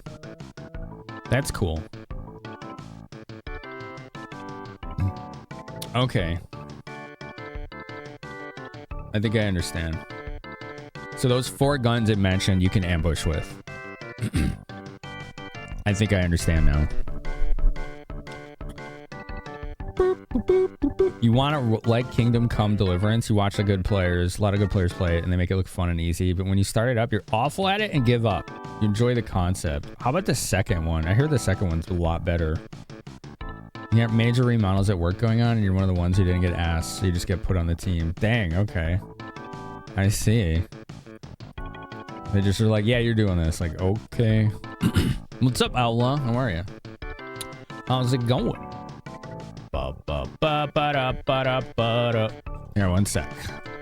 That's cool. Okay. I think I understand. So those 4 guns it mentioned you can ambush with. I think I understand now. You want to like Kingdom Come Deliverance, you watch a lot of good players play it and they make it look fun and easy, but when you start it up, you're awful at it and give up. You enjoy the concept. How about the second one? I hear the second one's a lot better. You have major remodels at work going on and you're one of the ones who didn't get asked, so you just get put on the team. Dang, okay. I see. They just are like, yeah, you're doing this. Like, okay. What's up, Outlaw? How are you? How's it going? Here, one sec.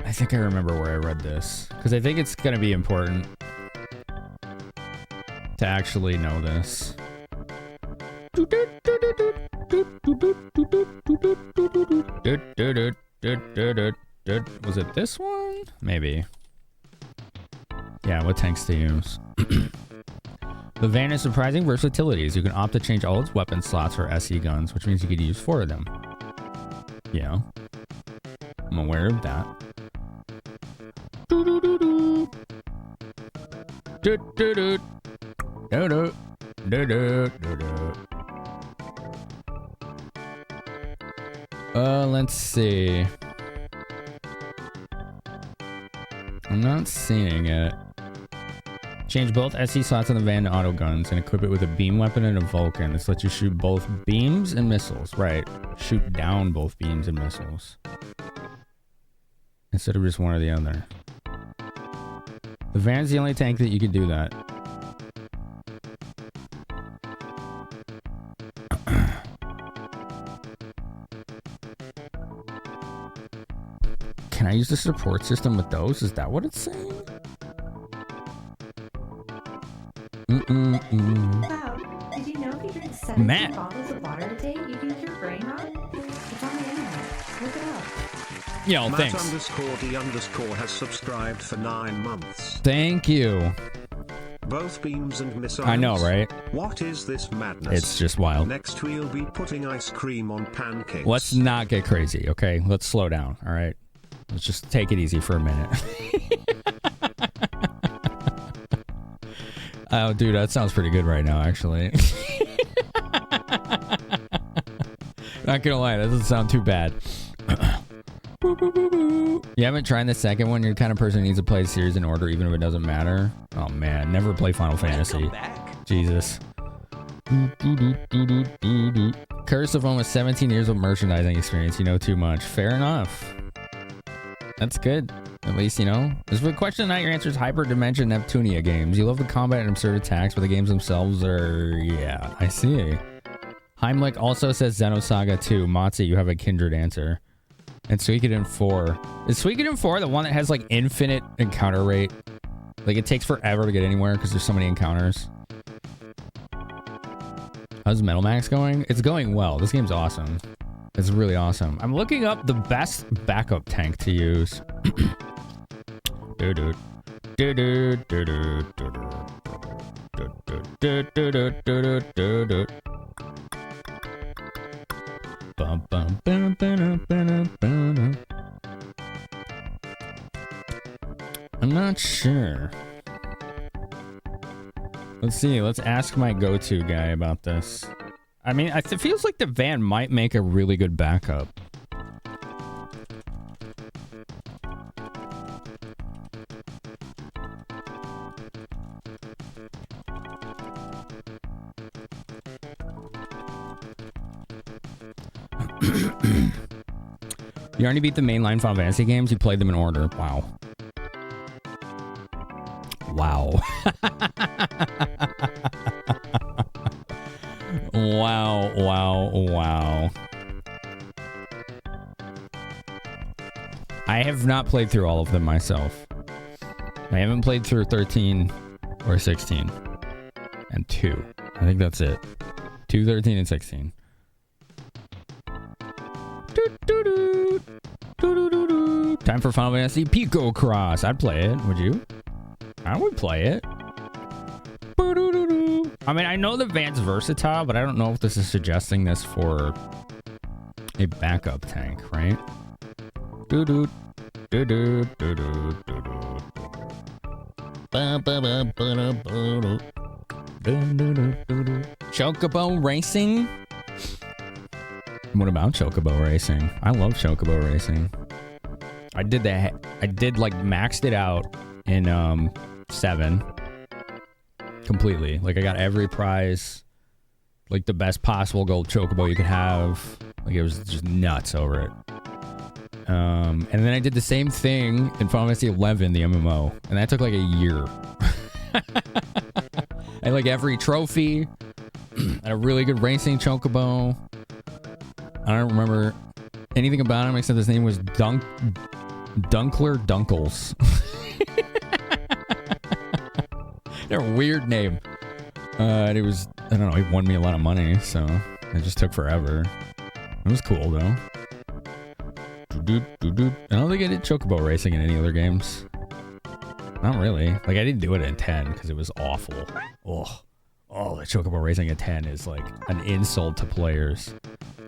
I think I remember where I read this. Because I think it's going to be important to actually know this. Was it this one? Maybe. Yeah, what tanks to use? The van has surprising versatilities. You can opt to change all its weapon slots for SE guns, which means you could use 4 of them. Yeah. I'm aware of that. Let's see. I'm not seeing it. Change both SE slots on the van to auto guns and equip it with a beam weapon and a Vulcan. This lets you shoot both beams and missiles. Right. Shoot down both beams and missiles. Instead of just one or the other. The van's the only tank that you can do that. Can I use the support system with those? Is that what it's saying? Wow, did you know if you drink 17 bottles of water a day, you can cure brain rot? It's on the internet. Look it up. Yo, Matt thanks. _D_ has subscribed for 9 months. Thank you. Both beams and missiles. I know, right? What is this madness? It's just wild. Next we'll be putting ice cream on pancakes. Let's not get crazy, okay? Let's slow down, all right? Let's just take it easy for a minute. Oh, dude, that sounds pretty good right now, actually. Not gonna lie, that doesn't sound too bad. You haven't tried the second one? You're the kind of person who needs to play the series in order even if it doesn't matter? Oh, man. Never play Final Fantasy. Jesus. Curse of almost 17 years of merchandising experience. You know too much. Fair enough. That's good. At least, you know. There's a question tonight. Your answer is Hyperdimension Neptunia games. You love the combat and absurd attacks, but the games themselves are... Yeah, I see. Heimlich also says Xenosaga 2. Matsu, you have a kindred answer. And Suikoden 4. Is Suikoden 4 the one that has like infinite encounter rate? Like it takes forever to get anywhere because there's so many encounters. How's Metal Max going? It's going well. This game's awesome. It's really awesome. I'm looking up the best backup tank to use. I'm not sure. Let's see. Let's ask my go-to guy about this. I mean, it feels like the van might make a really good backup. You already beat the mainline Final Fantasy games? You played them in order. Wow. Wow. Wow. I have not played through all of them myself. I haven't played through 13 or 16. And 2. I think that's it. 2, 13, and 16. Time for Final Fantasy Pico Cross. I'd play it. Would you? I would play it. I mean, I know the van's versatile, but I don't know if this is suggesting this for a backup tank, right? Chocobo Racing? What about Chocobo Racing? I love Chocobo Racing. I did that. I did like maxed it out in 7 completely. Like I got every prize, like the best possible gold Chocobo you could have. Like it was just nuts over it. And then I did the same thing in Final Fantasy 11, the MMO, and that took like a year. I had like every trophy. I had a really good racing Chocobo. I don't remember anything about him except his name was Dunkler Dunkles. They're a weird name. And it was, I don't know, he won me a lot of money, so it just took forever. It was cool though. I don't think I did Chocobo Racing in any other games. Not really. Like I didn't do it in 10 because it was awful. Oh, the Chocobo Racing at 10 is like an insult to players.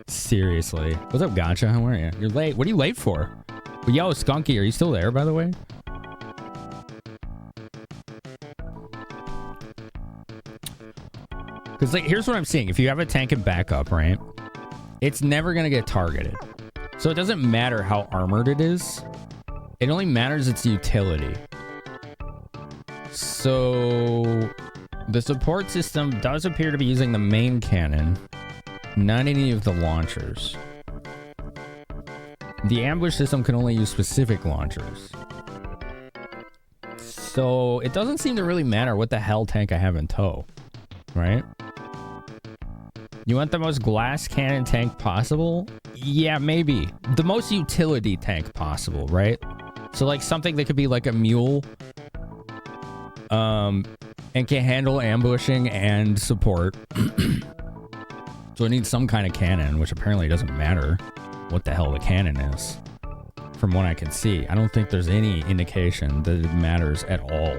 Seriously. What's up, Gotcha? How are you? You're late. What are you late for? But yo, Skunky, are you still there, by the way? Because like, here's what I'm seeing. If you have a tank and backup, right? It's never going to get targeted. So it doesn't matter how armored it is. It only matters its utility. So the support system does appear to be using the main cannon, not any of the launchers. The ambush system can only use specific launchers. So it doesn't seem to really matter what the hell tank I have in tow, right? You want the most glass cannon tank possible? Yeah, maybe. The most utility tank possible, right? So like something that could be like a mule, and can handle ambushing and support. So it needs some kind of cannon, which apparently doesn't matter what the hell the cannon is. from what I can see. I don't think there's any indication that it matters at all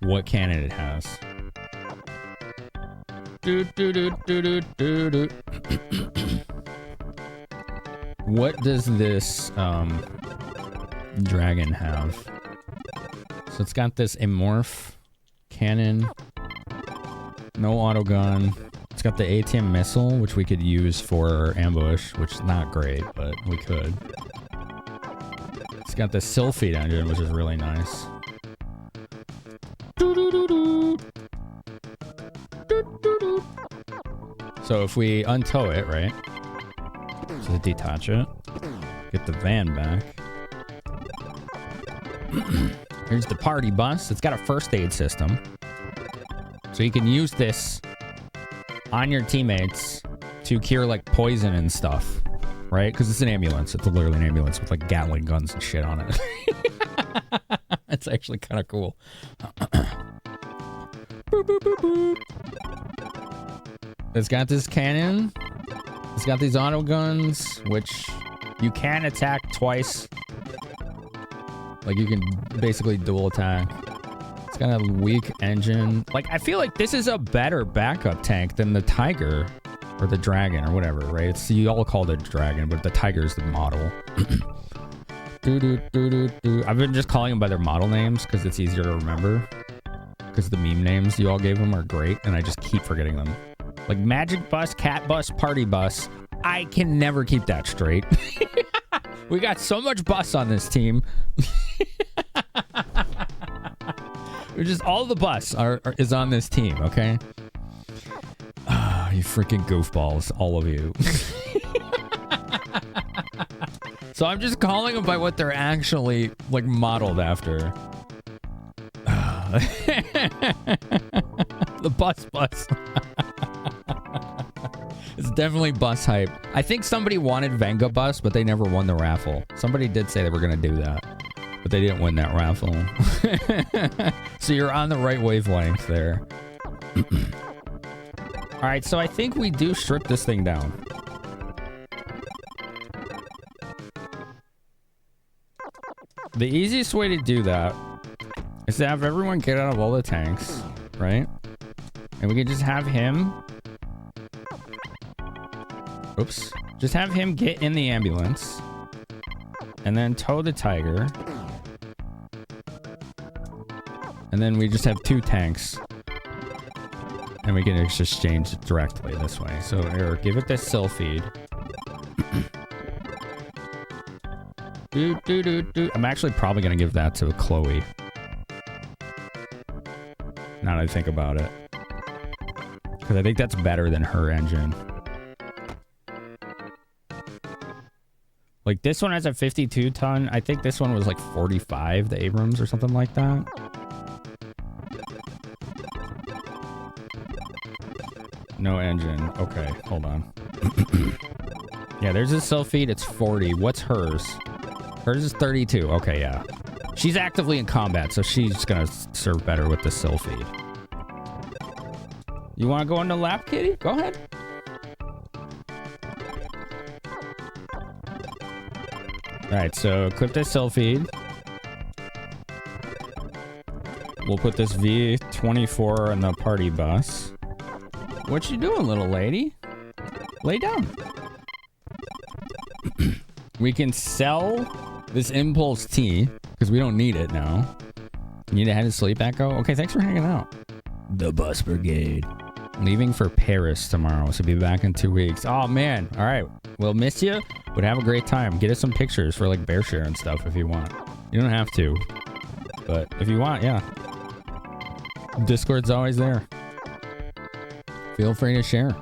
what cannon it has. What does this dragon have? So it's got this amorph cannon, no autogun. It's got the ATM missile, which we could use for ambush, which is not great, but we could. It's got the Sylphid engine, which is really nice. So if we untow it, right? So detach it. Get the van back. Here's the party bus. It's got a first aid system. So you can use this on your teammates to cure like poison and stuff, right? Because it's an ambulance. It's literally an ambulance with like Gatling guns and shit on it. It's actually kind of cool. Boop, boop, boop, boop. It's got this cannon. It's got these auto guns, which you can attack twice. Like you can basically dual attack. It's got a weak engine. Like I feel like this is a better backup tank than the Tiger or the Dragon or whatever, right? It's, you all call it Dragon, but the Tiger's the model. I've been just calling them by their model names because it's easier to remember. Because the meme names you all gave them are great, and I just keep forgetting them. Like Magic Bus, Cat Bus, Party Bus. I can never keep that straight. We got so much bus on this team. Just all the bus is on this team, okay? You freaking goofballs, all of you. So I'm just calling them by what they're actually like modeled after. The bus. It's definitely bus hype. I think somebody wanted Venga Bus, but they never won the raffle. Somebody did say they were going to do that, but they didn't win that raffle. So you're on the right wavelength there. All right, so I think we do strip this thing down. The easiest way to do that is to have everyone get out of all the tanks, right? And we can just have him... Oops. Just have him get in the ambulance. And then tow the Tiger. And then we just have two tanks. And we can just exchange directly this way. So here, give it this Sylphid. I'm actually probably going to give that to Chloe. Now that I think about it. Because I think that's better than her engine. Like, this one has a 52 ton. I think this one was like 45, the Abrams or something like that. No engine. Okay, hold on. Yeah, there's a Sylphid. It's 40. What's hers? Hers is 32. Okay, yeah. She's actively in combat, so she's gonna serve better with the Sylphid. You want to go into lap, kitty? Go ahead. Alright, so equip this Sylphid. We'll put this V24 on the party bus. What you doing, little lady? Lay down. We can sell this Impulse T, because we don't need it now. You need to head to sleep, Echo? Okay, thanks for hanging out. The Bus Brigade. Leaving for Paris tomorrow, so be back in 2 weeks. Oh, man. All right. We'll miss you, but have a great time. Get us some pictures for, like, bear share and stuff if you want. You don't have to, but if you want, yeah. Discord's always there. Feel free to share.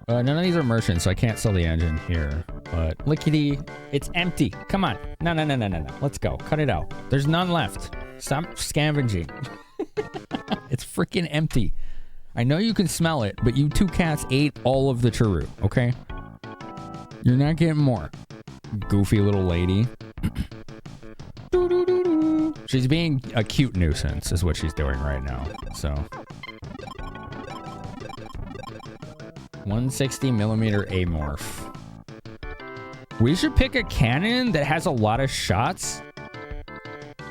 None of these are merchants, so I can't sell the engine here. But lickety, it's empty. Come on. No. Let's go. Cut it out. There's none left. Stop scavenging. It's freaking empty. I know you can smell it, but you two cats ate all of the churro, okay? You're not getting more. Goofy little lady. She's being a cute nuisance is what she's doing right now, so. 160mm amorph. We should pick a cannon that has a lot of shots,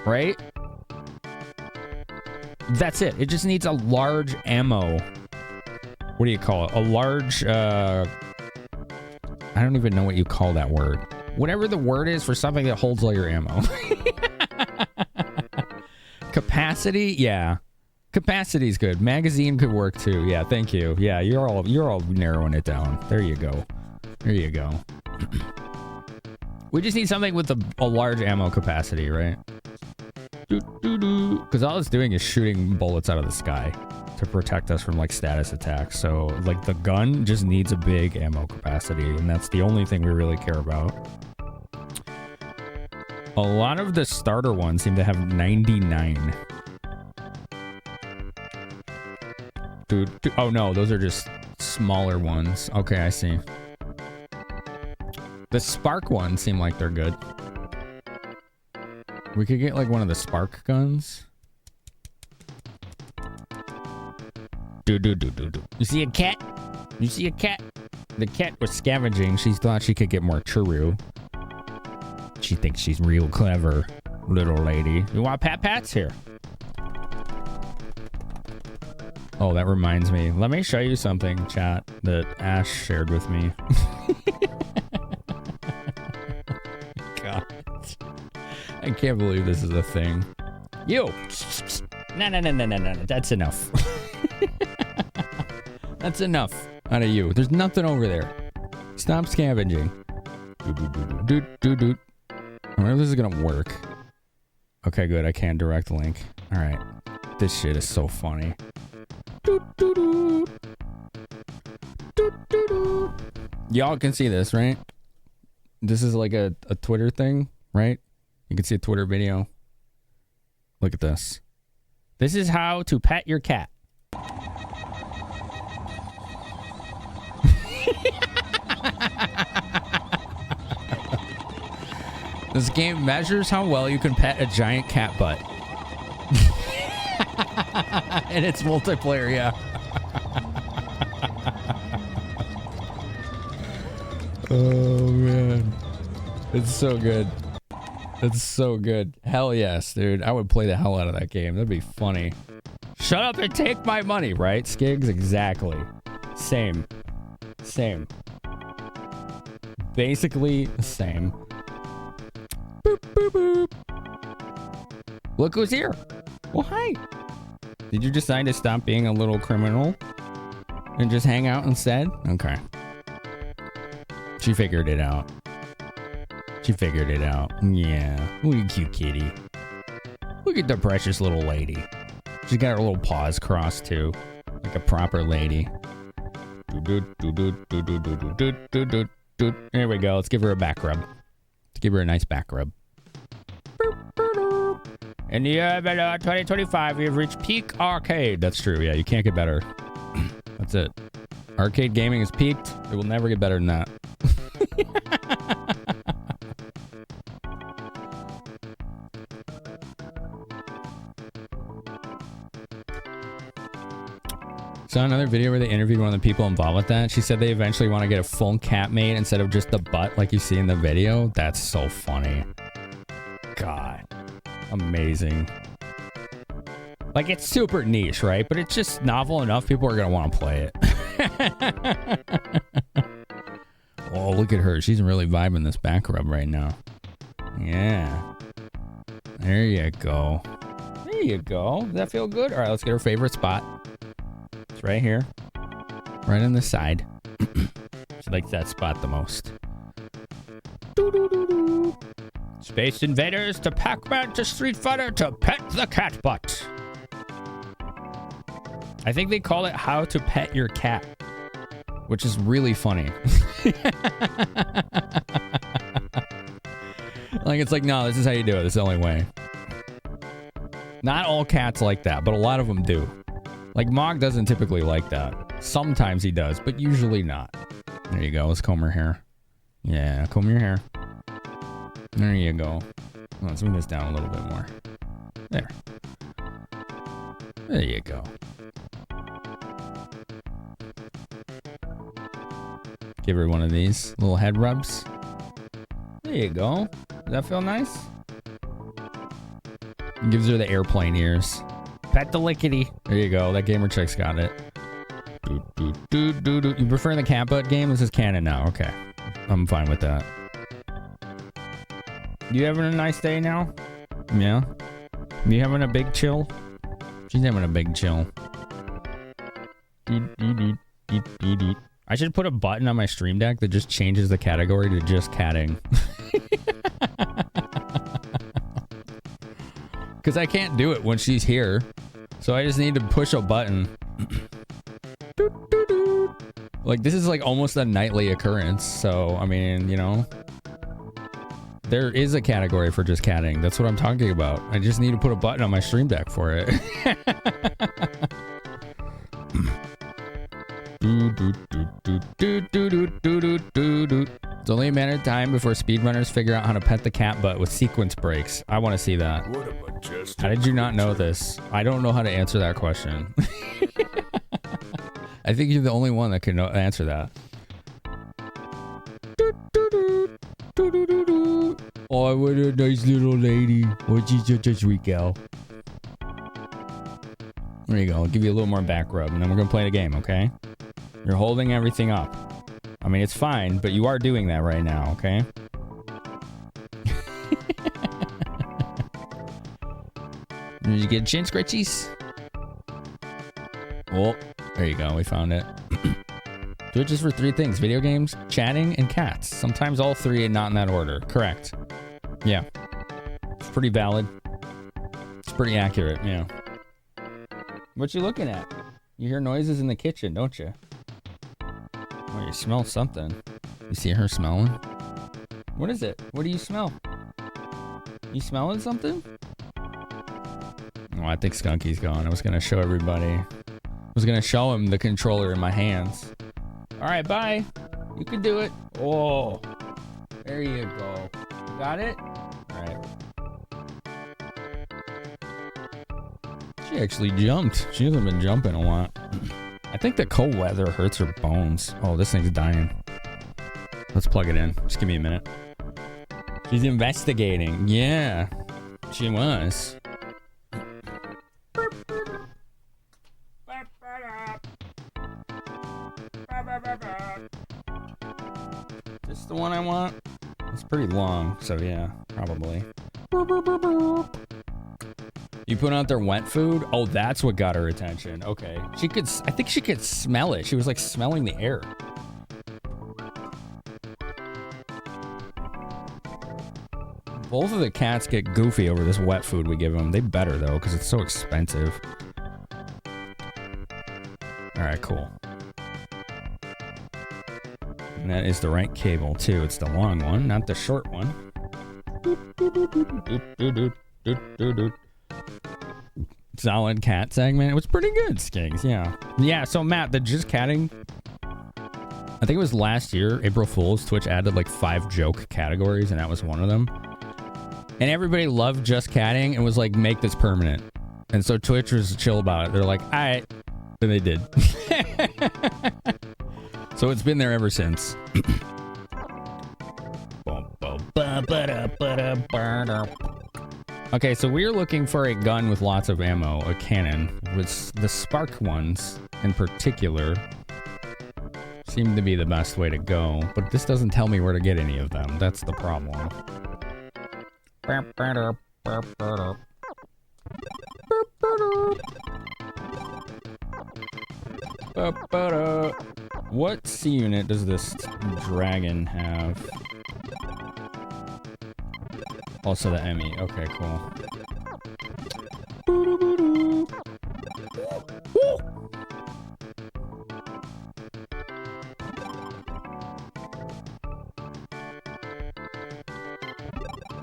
right? That's it. It just needs a large ammo. What do you call it? A large, I don't even know what you call that word. Whatever the word is for something that holds all your ammo. Capacity? Yeah. Capacity's good. Magazine could work too. Yeah, thank you. Yeah, you're all narrowing it down. There you go. There you go. We just need something with a large ammo capacity, right? Because all it's doing is shooting bullets out of the sky to protect us from like status attacks. So like the gun just needs a big ammo capacity, and that's the only thing we really care about. A lot of the starter ones seem to have 99. Oh no, those are just smaller ones. Okay, I see. The Spark ones seem like they're good. We could get like one of the Spark guns. You see a cat? You see a cat? The cat was scavenging. She thought she could get more churu. She thinks she's real clever, little lady. You want pats here? Oh, that reminds me. Let me show you something, chat, that Ash shared with me. God. I can't believe this is a thing. You! No. That's enough. That's enough out of you. There's nothing over there. Stop scavenging. I wonder if this is gonna work. Okay, good. I can direct link. Alright. This shit is so funny. Y'all can see this, right? This is like a Twitter thing, right? You can see a Twitter video. Look at this. This is how to pet your cat. This game measures how well you can pet a giant cat butt. And it's multiplayer, yeah. Oh, man. It's so good. It's so good. Hell yes, dude. I would play the hell out of that game. That'd be funny. Shut up and take my money, right, Skigs? Exactly. Same. Basically the same. Boop, boop, boop. Look who's here. Well, hi. Did you decide to stop being a little criminal and just hang out instead? Okay. She figured it out. Yeah. Look at cute kitty. Look at the precious little lady. She's got her little paws crossed too. Like a proper lady. There we go. Let's give her a back rub. Let's give her a nice back rub. In the year 2025, we have reached peak arcade. That's true. Yeah, you can't get better. That's it. Arcade gaming is peaked. It will never get better than that. Saw another video where they interviewed one of the people involved with that. She said they eventually want to get a full cat made instead of just the butt like you see in the video. That's so funny. God. Amazing. Like, it's super niche, right? But it's just novel enough. People are going to want to play it. Oh, look at her. She's really vibing this back rub right now. Yeah. There you go. There you go. Does that feel good? All right, let's get her favorite spot. It's right here. Right on the side. She likes that spot the most. Space Invaders to Pac-Man to Street Fighter to Pet the Cat Butt. I think they call it How to Pet Your Cat, which is really funny. Like, it's like, no, this is how you do it. This is the only way. Not all cats like that, but a lot of them do. Like, Mog doesn't typically like that. Sometimes he does, but usually not. There you go. Let's comb her hair. Yeah, comb your hair. There you go. Let's move this down a little bit more. There. There you go. Give her one of these little head rubs. There you go. Does that feel nice? Gives her the airplane ears. Pet the lickety. There you go. That gamer chick's got it. You prefer the cat butt game? This is canon now. Okay. I'm fine with that. You having a nice day now? Yeah? You having a big chill? She's having a big chill. I should put a button on my stream deck that just changes the category to just catting. Because I can't do it when she's here. So I just need to push a button. Like, this is like almost a nightly occurrence. So, I mean, you know. There is a category for just catting. That's what I'm talking about. I just need to put a button on my stream deck for it. It's only a matter of time before speedrunners figure out how to pet the cat butt with sequence breaks. I want to see that. How did you not know this? I don't know how to answer that question. I think you're the only one that can answer that. Oh, what a nice little lady. Oh, she's such a sweet gal. There you go. I'll give you a little more back rub, and then we're going to play the game, okay? You're holding everything up. I mean, it's fine, but you are doing that right now, okay? Did you get chin scratchies? Oh, there you go. We found it. Twitch is for 3 things: video games, chatting, and cats. Sometimes all 3 and not in that order. Correct. Yeah. It's pretty valid. It's pretty accurate, yeah. What you looking at? You hear noises in the kitchen, don't you? Oh, you smell something. You see her smelling? What is it? What do you smell? You smelling something? Oh, I think Skunky's gone. I was going to show everybody. I was going to show him the controller in my hands. All right, bye. You can do it. Oh, there you go. You got it? All right. She actually jumped. She hasn't been jumping a lot. I think the cold weather hurts her bones. Oh, this thing's dying. Let's plug it in. Just give me a minute. She's investigating. Yeah, she was. Is this the one I want? It's pretty long, so yeah, probably. You put out their wet food? Oh, that's what got her attention. Okay. I think she could smell it. She was like smelling the air. Both of the cats get goofy over this wet food we give them. They better though, because it's so expensive. All right, cool. And that is the right cable too. It's the long one, not the short one. Solid cat segment. It was pretty good, Skinks. Yeah. Yeah, so Matt, the just catting, I think it was last year, April Fool's, Twitch added like 5 joke categories, and that was one of them. And everybody loved just catting and was like, make this permanent. And so Twitch was chill about it. They're like, all right. And they did. So it's been there ever since. Okay, so we're looking for a gun with lots of ammo, a cannon. With the spark ones in particular seem to be the best way to go, but this doesn't tell me where to get any of them. That's the problem. What C unit does this dragon have? Also the Emmy. Okay, cool.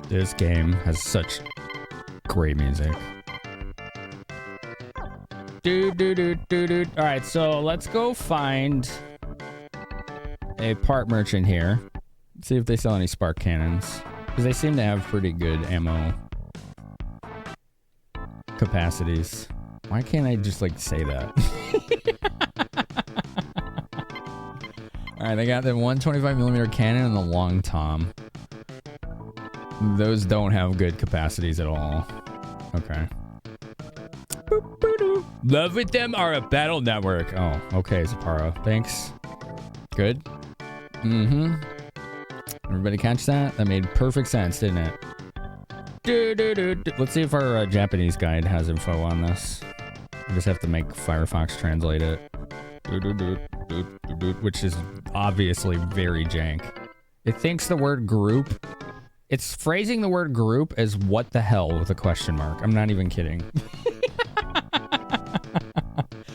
This game has such great music. All right, so let's go find a part merchant here. See if they sell any spark cannons, because they seem to have pretty good ammo capacities. Why can't I just like say that? Alright, they got the 125mm cannon and the long tom. Those don't have good capacities at all. Okay. Love with them are a battle network. Oh, okay, Zapparo. Thanks. Good. Mm-hmm. Everybody catch that? That made perfect sense, didn't it? Let's see if our Japanese guide has info on this. I just have to make Firefox translate it. Which is obviously very jank. It thinks the word group. It's phrasing the word group as what the hell with a question mark. I'm not even kidding.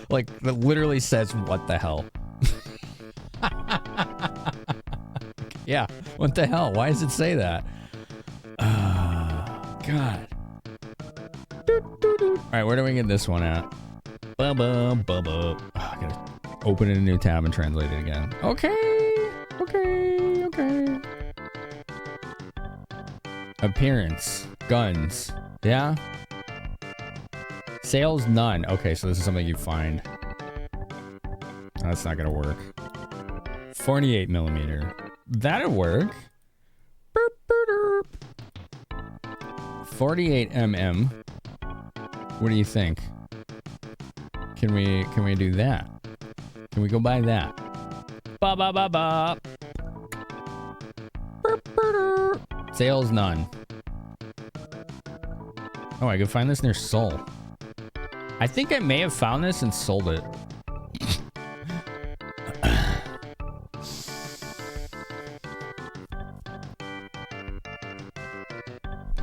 Like, it literally says what the hell. Yeah, what the hell? Why does it say that? God. Alright, where do we get this one at? Bubba. Oh, I gotta open in a new tab and translate it again. Okay. Appearance. Guns. Yeah? Sales, none. Okay, so this is something you find. That's not gonna work. 48mm. That'll work. 48mm. What do you think? Can we do that? Can we go buy that? Ba. Sales, none. Oh, I could find this near Seoul. I think I may have found this and sold it.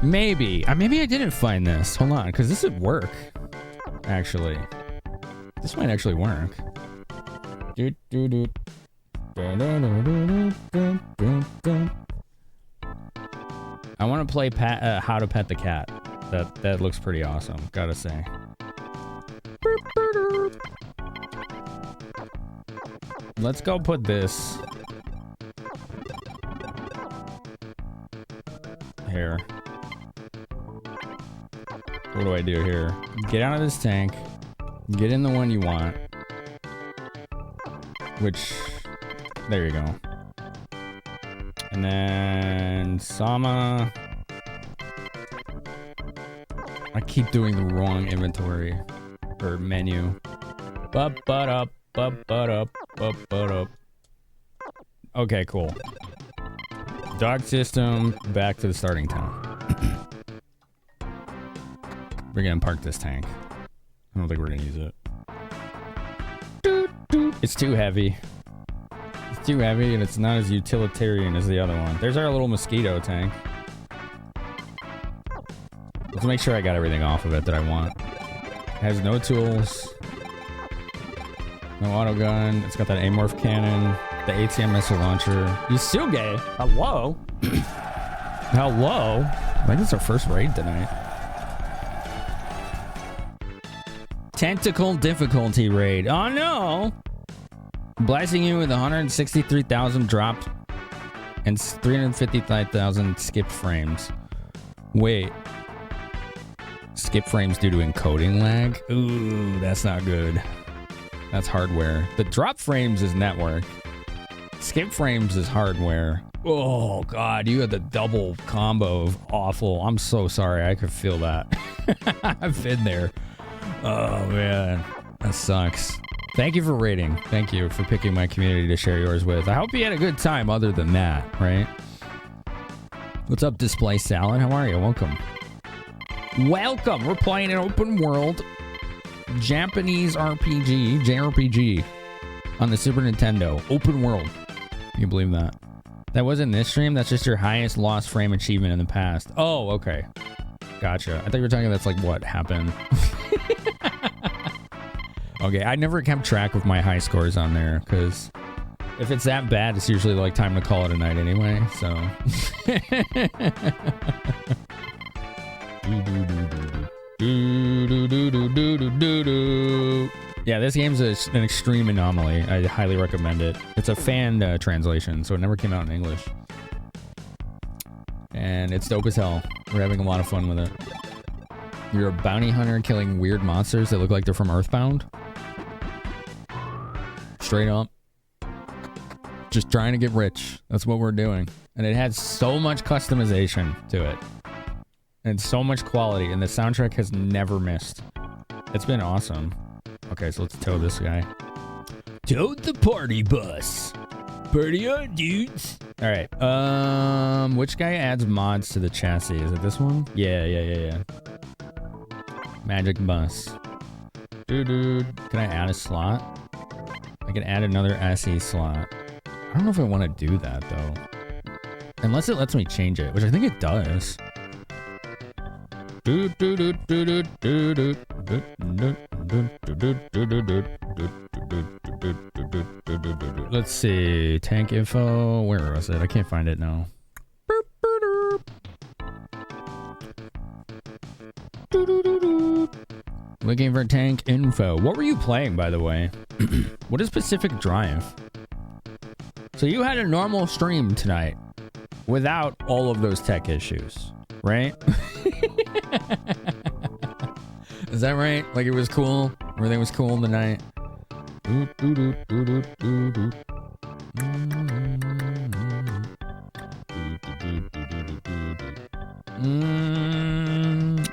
Maybe. Maybe I didn't find this. Hold on, because this would work. Actually. This might actually work. I want to play How to Pet the Cat. That looks pretty awesome, gotta say. Let's go put this here. What do I do here? Get out of this tank. Get in the one you want. Which, there you go. And then Sama. I keep doing the wrong inventory or menu. Up. Okay, cool. Dog system, back to the starting town. We're gonna park this tank. I don't think we're gonna use it. It's too heavy. It's too heavy and it's not as utilitarian as the other one. There's our little mosquito tank. Let's make sure I got everything off of it that I want. It has no tools. No auto gun. It's got that amorph cannon. The ATM missile launcher. Yusuge! Hello? Hello? I think it's our first raid tonight. Tentacle difficulty raid. Oh no! Blasting you with 163,000 drop and 355,000 skip frames. Wait. Skip frames due to encoding lag? Ooh, that's not good. That's hardware. The drop frames is network. Skip frames is hardware. Oh god, you had the double combo of awful. I'm so sorry, I could feel that. I've been there. Oh man, that sucks. Thank you for rating. Thank you for picking my community to share yours with. I hope you had a good time other than that, right? What's up, Display Salad? How are you? Welcome. Welcome! We're playing an open world Japanese RPG, JRPG, on the Super Nintendo. Open world. Can you believe that? That wasn't this stream? That's just your highest lost frame achievement in the past. Oh, okay. Gotcha. I thought you were talking that's like what happened. Okay, I never kept track of my high scores on there, because if it's that bad, it's usually like time to call it a night anyway, so. Yeah, this game's an extreme anomaly. I highly recommend it. It's a fan translation, so it never came out in English. And it's dope as hell. We're having a lot of fun with it. You're a bounty hunter killing weird monsters that look like they're from Earthbound. Straight up. Just trying to get rich. That's what we're doing. And it has so much customization to it. And so much quality. And the soundtrack has never missed. It's been awesome. Okay, so let's tow this guy. Toad the party bus. Party on, dudes. All right. Which guy adds mods to the chassis? Is it this one? Yeah. Magic bus. Dude. Can I add a slot? I can add another SE slot. I don't know if I want to do that though. Unless it lets me change it, which I think it does. Let's see. Tank info. Where was it? I can't find it now. Looking for tank info. What were you playing, by the way? What is Pacific Drive? So you had a normal stream tonight without all of those tech issues, right? Is that right? Like it was cool? Everything was cool tonight?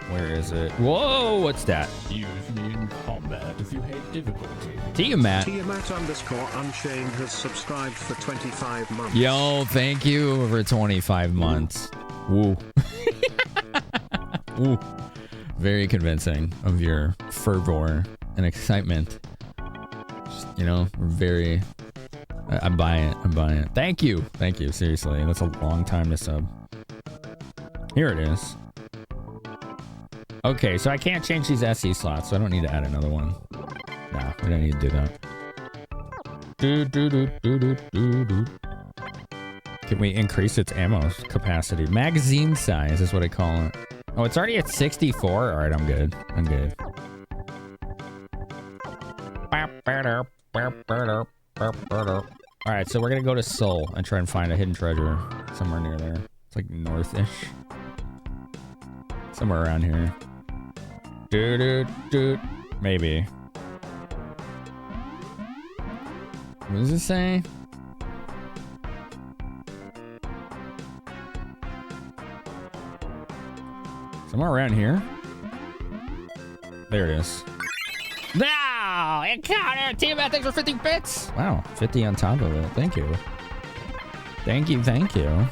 Where is it? Whoa, what's that? Use me in combat if you hate difficulty. Tiamat. Tiamat_Unchained has subscribed for 25 months. Yo, thank you for 25 months. Woo. Woo. Very convincing of your fervor and excitement. Just, very... I buy it. Thank you. Seriously, that's a long time to sub. Here it is. Okay, so I can't change these SE slots, so I don't need to add another one. Nah, I don't need to do that. Can we increase its ammo capacity? Magazine size is what I call it. Oh, it's already at 64? Alright, I'm good. Alright, so we're gonna go to Seoul and try and find a hidden treasure somewhere near there. It's like north-ish. Somewhere around here. Maybe. What does it say? Somewhere around here? There it is. Now, encounter team thanks for 50 bits. Wow, 50 on top of it. Thank you. Thank you.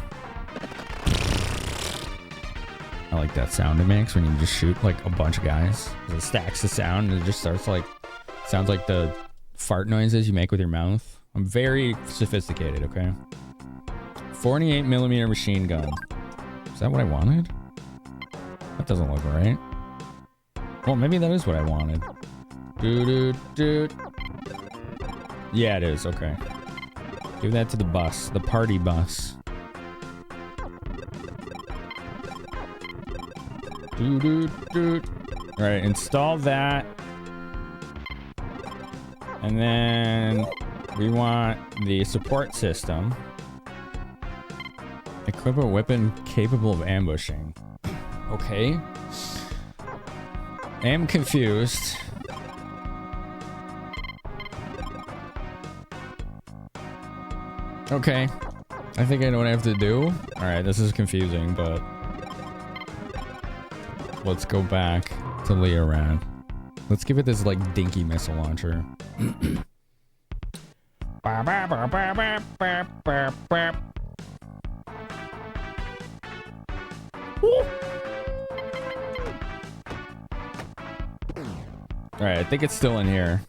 I like that sound it makes when you just shoot like a bunch of guys. It stacks the sound and it just starts like, sounds like the fart noises you make with your mouth. I'm very sophisticated, okay? 48mm machine gun. Is that what I wanted? That doesn't look right. Well, maybe that is what I wanted. Yeah, it is. Okay. Give that to the bus. The party bus. Alright, install that. And then we want the support system. Equip a weapon capable of ambushing. Okay. I am confused. Okay. I think I know what I have to do. Alright, this is confusing, but... let's go back to Leoran. Let's give it this, like, dinky missile launcher. Alright, I think it's still in here.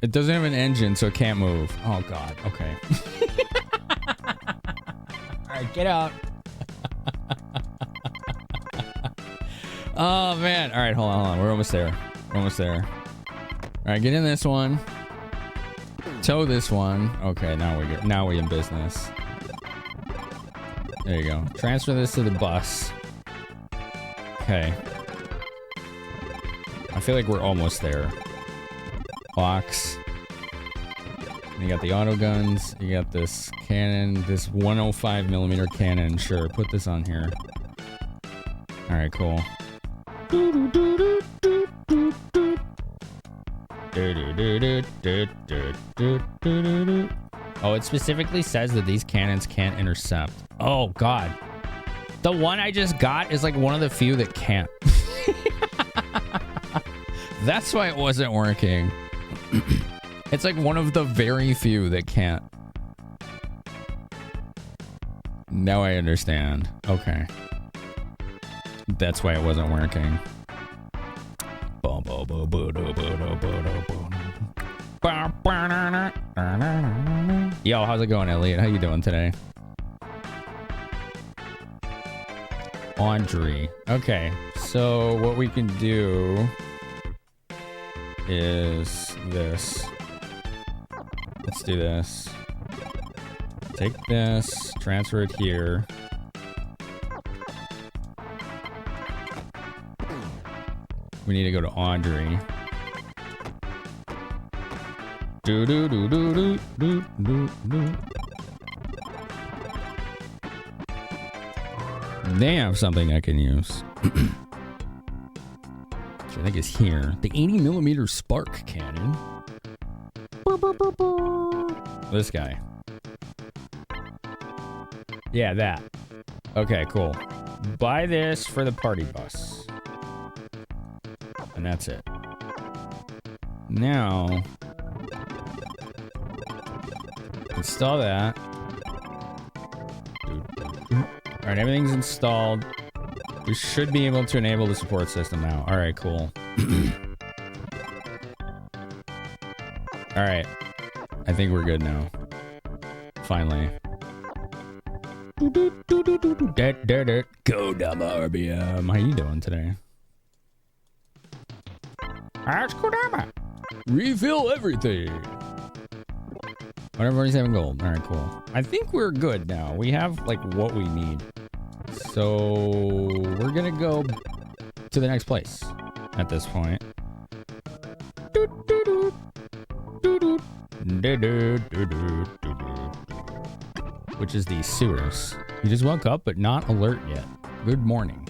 It doesn't have an engine, so it can't move. Oh, God. Okay. Alright, get out. Oh, man. Alright, hold on. We're almost there. Alright, get in this one. Tow this one. Okay, now we're in business. There you go. Transfer this to the bus. Okay. I feel like we're almost there. Box. You got the auto guns. You got this cannon. This 105mm cannon. Sure, put this on here. Alright, cool. Oh, it specifically says that these cannons can't intercept. Oh, God. The one I just got is like one of the few that can't. That's why it wasn't working. It's like one of the very few that can't. Now I understand. Okay. That's why it wasn't working. Yo, how's it going, Elliot? How you doing today? Audrey. Okay, so what we can do is this. Let's do this. Take this, transfer it here. We need to go to Audrey. Do do do do do do do do. They have something I can use. Which I think is here. The 80mm spark cannon. This guy. Yeah, that. Okay, cool. Buy this for the party bus. And that's it. Now, install that. Alright, everything's installed. We should be able to enable the support system now. Alright, cool. Alright. I think we're good now. Finally. Go Dama RBM. How you doing today? Ask Kodama. Refill everything. 147 gold. Alright, cool. I think we're good now. We have, like, what we need. So, we're gonna go to the next place at this point. Which is the sewers. You just woke up, but not alert yet. Good morning.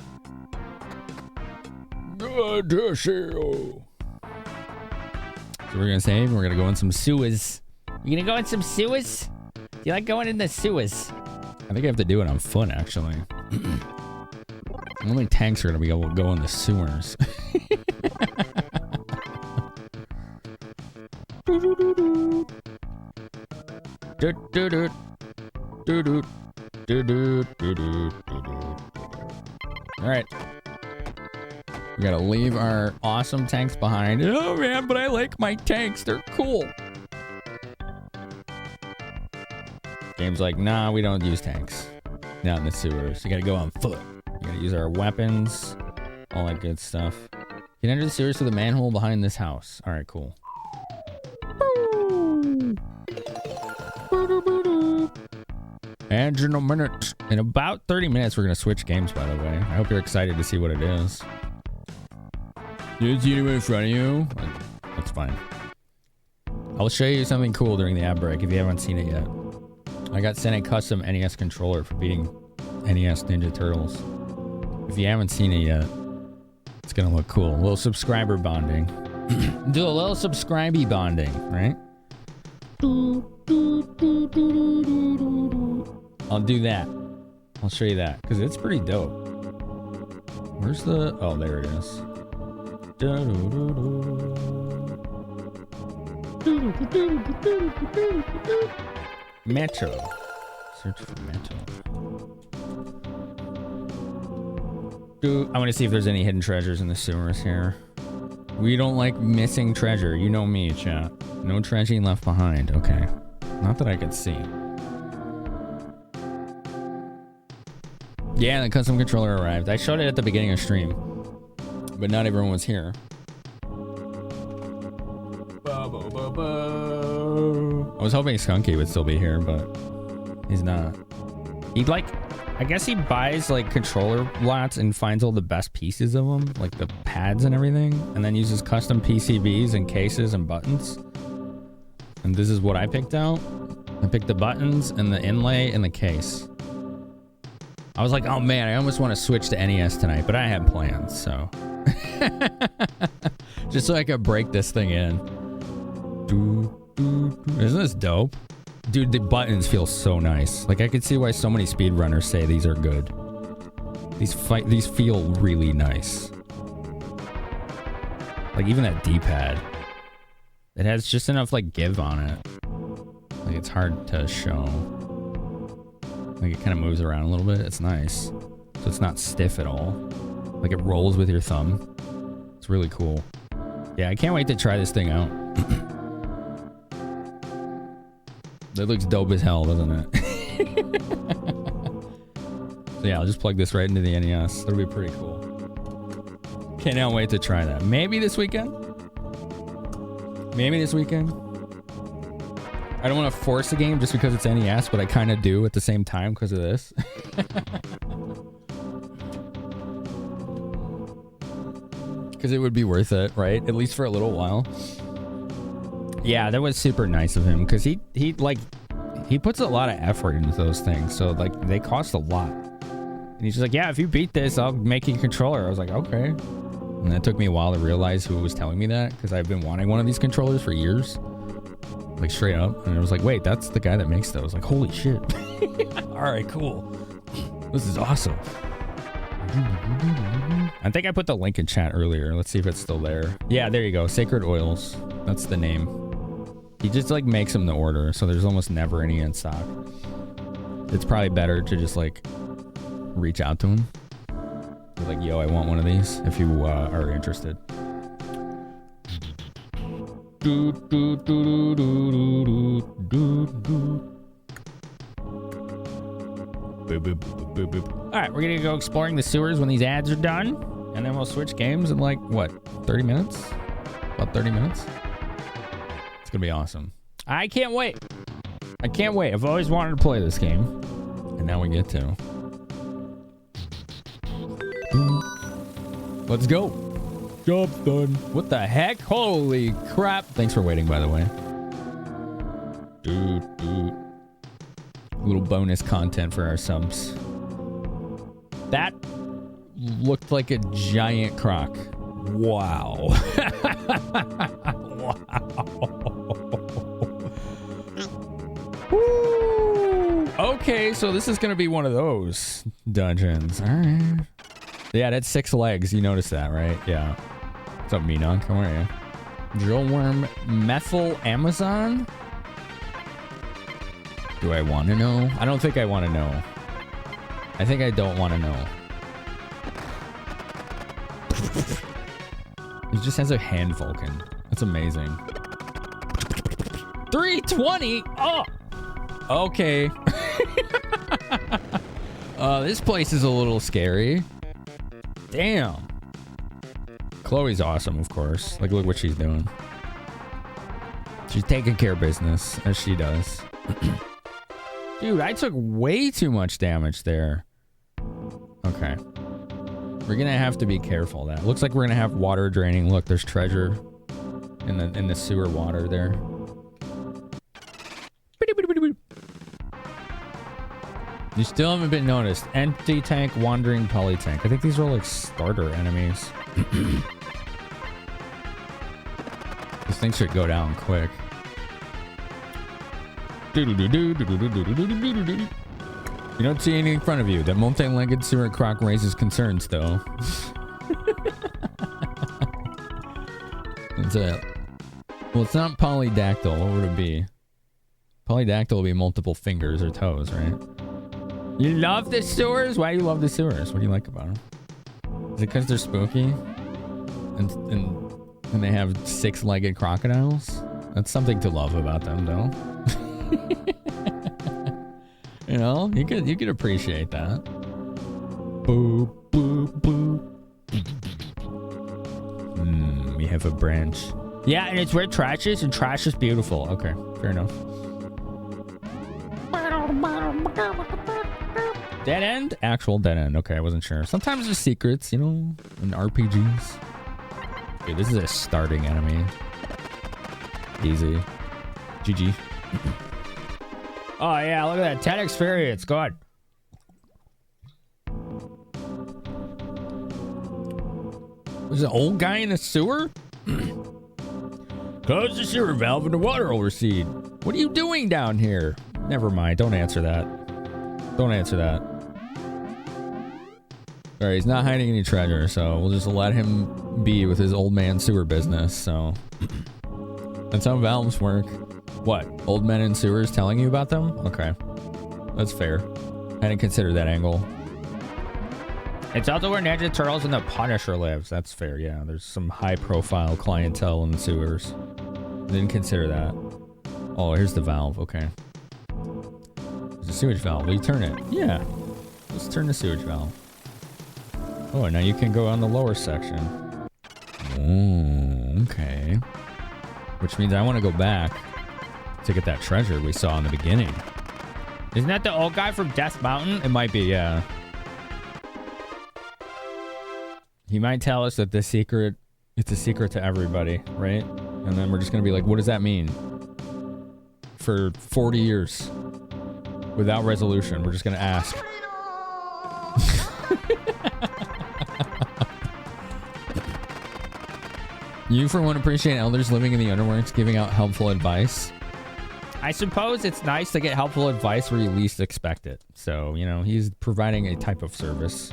Good to see you. So we're gonna save. We're gonna go in some sewers. You gonna go in some sewers? Do you like going in the sewers? I think I have to do it on foot, actually. Only tanks are gonna be able to go in the sewers. All right. We gotta leave our awesome tanks behind. Oh man, but I like my tanks. They're cool. Game's like, nah, we don't use tanks. Not in the sewers. You gotta go on foot. You gotta use our weapons. All that good stuff. You can enter the sewers through the manhole behind this house. All right, cool. And in a minute, in about 30 minutes, we're gonna switch games, by the way. I hope you're excited to see what it is. Do you see anyone in front of you? That's fine. I'll show you something cool during the ad break if you haven't seen it yet. I got sent a custom NES controller for beating NES Ninja Turtles. If you haven't seen it yet, it's gonna look cool. A little subscriber bonding. Do a little subscribey bonding, right? I'll do that. I'll show you that because it's pretty dope. Where's the... Oh, there it is. Metro. Search for Metro. I want to see if there's any hidden treasures in the sewers here. We don't like missing treasure. You know me, chat. No treasure left behind. Okay. Not that I could see. Yeah, the custom controller arrived. I showed it at the beginning of stream. But not everyone was here. I was hoping Skunky would still be here, but he's not. He'd like... I guess he buys like controller lots and finds all the best pieces of them, like the pads and everything, and then uses custom PCBs and cases and buttons. And this is what I picked out. I picked the buttons and the inlay and the case. I was like, oh man, I almost want to switch to NES tonight, but I had plans, so. Just so I could break this thing in. Isn't this dope? Dude, the buttons feel so nice. Like, I could see why so many speedrunners say these are good. These feel really nice. Like, even that D-pad. It has just enough, like, give on it. Like, it's hard to show. Like, it kind of moves around a little bit. It's nice. So it's not stiff at all. Like, it rolls with your thumb. It's really cool. Yeah, I can't wait to try this thing out. That looks dope as hell, doesn't it? So yeah, I'll just plug this right into the NES. That'll be pretty cool. Can't wait to try that. Maybe this weekend? Maybe this weekend? I don't want to force a game just because it's NES, but I kind of do at the same time because of this. Because it would be worth it, right? At least for a little while. Yeah, that was super nice of him because he puts a lot of effort into those things. So like they cost a lot. And he's just like, yeah, if you beat this, I'll make you a controller. I was like, okay. And that took me a while to realize who was telling me that because I've been wanting one of these controllers for years. Like straight up. And I was like, wait, that's the guy that makes those. Like, holy shit. All right, cool. This is awesome. I think I put the link in chat earlier. Let's see if it's still there. Yeah, there you go. Sacred Oils. That's the name. He just like makes them to order, so there's almost never any in stock. It's probably better to just like reach out to him. Be like, yo, I want one of these if you are interested. Alright, we're gonna go exploring the sewers when these ads are done, and then we'll switch games in like, what, 30 minutes? About 30 minutes? It's gonna be awesome. I can't wait. I can't wait. I've always wanted to play this game, and now we get to. Let's go. Job's done. What the heck? Holy crap. Thanks for waiting, by the way. Little bonus content for our subs. That looked like a giant croc. Wow. Wow. Woo. Okay, so this is going to be one of those dungeons. All right. Yeah, that's 6 legs. You noticed that, right? Yeah. What's up, Menon? How are you? Drillworm Methyl Amazon? Do I want to know? I don't think I want to know. I think I don't want to know. He just has a hand Vulcan. That's amazing. 320? Oh! Okay. This place is a little scary. Damn. Chloe's awesome, of course. Like, look what she's doing. She's taking care of business, as she does. Dude, I took way too much damage there. Okay. We're gonna have to be careful of that. Looks like we're gonna have water draining. Look, there's treasure in the sewer water there. You still haven't been noticed. Empty tank, wandering poly tank. I think these are like starter enemies. This thing should go down quick. You don't see anything in front of you. That multi-legged sewer croc raises concerns, though. That's it. Well, it's not polydactyl. What would it be? Polydactyl would be multiple fingers or toes, right? You love the sewers? Why do you love the sewers? What do you like about them? Is it because they're spooky? And they have 6-legged crocodiles? That's something to love about them, though. You know, you could appreciate that. Boop, boop, boop. We have a branch. Yeah, and it's where trash is, and trash is beautiful. Okay, fair enough. Dead end? Actual dead end. Okay, I wasn't sure. Sometimes there's secrets, you know, in RPGs. Okay, this is a starting enemy. Easy. GG. Oh, yeah, look at that. 10 experience. Good. There's an old guy in the sewer? Close the sewer valve and the water will recede. What are you doing down here? Never mind. Don't answer that. Don't answer that. Alright, he's not hiding any treasure, so we'll just let him be with his old man sewer business, so. That's how valves work. What? Old men in sewers telling you about them? Okay. That's fair. I didn't consider that angle. It's also where Ninja Turtles and the Punisher lives. That's fair, yeah. There's some high-profile clientele in the sewers. Didn't consider that. Oh, here's the valve. Okay. There's a sewage valve. Will you turn it? Yeah. Let's turn the sewage valve. Oh, and now you can go on the lower section. Oh, okay. Which means I want to go back to get that treasure we saw in the beginning. Isn't that the old guy from Death Mountain? It might be, yeah. He might tell us that the secret, it's a secret to everybody, right? And then we're just going to be like, what does that mean? For 40 years. Without resolution, we're just going to ask. You, for one, appreciate elders living in the underworks giving out helpful advice. I suppose it's nice to get helpful advice Where you least expect it. So, you know, he's providing a type of service.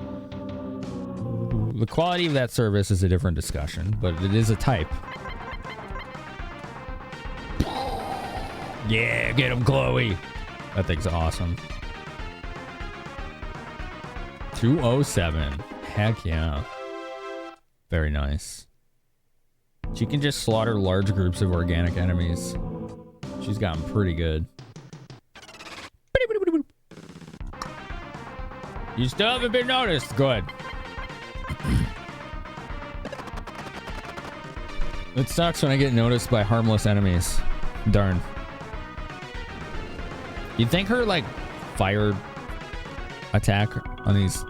The quality of that service is a different discussion, but it is a type. Yeah, get him, Chloe. That thing's awesome. 207. Heck yeah. Very nice. She can just slaughter large groups of organic enemies. She's gotten pretty good. You still haven't been noticed. Good. It sucks when I get noticed by harmless enemies. Darn. You'd think her, like, fire attack on these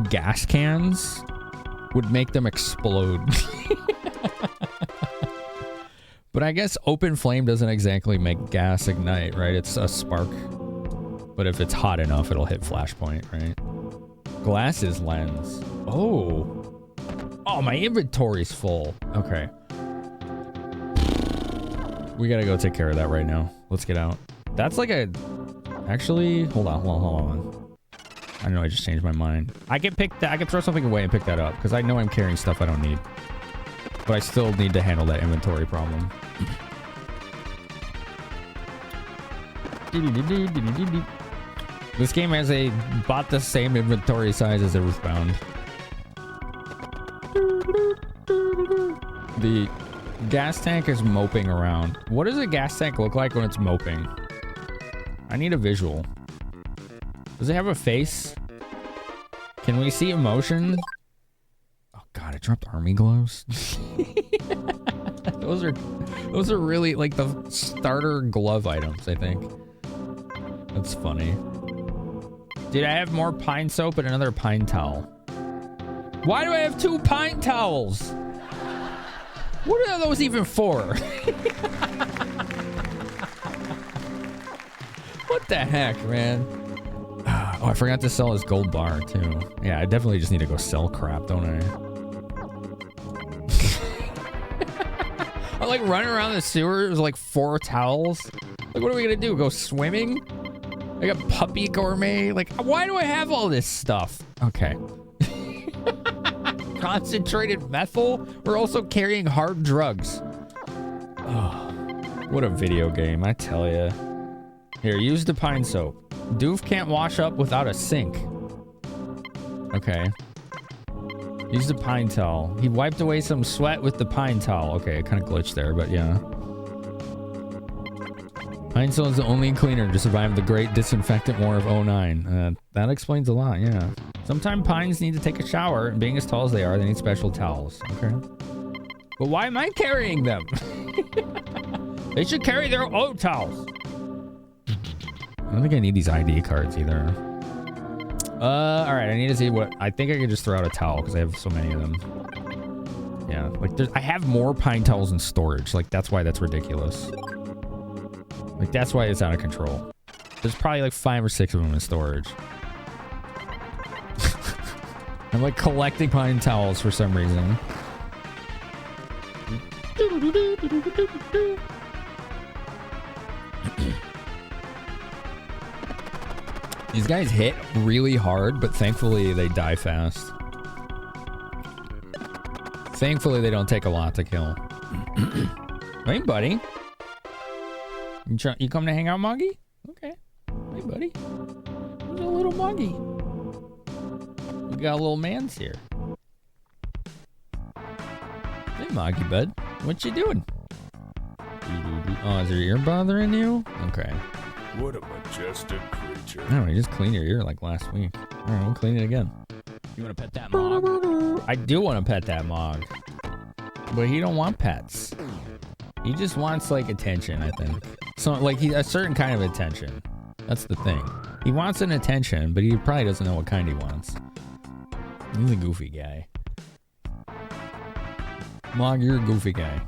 gas cans would make them explode. But I guess open flame doesn't exactly make gas ignite, right? It's a spark. But if it's hot enough, it'll hit flashpoint, right? Glasses lens. Oh. Oh, my inventory's full. Okay. We gotta go take care of that right now. Let's get out. That's like a... Actually, hold on. I know I just changed my mind. I can pick that. I can throw something away and pick that up because I know I'm carrying stuff I don't need. But I still need to handle that inventory problem. This game has about the same inventory size as Earthbound. The gas tank is moping around. What does a gas tank look like when it's moping? I need a visual. Does it have a face? Can we see emotion? Oh god, I dropped army gloves. Those are really like the starter glove items, I think. That's funny. Did I have more pine soap and another pine towel? Why do I have 2 pine towels? What are those even for? What the heck, man? Oh, I forgot to sell his gold bar, too. Yeah, I definitely just need to go sell crap, don't I? I'm like running around the sewer with like 4 towels. Like, what are we gonna do? Go swimming? I got puppy gourmet. Like, why do I have all this stuff? Okay. Concentrated methyl? We're also carrying hard drugs. Oh, what a video game, I tell ya. Here, use the pine soap. Doof can't wash up without a sink. Okay. Use the pine towel. He wiped away some sweat with the pine towel. Okay, it kind of glitched there, but yeah. Pine towel is the only cleaner to survive the great disinfectant war of 09. That explains a lot, yeah. Sometimes pines need to take a shower, and being as tall as they are, they need special towels. Okay. But why am I carrying them? They should carry their own towels. I don't think I need these ID cards either. All right, I need to see what... I think I could just throw out a towel because I have so many of them. Yeah, like I have more pine towels in storage. Like, that's why that's ridiculous. Like, that's why it's out of control. There's probably like 5 or 6 of them in storage. I'm like collecting pine towels for some reason. These guys hit really hard, but thankfully they die fast. Thankfully they don't take a lot to kill. Hey, buddy. You come to hang out, Moggy? Okay. Hey, buddy. There's a little Moggy. We got little mans here. Hey, Moggy, bud. What you doing? Oh, is your ear bothering you? Okay. What a majestic creature. No, you just cleaned your ear like last week. All right, we'll clean it again. You want to pet that Mog? I do want to pet that Mog. But he don't want pets. He just wants, like, attention, I think. So, like, a certain kind of attention. That's the thing. He wants an attention, but he probably doesn't know what kind he wants. He's a goofy guy. Mog, you're a goofy guy.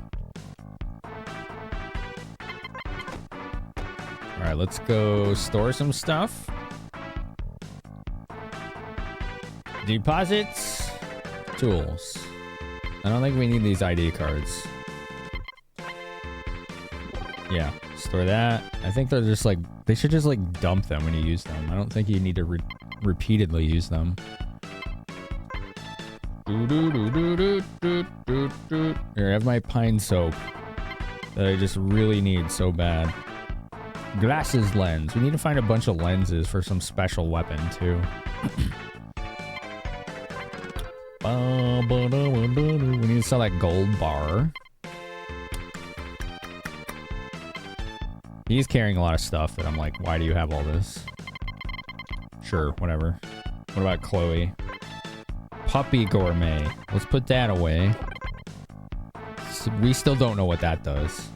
Alright, let's go store some stuff. Deposits. Tools. I don't think we need these ID cards. Yeah, store that. I think they're just like, they should just like dump them when you use them. I don't think you need to repeatedly use them. Here, I have my pine soap that I just really need so bad. Glasses lens. We need to find a bunch of lenses for some special weapon too. We need to sell that gold bar. He's carrying a lot of stuff that I'm like, why do you have all this? Sure, whatever. What about Chloe? Puppy gourmet. Let's put that away. So we still don't know what that does.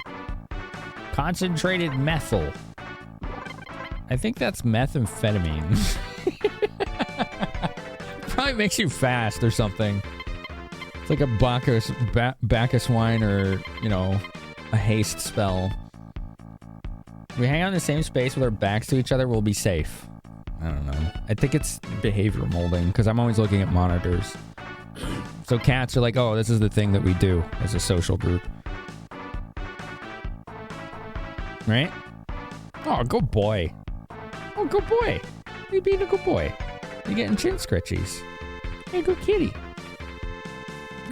Concentrated methyl. I think that's methamphetamine. Probably makes you fast or something. It's like a Bacchus wine or, you know, a haste spell. If we hang out in the same space with our backs to each other, we'll be safe. I don't know. I think it's behavior molding because I'm always looking at monitors. So cats are like, oh, this is the thing that we do as a social group. Right? Oh, good boy. Oh, good boy. You being a good boy. You're getting chin scratchies. Hey, good kitty.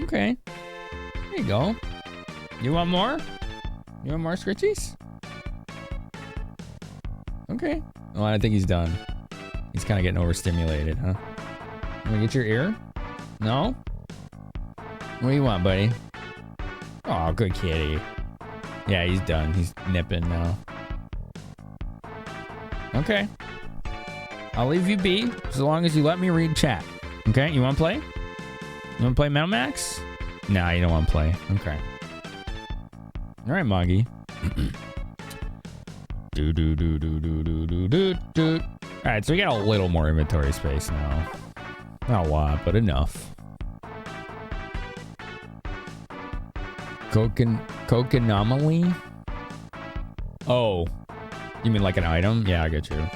Okay. There you go. You want more? You want more scratchies? Okay. Well, I think he's done. He's kind of getting overstimulated, huh? Want to get your ear? No? What do you want, buddy? Oh, good kitty. Yeah, he's done. He's nipping now. Okay. I'll leave you be as long as you let me read chat. Okay? You want to play? You want to play Metal Max? Nah, you don't want to play. Okay. All right, Moggy. All right, so we got a little more inventory space now. Not a lot, but enough. Coke anomaly? Oh, you mean like an item? Yeah, I get you.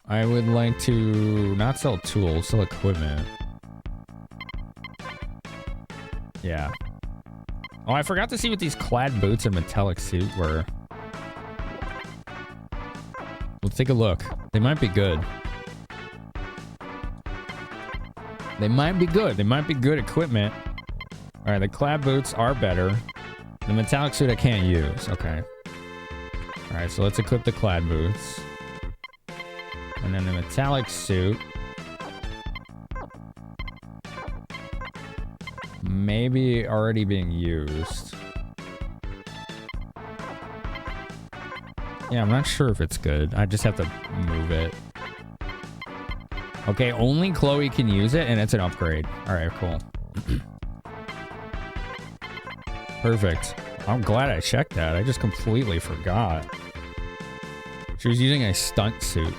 I would like to not sell tools, sell equipment. Yeah. Oh, I forgot to see what these clad boots and metallic suit were. Let's take a look. They might be good. They might be good. They might be good equipment. All right, the clad boots are better. The metallic suit I can't use. Okay. All right, so let's equip the clad boots. And then the metallic suit. Maybe already being used. Yeah, I'm not sure if it's good. I just have to move it. Okay, only Chloe can use it, and it's an upgrade. All right, cool. Perfect. I'm glad I checked that. I just completely forgot. She was using a stunt suit.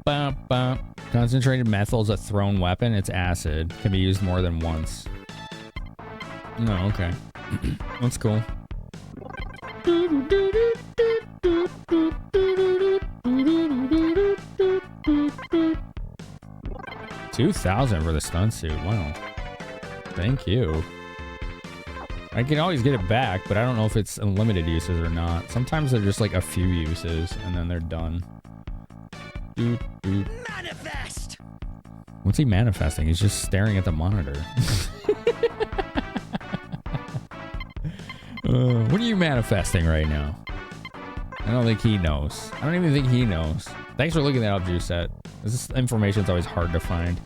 Bum, bum. Concentrated methyl is a thrown weapon. It's acid. Can be used more than once. No, okay. That's cool. $2,000 for the stun suit. Wow. Thank you. I can always get it back, but I don't know if it's unlimited uses or not. Sometimes they're just like a few uses and then they're done. Manifest! What's he manifesting? He's just staring at the monitor. What are you manifesting right now? I don't think he knows. I don't even think he knows. Thanks for looking that up, Juicette. This information's always hard to find.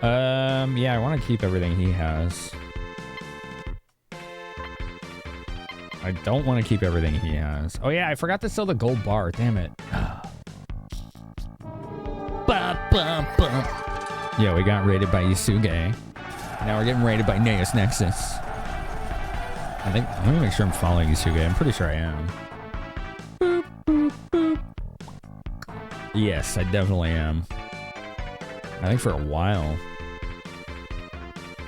Yeah, I want to keep everything he has. I don't want to keep everything he has. Oh yeah, I forgot to sell the gold bar. Damn it. Yeah, we got raided by Yasuge. Now we're getting raided by Neos Nexus. Let me make sure I'm following Yasuge. I'm pretty sure I am. Boop, boop, boop. Yes, I definitely am. I think for a while.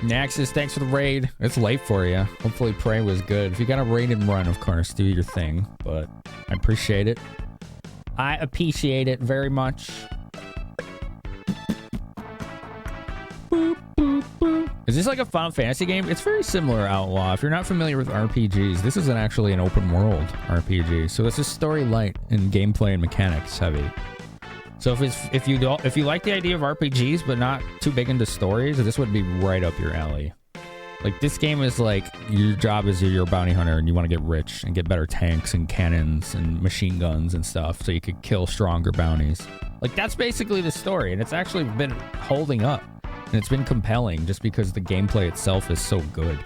Nexus, thanks for the raid. It's late for you. Hopefully Prey was good. If you got a raid and run, of course, do your thing. But I appreciate it. I appreciate it very much. Is this like a Final Fantasy game? It's very similar, Outlaw. If you're not familiar with RPGs, this is actually an open world RPG. So this is story light and gameplay and mechanics heavy. So if you like the idea of RPGs but not too big into stories, this would be right up your alley. Like this game is like your job is you're a bounty hunter and you want to get rich and get better tanks and cannons and machine guns and stuff so you could kill stronger bounties. Like that's basically the story, and it's actually been holding up. And it's been compelling just because the gameplay itself is so good.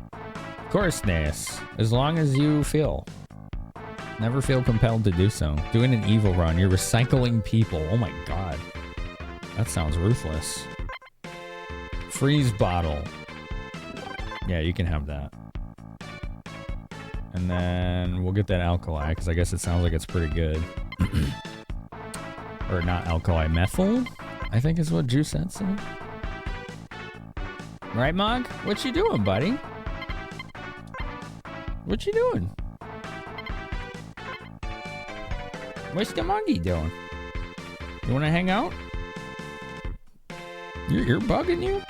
Of course, SNES. As long as you feel. Never feel compelled to do so. Doing an evil run. You're recycling people. Oh my god. That sounds ruthless. Freeze bottle. Yeah, you can have that. And then we'll get that alkali, because I guess it sounds like it's pretty good. Or not alkali, methyl? I think is what Juice said. Right, Mog? What you doing, buddy? What you doing? What's the monkey doing? You want to hang out? You're bugging you?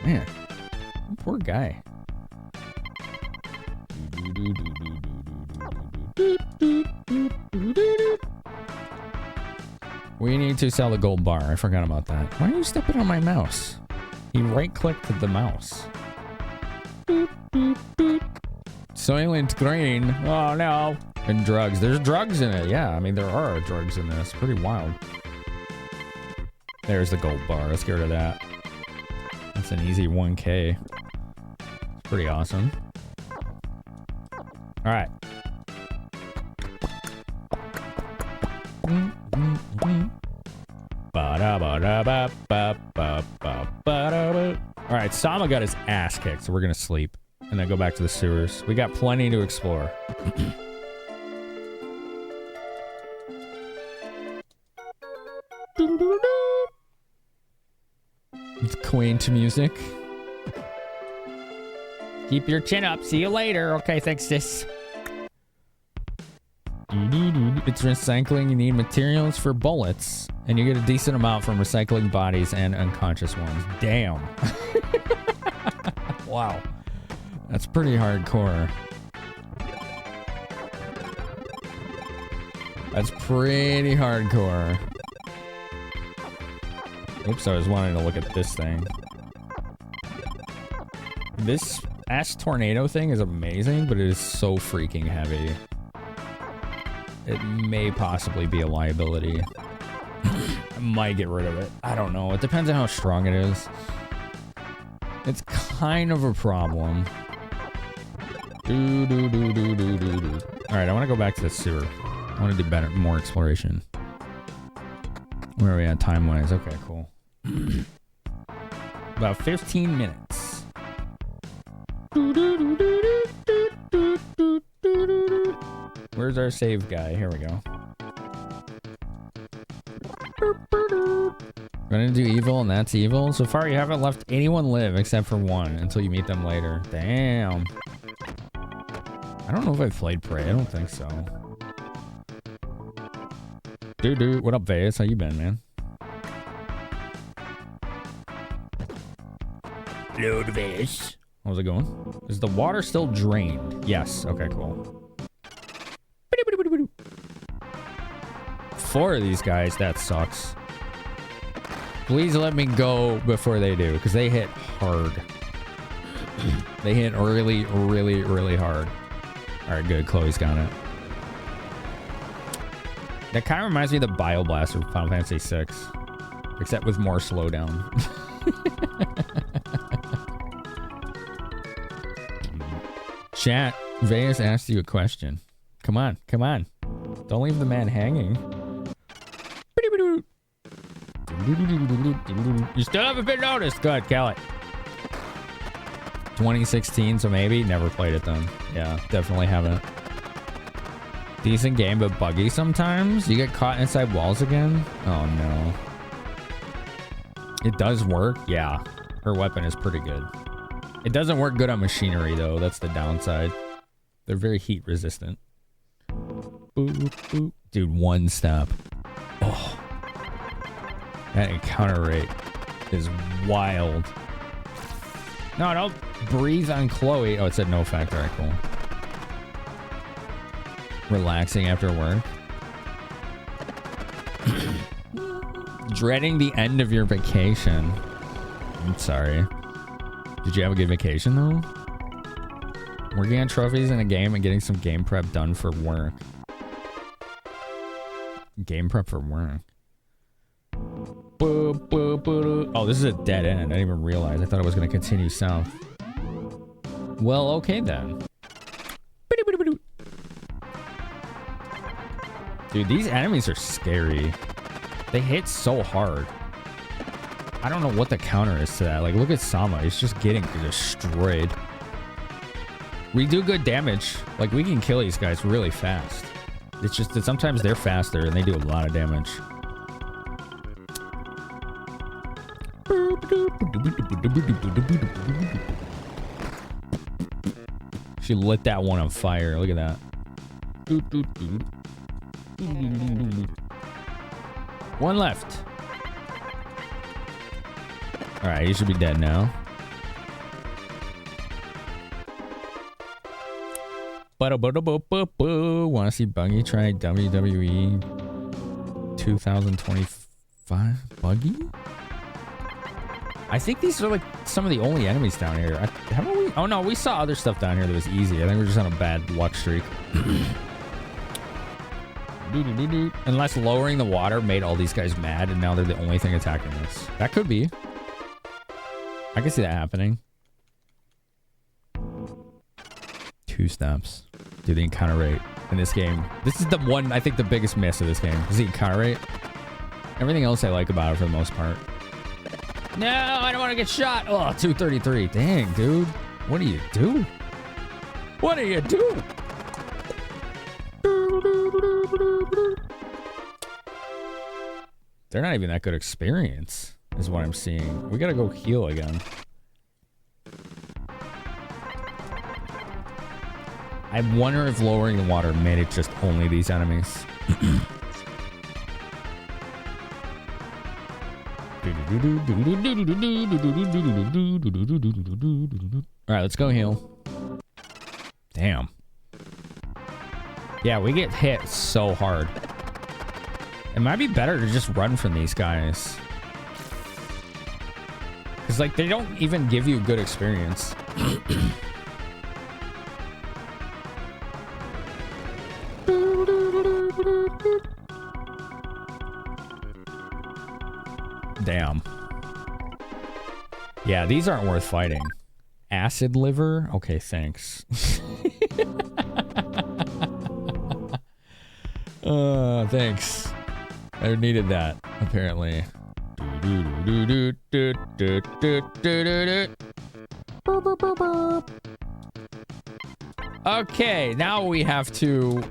Man, poor guy. We need to sell the gold bar. I forgot about that. Why are you stepping on my mouse? He right-clicked the mouse. Soylent Green. Oh, no. And drugs. There's drugs in it. Yeah, I mean, there are drugs in this. Pretty wild. There's the gold bar. Let's get rid of that. That's an easy 1K. It's pretty awesome. All right. All right, Sama got his ass kicked, so we're gonna sleep and then go back to the sewers. We got plenty to explore. It's quaint music. Keep your chin up. See you later. Okay, thanks, sis. It's recycling. You need materials for bullets, and you get a decent amount from recycling bodies and unconscious ones. Damn. Wow. That's pretty hardcore. That's pretty hardcore. Oops, I was wanting to look at this thing. This ash tornado thing is amazing, but it is so freaking heavy. It may possibly be a liability. I might get rid of it. I don't know. It depends on how strong it is. It's kind of a problem. Alright, I want to go back to the sewer. I want to do better, more exploration. Where are we at time-wise? Okay, cool. About 15 minutes. Where's our save guy? Here we go. Gonna do evil, and that's evil. So far, you haven't left anyone live except for one until you meet them later. Damn. I don't know if I've played Prey. I don't think so. Dude, what up, Vegas? How you been, man? Hello, Vegas. How's it going? Is the water still drained? Yes. Okay, cool. 4 of these guys. That sucks. Please let me go before they do, because they hit hard. They hit really, really, really hard. All right, good. Chloe's got it. That kind of reminds me of the Bioblast from Final Fantasy VI, except with more slowdown. Chat, Vegas asked you a question. Come on. Don't leave the man hanging. You still haven't been noticed. Good, kill it. 2016, so maybe. Never played it then. Yeah, definitely haven't. Decent game, but buggy sometimes. You get caught inside walls again? Oh, no. It does work? Yeah. Her weapon is pretty good. It doesn't work good on machinery, though. That's the downside. They're very heat resistant. Boop, boop. Dude, 1 step. Oh. That encounter rate is wild. No, don't breathe on Chloe. Oh, it said no effect. All right, cool. Relaxing after work. Dreading the end of your vacation. I'm sorry. Did you have a good vacation, though? Working on trophies in a game and getting some game prep done for work. Game prep for work. Oh, this is a dead end. I didn't even realize. I thought it was going to continue south. Well, okay then. Dude, these enemies are scary. They hit so hard. I don't know what the counter is to that. Like, look at Sama. He's just getting destroyed. We do good damage. Like, we can kill these guys really fast. It's just that sometimes they're faster and they do a lot of damage. She lit that one on fire. Look at that. One left. Alright, he should be dead now. Want to see Buggy try WWE 2025? Buggy? I think these are like some of the only enemies down here. Haven't we? Oh no, we saw other stuff down here that was easy. I think we're just on a bad luck streak. Unless lowering the water made all these guys mad and now they're the only thing attacking us. That could be. I can see that happening. 2 steps. Dude, the encounter rate in this game. This is the one, I think, the biggest miss of this game. Is the encounter rate. Everything else I like about it for the most part. No, I don't want to get shot. Oh, 233. Dang, dude. What do you do? What do you do? They're not even that good experience, is what I'm seeing. We gotta go heal again. I wonder if lowering the water made it just only these enemies. Alright, let's go heal. Damn. Yeah, we get hit so hard. It might be better to just run from these guys. Because, like, they don't even give you a good experience. Damn. Yeah, these aren't worth fighting. Acid liver? Okay, thanks. Thanks. I needed that, apparently. Okay, now we have to...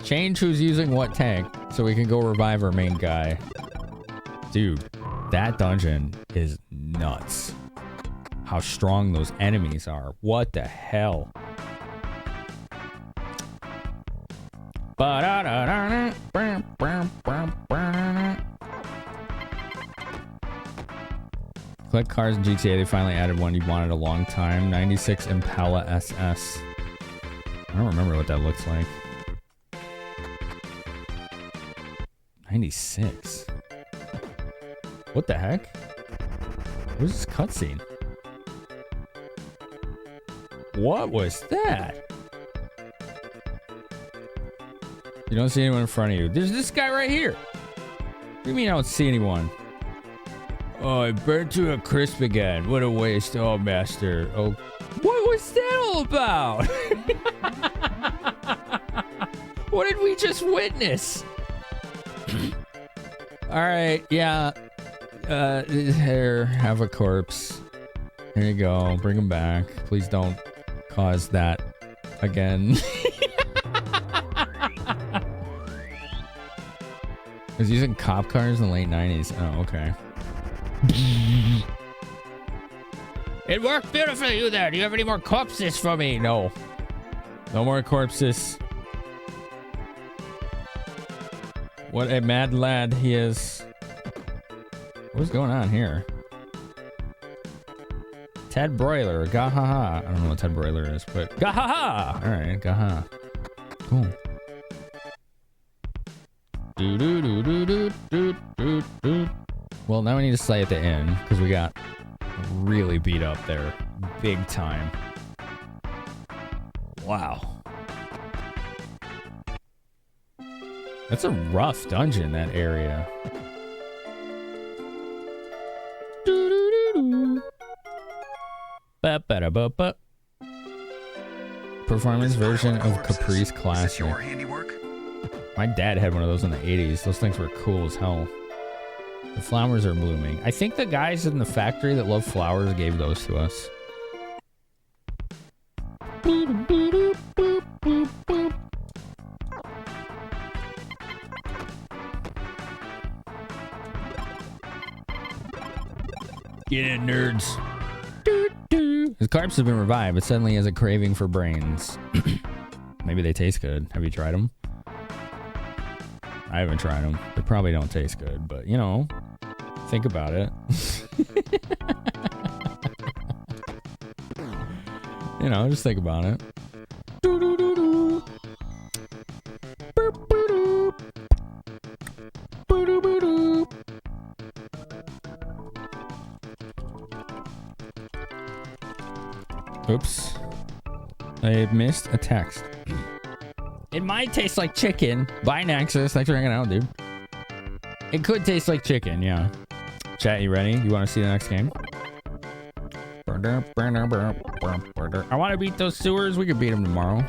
change who's using what tank so we can go revive our main guy. Dude, that dungeon is nuts. How strong those enemies are. What the hell? Collect cars in GTA. They finally added one you wanted a long time. 96 Impala SS. I don't remember what that looks like. 96. What the heck? Where's this cutscene? What was that? You don't see anyone in front of you. There's this guy right here. What do you mean I don't see anyone? Oh, it burned to a crisp again. What a waste. Oh, master. Oh, what was that all about? What did we just witness? All right, yeah. Here, have a corpse. Here you go. Bring him back. Please don't cause that again. I was using cop cars in the late 90s. Oh, okay. It worked beautifully, you there. Do you have any more corpses for me? No. No more corpses. What a mad lad he is. What's going on here? Ted Broiler, gahaha. I don't know what Ted Broiler is, but gahaha. All right, gaha. Cool. Well, now we need to slay at the inn because we got really beat up there, big time. Wow. That's a rough dungeon, that area. Ba-ba-da-ba-ba. Performance version of Caprice Classic. My dad had one of those in the 80s. Those things were cool as hell. The flowers are blooming. I think the guys in the factory that love flowers gave those to us. Get in, nerds. His corpse has been revived, but suddenly he has a craving for brains. Maybe they taste good. Have you tried them? I haven't tried them. They probably don't taste good, but you know, think about it. You know, just think about it. Oops. I missed a text. It might taste like chicken. Bye, Nexus. Thanks for hanging out, dude. It could taste like chicken, yeah. Chat, you ready? You want to see the next game? I want to beat those sewers. We could beat them tomorrow.